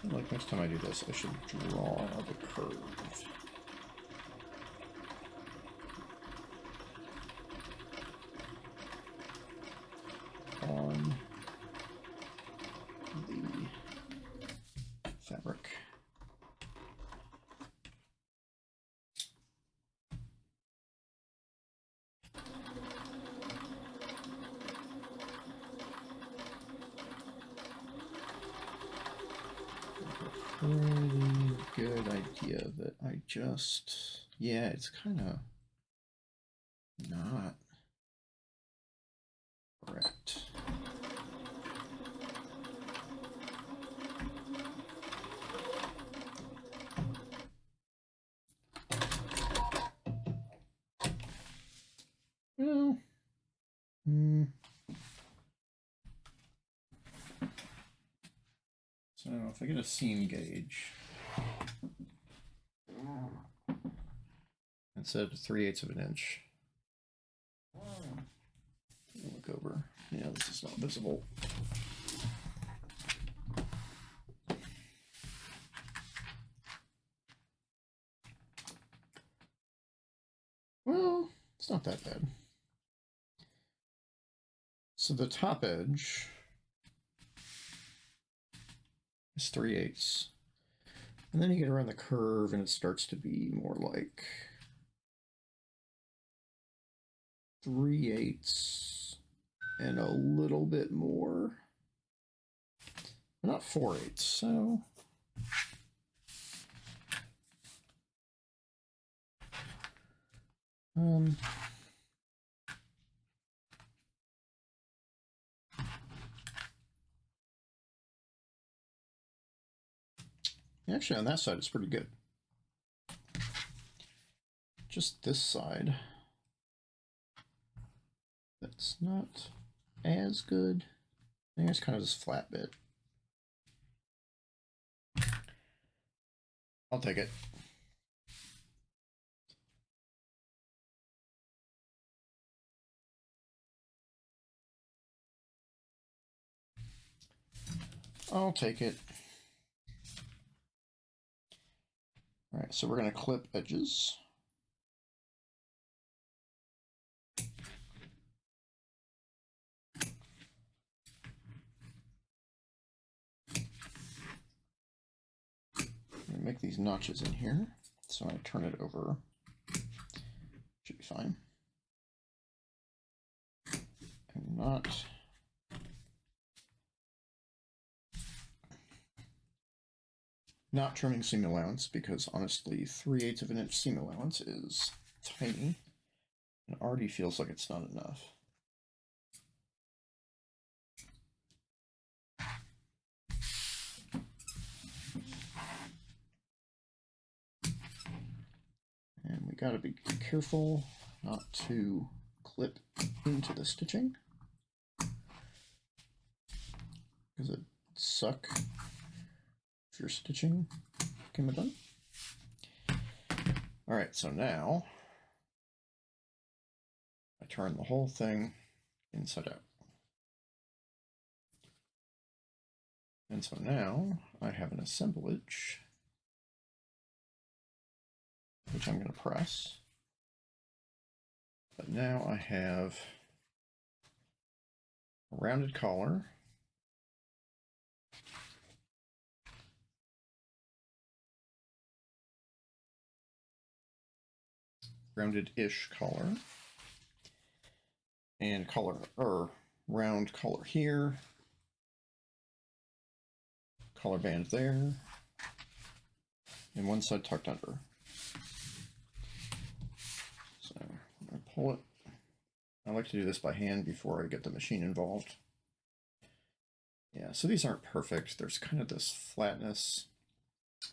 A: feel like next time I do this, I should draw the curve. On the fabric. Pretty good idea that I just, yeah, it's kind of not correct. Well, so if I get a seam gauge instead of 3/8 of an inch, look over. Yeah, this is not visible. Well, it's not that bad. So the top edge is 3/8. And then you get around the curve and it starts to be more like 3/8 and a little bit more. Not 4/8, so actually on that side it's pretty good. Just this side, that's not as good. I think it's kind of this flat bit. I'll take it. I'll take it. All right, so we're going to clip edges. make these notches in here. So I turn it over. Should be fine. I'm not trimming seam allowance because honestly 3/8 of an inch seam allowance is tiny and already feels like it's not enough. And we got to be careful not to clip into the stitching because it'd suck if your stitching came undone. All right, so now I turn the whole thing inside out. And so now I have an assemblage, which I'm going to press. But now I have a rounded collar, rounded-ish collar, and collar, or round collar here, collar band there, and one side tucked under. So I'm going to pull it. I like to do this by hand before I get the machine involved. Yeah, so these aren't perfect. There's kind of this flatness.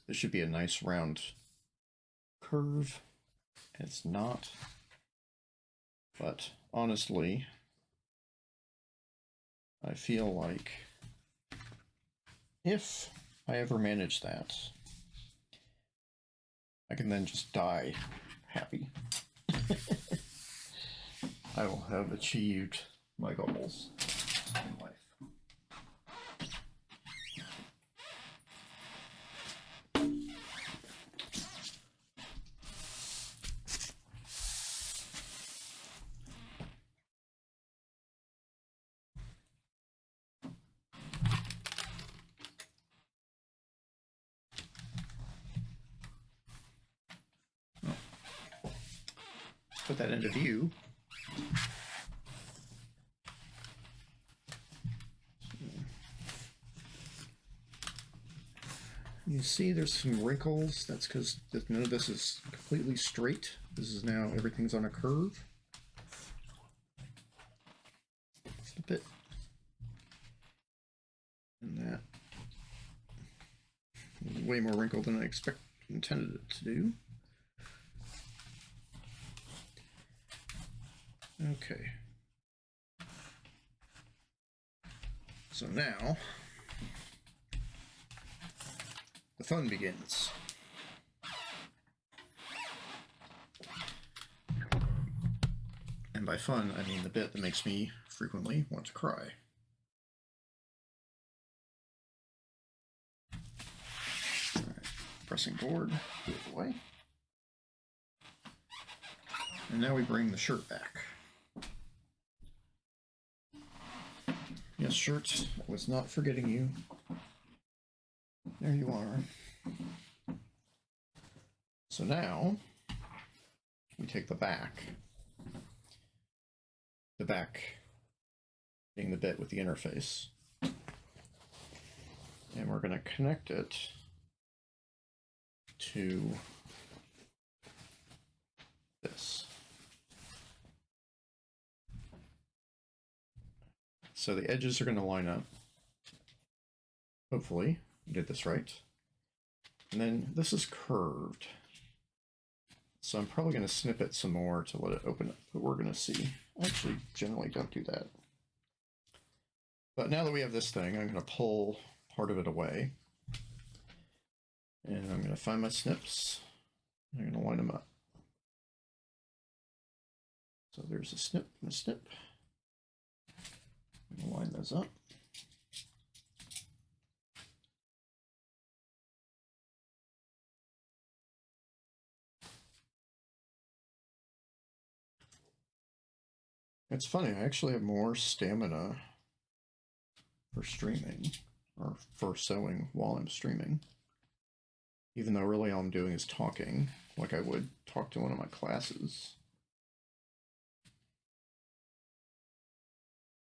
A: This should be a nice round curve. It's not. But honestly, I feel like if I ever manage that, I can then just die happy. I will have achieved my goals in life. Put that into view. You see there's some wrinkles. That's because none of this is completely straight. This is now, everything's on a curve. Flip it. And that is way more wrinkled than I intended it to do. Okay. So now the fun begins. And by fun, I mean the bit that makes me frequently want to cry. All right, pressing board, put it away. And now we bring the shirt back. Yes, shirt, I was not forgetting you. There you are. So now we take the back being the bit with the interface, and we're going to connect it to this. So the edges are going to line up. Hopefully, I did this right. And then this is curved. So I'm probably going to snip it some more to let it open up, but we're going to see. I actually generally don't do that. But now that we have this thing, I'm going to pull part of it away. And I'm going to find my snips. I'm going to line them up. So there's a snip and a snip. I'm going to line those up. It's funny, I actually have more stamina for streaming, or for sewing while I'm streaming, Even though really all I'm doing is talking, like I would talk to one of my classes.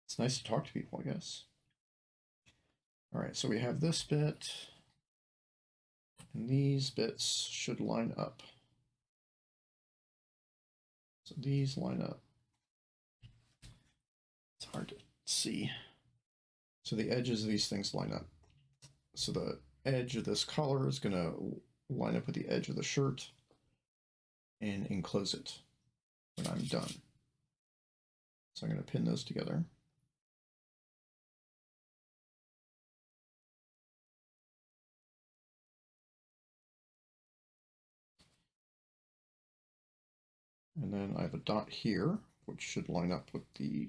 A: It's nice to talk to people, I guess. All right, so we have this bit, and these bits should line up. So these line up. It's hard to see. So the edges of these things line up. So the edge of this collar is going to line up with the edge of the shirt and enclose it when I'm done. So I'm going to pin those together. And then I have a dot here, which should line up with the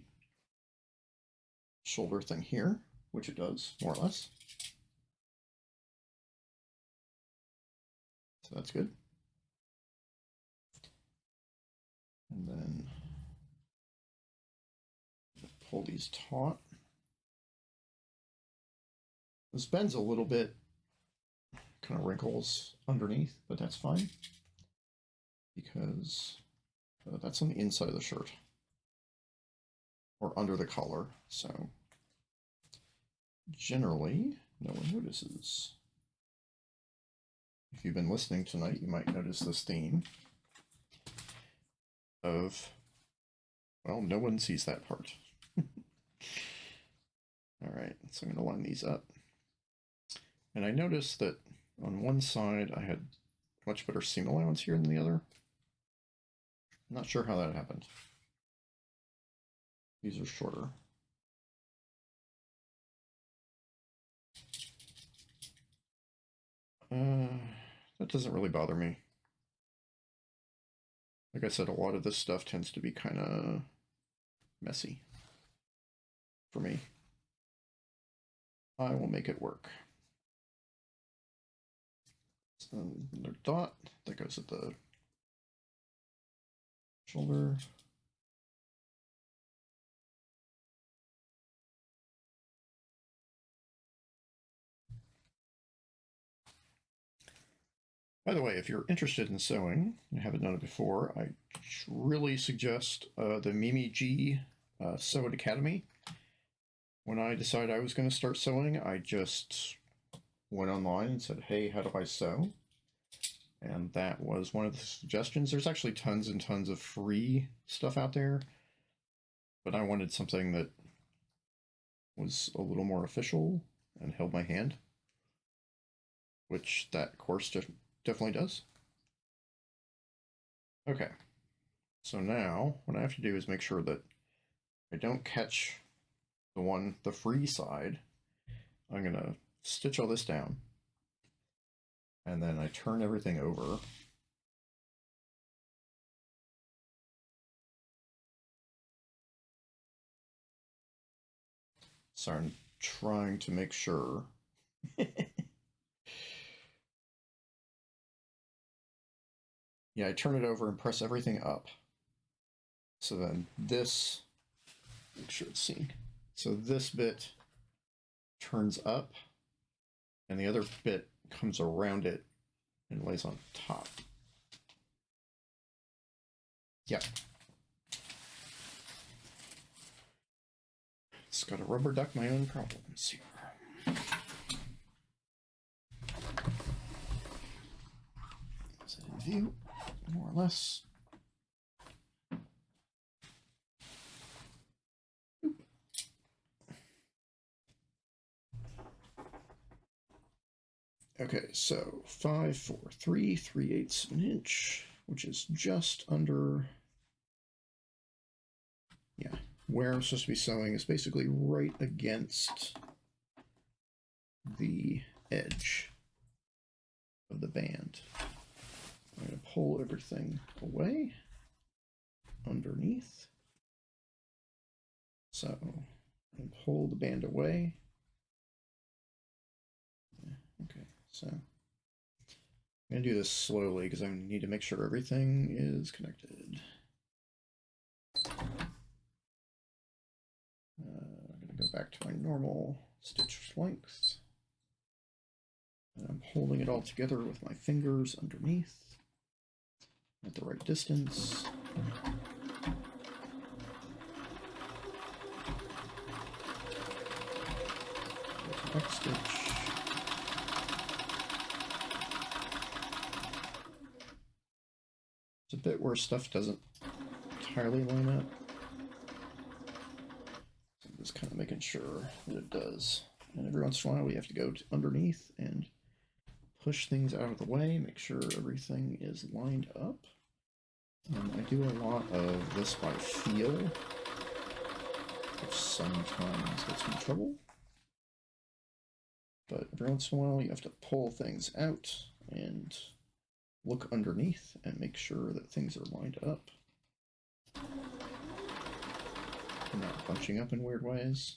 A: shoulder thing here, which it does, more or less. So that's good. And then pull these taut. This bends a little bit, kind of wrinkles underneath, but that's fine because that's on the inside of the shirt or under the collar. So generally, no one notices. If you've been listening tonight, you might notice this theme of, well, no one sees that part. All right, so I'm going to line these up. And I noticed that on one side I had much better seam allowance here than the other. I'm not sure how that happened. These are shorter. That doesn't really bother me. Like I said, a lot of this stuff tends to be kind of messy for me. I will make it work. So another dot that goes at the shoulder. By the way, if you're interested in sewing and haven't done it before, I really suggest the Mimi G Sew It Academy. When I decided I was going to start sewing, I just went online and said, hey, how do I sew? And that was one of the suggestions. There's actually tons and tons of free stuff out there, but I wanted something that was a little more official and held my hand, which that course definitely does. Okay, so now what I have to do is make sure that I don't catch the free side. I'm gonna stitch all this down, and then I turn everything over. Sorry, I'm trying to make sure. Yeah, I turn it over and press everything up. So then this, make sure it's seen. So this bit turns up, and the other bit comes around it and lays on top. Yep. Just gotta rubber duck my own problems here. Is it in view? More or less. Okay, so 5, 4, 3, 3/8 of an inch, which is just under, yeah, where I'm supposed to be sewing is basically right against the edge of the band. I'm going to pull everything away underneath. So and pull the band away. Okay, so I'm going to do this slowly because I need to make sure everything is connected. I'm going to go back to my normal stitch length. And I'm holding it all together with my fingers underneath at the right distance. Next stitch. It's a bit where stuff doesn't entirely line up. So I'm just kind of making sure that it does. And every once in a while we have to go to underneath and push things out of the way, make sure everything is lined up. I do a lot of this by feel, which sometimes gets me in trouble. But every once in a while you have to pull things out and look underneath and make sure that things are lined up. Not bunching up in weird ways.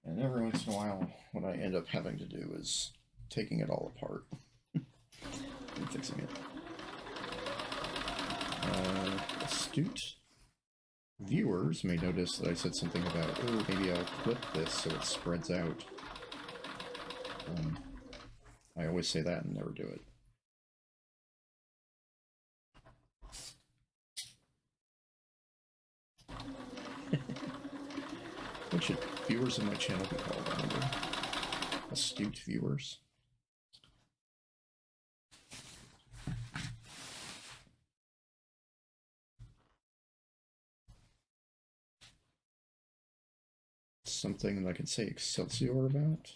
A: And every once in a while, what I end up having to do is taking it all apart and fixing it. Astute viewers may notice that I said something about, oh, maybe I'll clip this so it spreads out. I always say that and never do it. What should viewers of my channel be called? I wonder. Astute viewers. Something that I could say Excelsior about.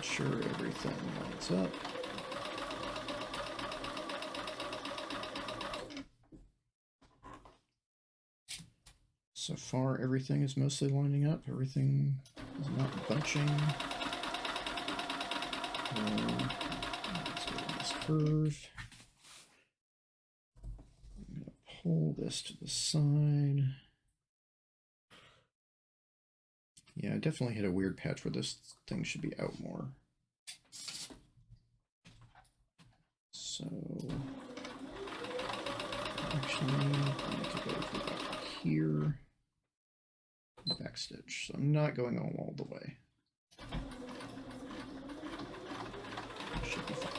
A: Sure everything lines up. So far, everything is mostly lining up. Everything is not bunching. Let's go on this curve. I'm going to pull this to the side. Yeah, I definitely hit a weird patch where this thing should be out more. So, actually, I need to go for back here. Back stitch. So I'm not going all the way. Should be fine.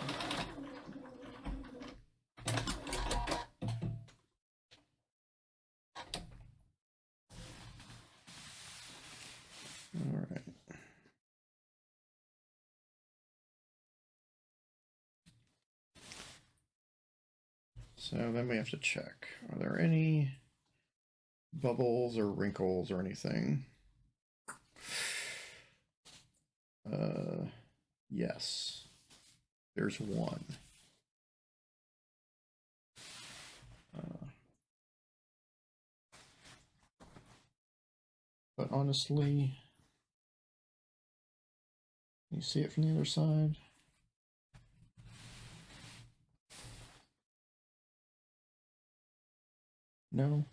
A: All right. So then we have to check. Are there any bubbles or wrinkles or anything? Yes. There's one. But honestly, you see it from the other side? No?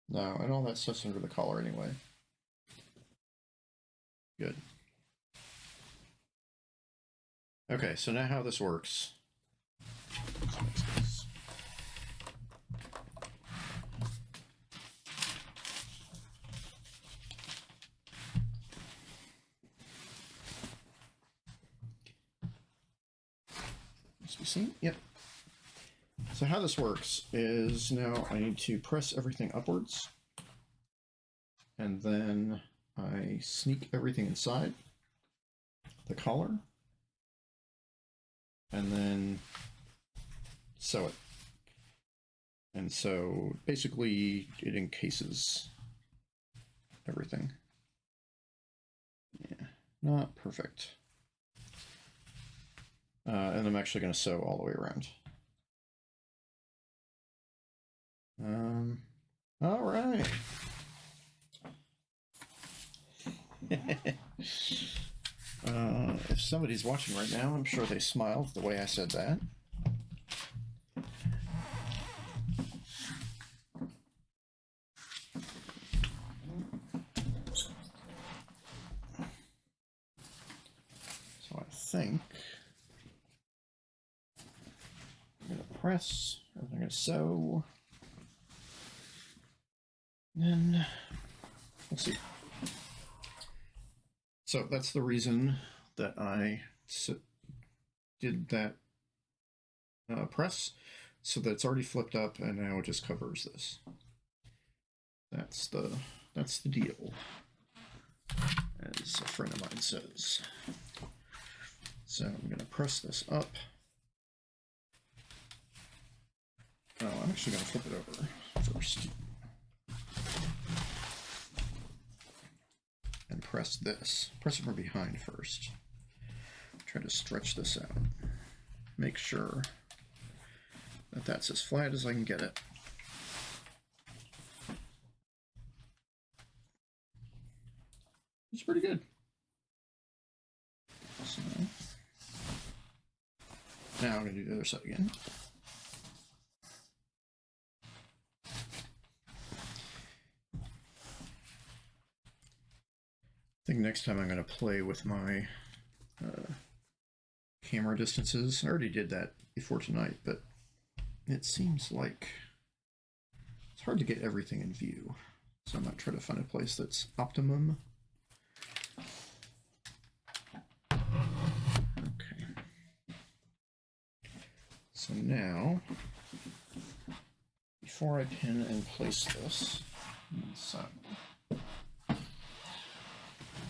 A: No, and all that stuff's under the collar anyway. Good. Okay, so now how this works. Must be seen? Yep. So how this works is now I need to press everything upwards, and then I sneak everything inside the collar, and then sew it. And so basically it encases everything. Yeah, not perfect. And I'm actually going to sew all the way around. All right. If somebody's watching right now, I'm sure they smiled the way I said that. So I think I'm going to press, I'm going to sew, and then let's see. So that's the reason that I did that press, so that it's already flipped up, and now it just covers this. That's the deal, as a friend of mine says. So I'm going to press this up. Oh, I'm actually going to flip it over first. And press this. Press it from behind first. Try to stretch this out. Make sure that that's as flat as I can get it. It's pretty good. So now I'm going to do the other side again. I think next time I'm going to play with my camera distances. I already did that before tonight, but it seems like it's hard to get everything in view. So I might try to find a place that's optimum. Okay. So now, before I pin and place this, so what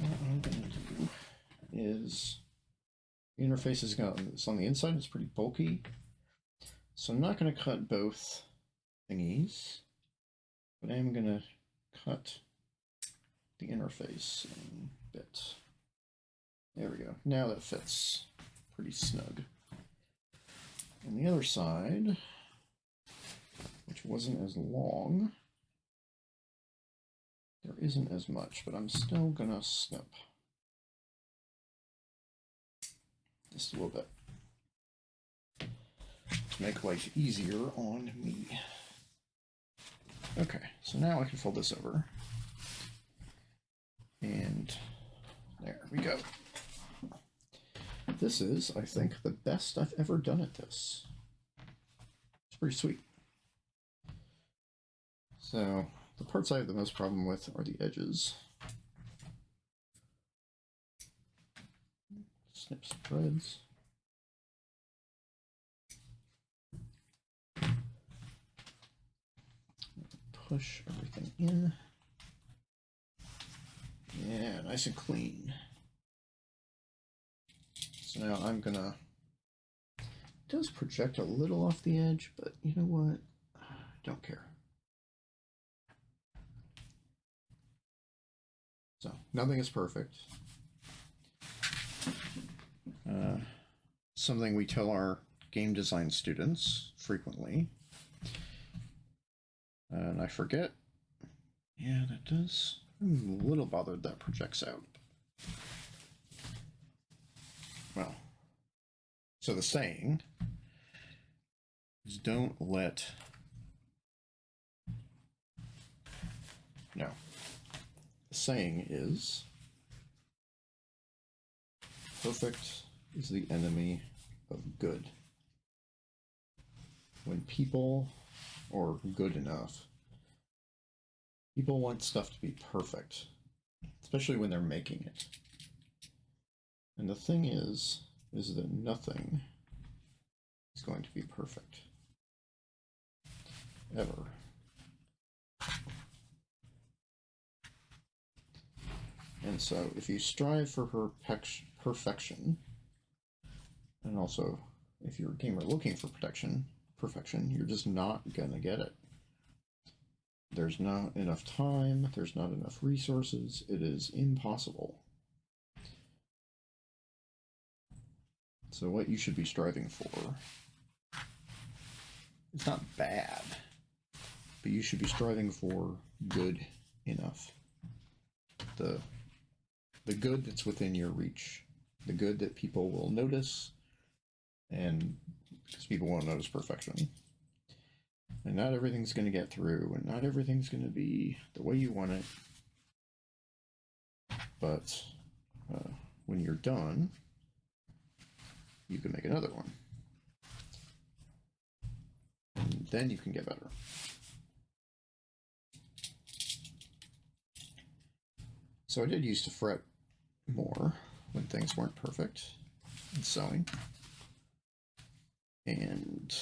A: I'm going to do is, the interface is on the inside, it's pretty bulky. So I'm not going to cut both thingies, but I am going to cut the interface in a bit. There we go. Now that fits pretty snug. On the other side, which wasn't as long, there isn't as much, but I'm still gonna snip just a little bit to make life easier on me. Okay, so now I can fold this over. And there we go. This is, I think, the best I've ever done at this. It's pretty sweet. So the parts I have the most problem with are the edges. Snip some threads. Push everything in. Yeah, nice and clean. So now I'm gonna, it does project a little off the edge, but you know what? I don't care. So nothing is perfect. Something we tell our game design students frequently. And I forget. Yeah, that does. I'm a little bothered that projects out. Well, so the saying is don't let, no, the saying is perfect is the enemy of good. When people, or good enough, people want stuff to be perfect, especially when they're making it. And the thing is that nothing is going to be perfect. Ever. And so if you strive for perfection, and also if you're a gamer looking for perfection, you're just not gonna get it. There's not enough time, there's not enough resources, it is impossible. So what you should be striving for, it's not bad, but you should be striving for good enough. The good that's within your reach, the good that people will notice, and because people won't notice perfection. And not everything's going to get through, and not everything's going to be the way you want it. But when you're done, you can make another one. And then you can get better. So I did used to fret more when things weren't perfect in sewing. And,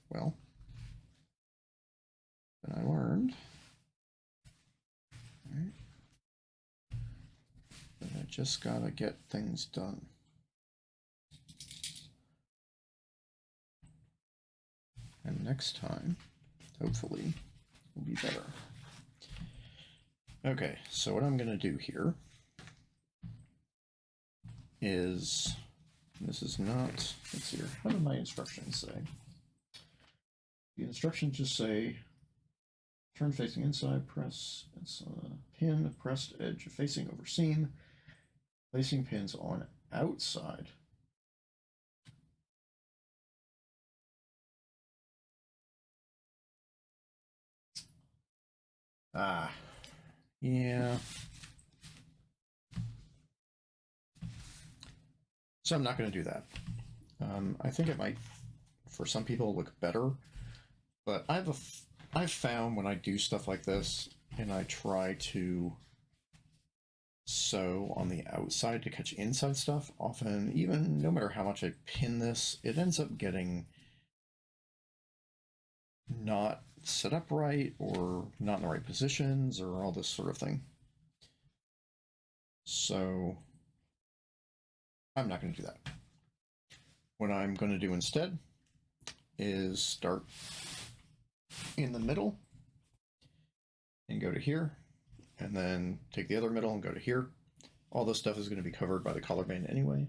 A: well, then I learned that I just gotta get things done. And next time, hopefully, will be better. Okay, so what I'm gonna do here is, this is not, let's see here, how do my instructions say? The instructions just say, turn facing inside, press, it's a pin, pressed edge facing over seam, placing pins on outside. Ah, yeah. So I'm not going to do that. I think it might, for some people, look better, but I've found when I do stuff like this and I try to sew on the outside to catch inside stuff, often, even no matter how much I pin this, it ends up getting not set up right or not in the right positions or all this sort of thing. So I'm not going to do that. What I'm going to do instead is start in the middle and go to here, and then take the other middle and go to here. All this stuff is going to be covered by the collar band anyway.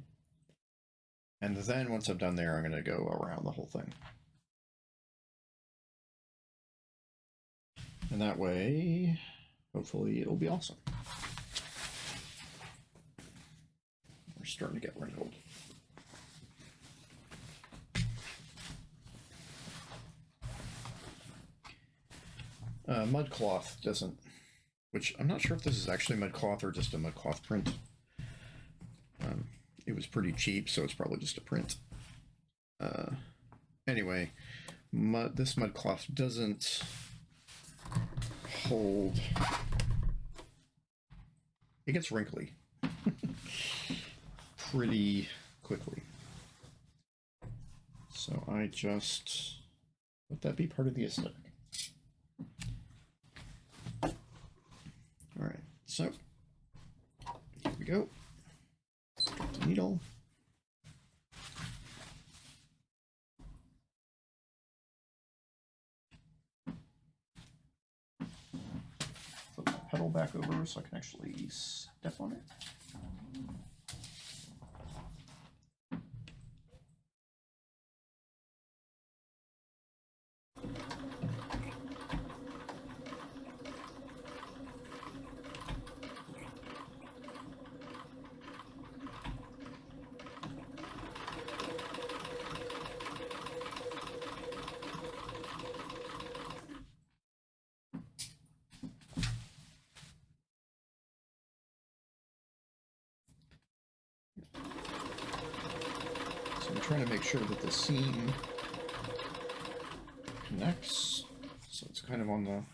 A: And then once I'm done there, I'm going to go around the whole thing. And that way, hopefully it'll be awesome. We're starting to get wrinkled. Mud cloth doesn't, which I'm not sure if this is actually mud cloth or just a mud cloth print. It was pretty cheap, so it's probably just a print. Anyway, this mud cloth doesn't hold. It gets wrinkly pretty quickly. So I just let that be part of the aesthetic. All right, so here we go. Get the needle. Flip my pedal back over so I can actually step on it. I'm trying to make sure that the seam connects, so it's kind of on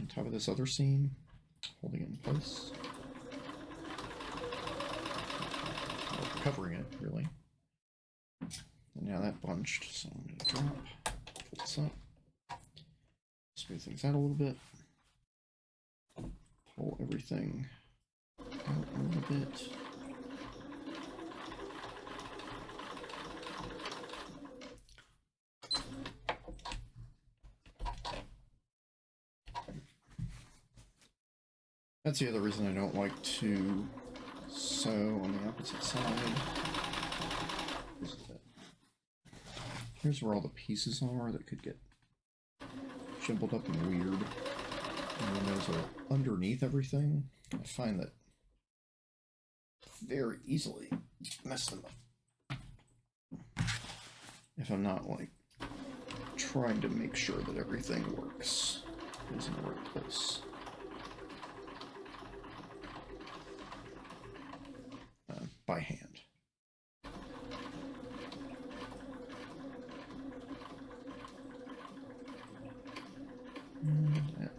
A: top of this other seam, holding it in place, or covering it really. And now that bunched, so I'm going to drop, pull this up, smooth things out a little bit, pull everything out a little bit. That's the other reason I don't like to So on the opposite side, here's where all the pieces are that could get jumbled up and weird. And then those are underneath everything. I find that very easily mess them up if I'm not like trying to make sure that everything works, is in the right place. By hand. And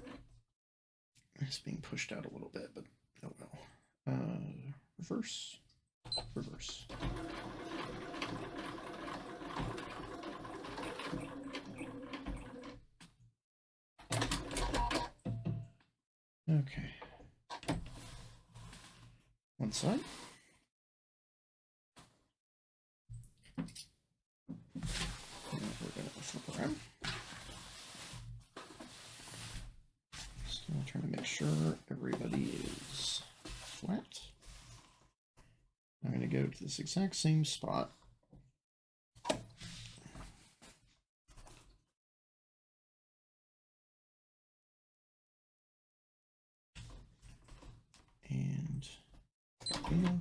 A: it's being pushed out a little bit, but oh well. Reverse. Reverse. Okay. One side. And we're going to flip around. Still trying to make sure everybody is flat. I'm going to go to this exact same spot. And feel.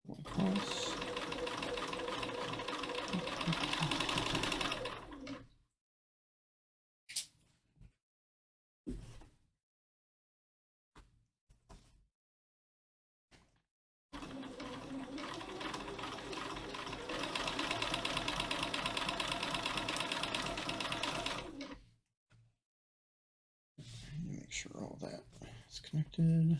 A: One cross. Make sure all that is connected.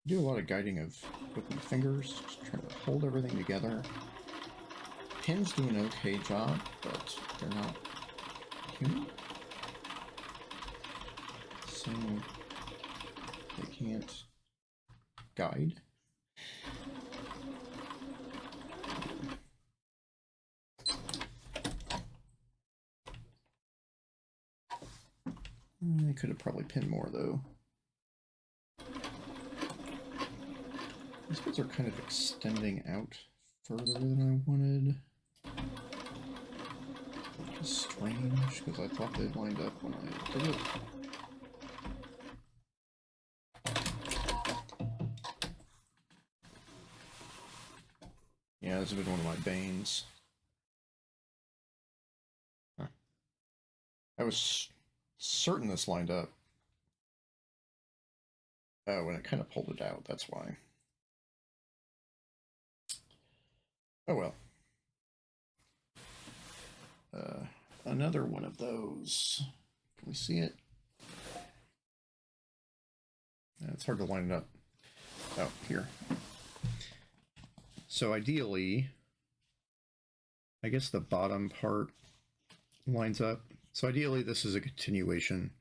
A: Do a lot of guiding with my fingers, just trying to hold everything together. Pins do an okay job, but they're not human. So they can't guide. I could have probably pinned more though. These bits are kind of extending out further than I wanted. Which is strange, because I thought they lined up when I did it. Yeah, this has been one of my banes. Huh. I was certain this lined up. Oh, and it kind of pulled it out, that's why. Oh well. Another one of those. Can we see it? It's hard to line it up. Oh, here. So ideally, I guess the bottom part lines up. So ideally, this is a continuation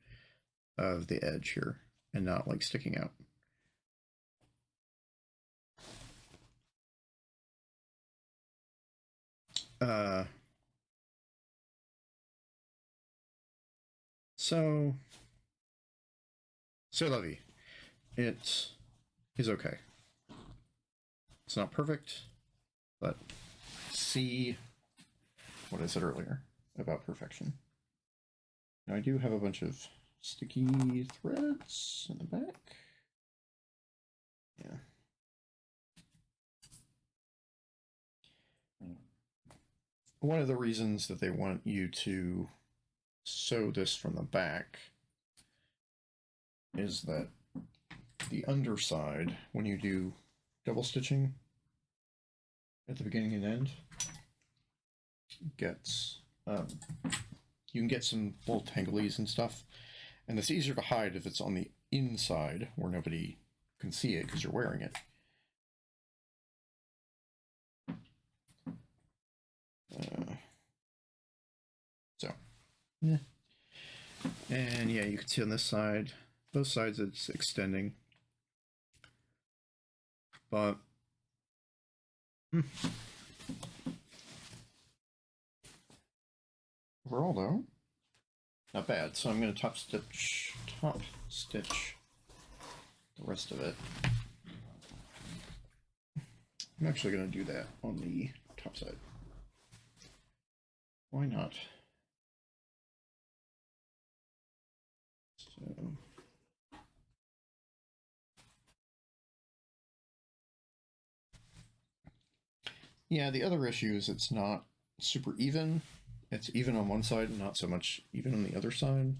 A: of the edge here and not like sticking out. So la vie. It is okay. It's not perfect, but see what I said earlier about perfection. Now I do have a bunch of sticky threads in the back. Yeah. One of the reasons that they want you to sew this from the back is that the underside, when you do double stitching at the beginning and end, gets you can get some little tanglies and stuff, and it's easier to hide if it's on the inside where nobody can see it because you're wearing it. So yeah, and yeah, you can see on this side, both sides it's extending. but overall though, not bad. So I'm going to top stitch the rest of it. I'm actually going to do that on the top side. Why not? So yeah, the other issue is it's not super even. It's even on one side and not so much even on the other side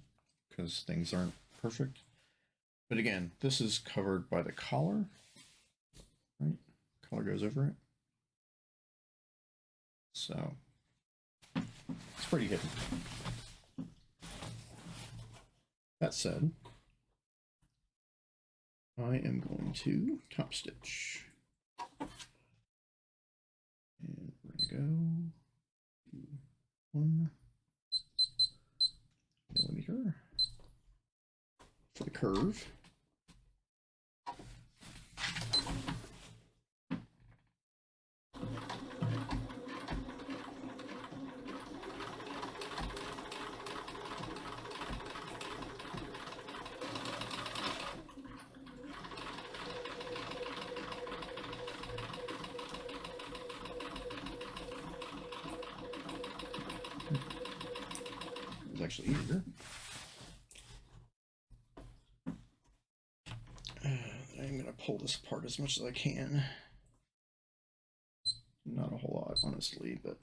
A: because things aren't perfect. But again, this is covered by the collar, right? Collar goes over it. So it's pretty hidden. That said, I am going to top stitch. And we're going to go 1 millimeter for the curve. It's actually easier. I'm going to pull this apart as much as I can. Not a whole lot, honestly, but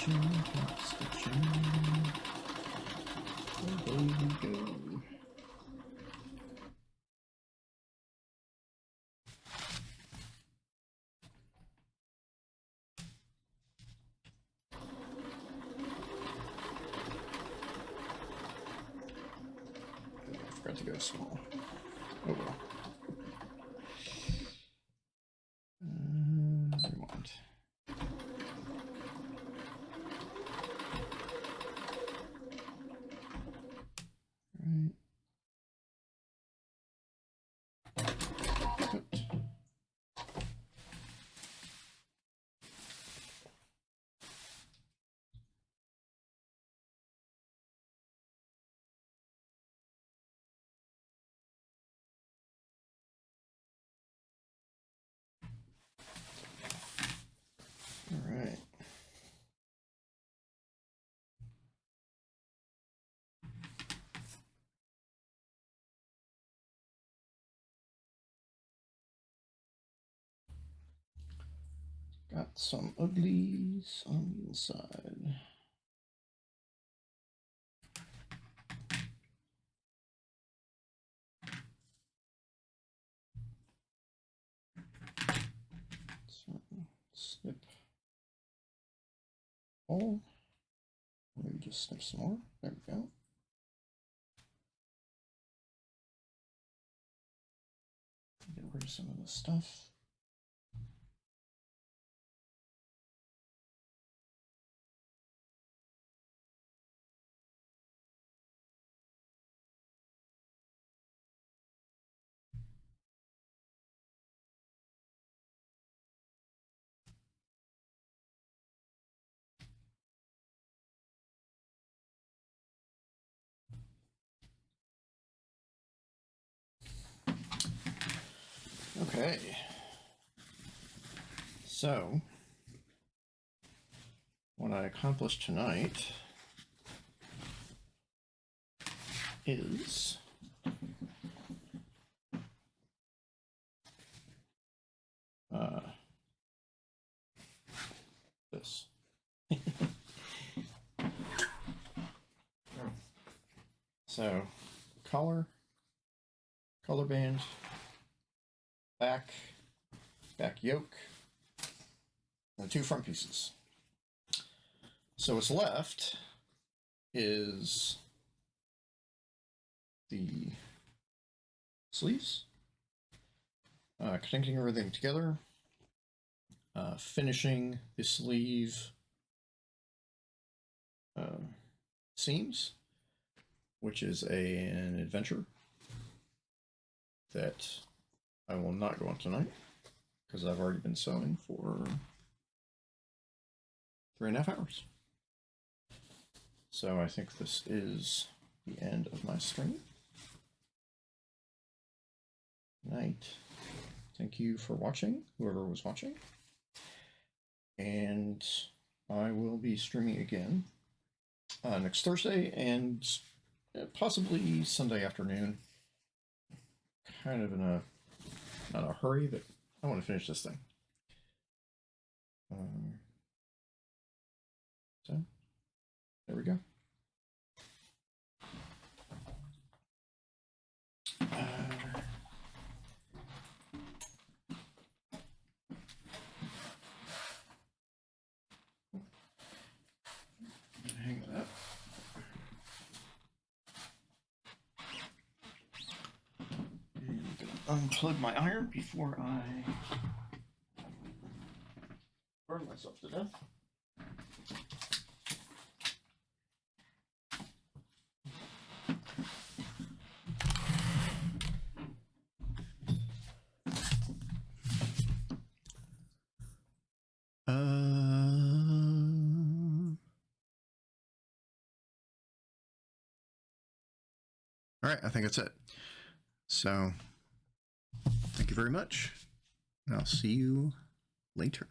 A: top stitching. Away we go. I forgot to go small. Oh well. Never mind. Right. Good. All right. Got some uglies on the inside. So snip all. Maybe just snip some more. There we go. Get rid of some of this stuff. Okay. So, what I accomplished tonight is So, collar band, back yoke, and the 2 front pieces. So what's left is the sleeves, connecting everything together, finishing the sleeve seams, which is an adventure that I will not go on tonight because I've already been sewing for 3.5 hours. So I think this is the end of my stream. Night. Thank you for watching, whoever was watching. And I will be streaming again next Thursday and possibly Sunday afternoon. Kind of in a, not a hurry, but I want to finish this thing. So, there we go. Hang that up. And I'm gonna unplug my iron before I burn myself to death. All right, I think that's it. So, thank you very much, and I'll see you later.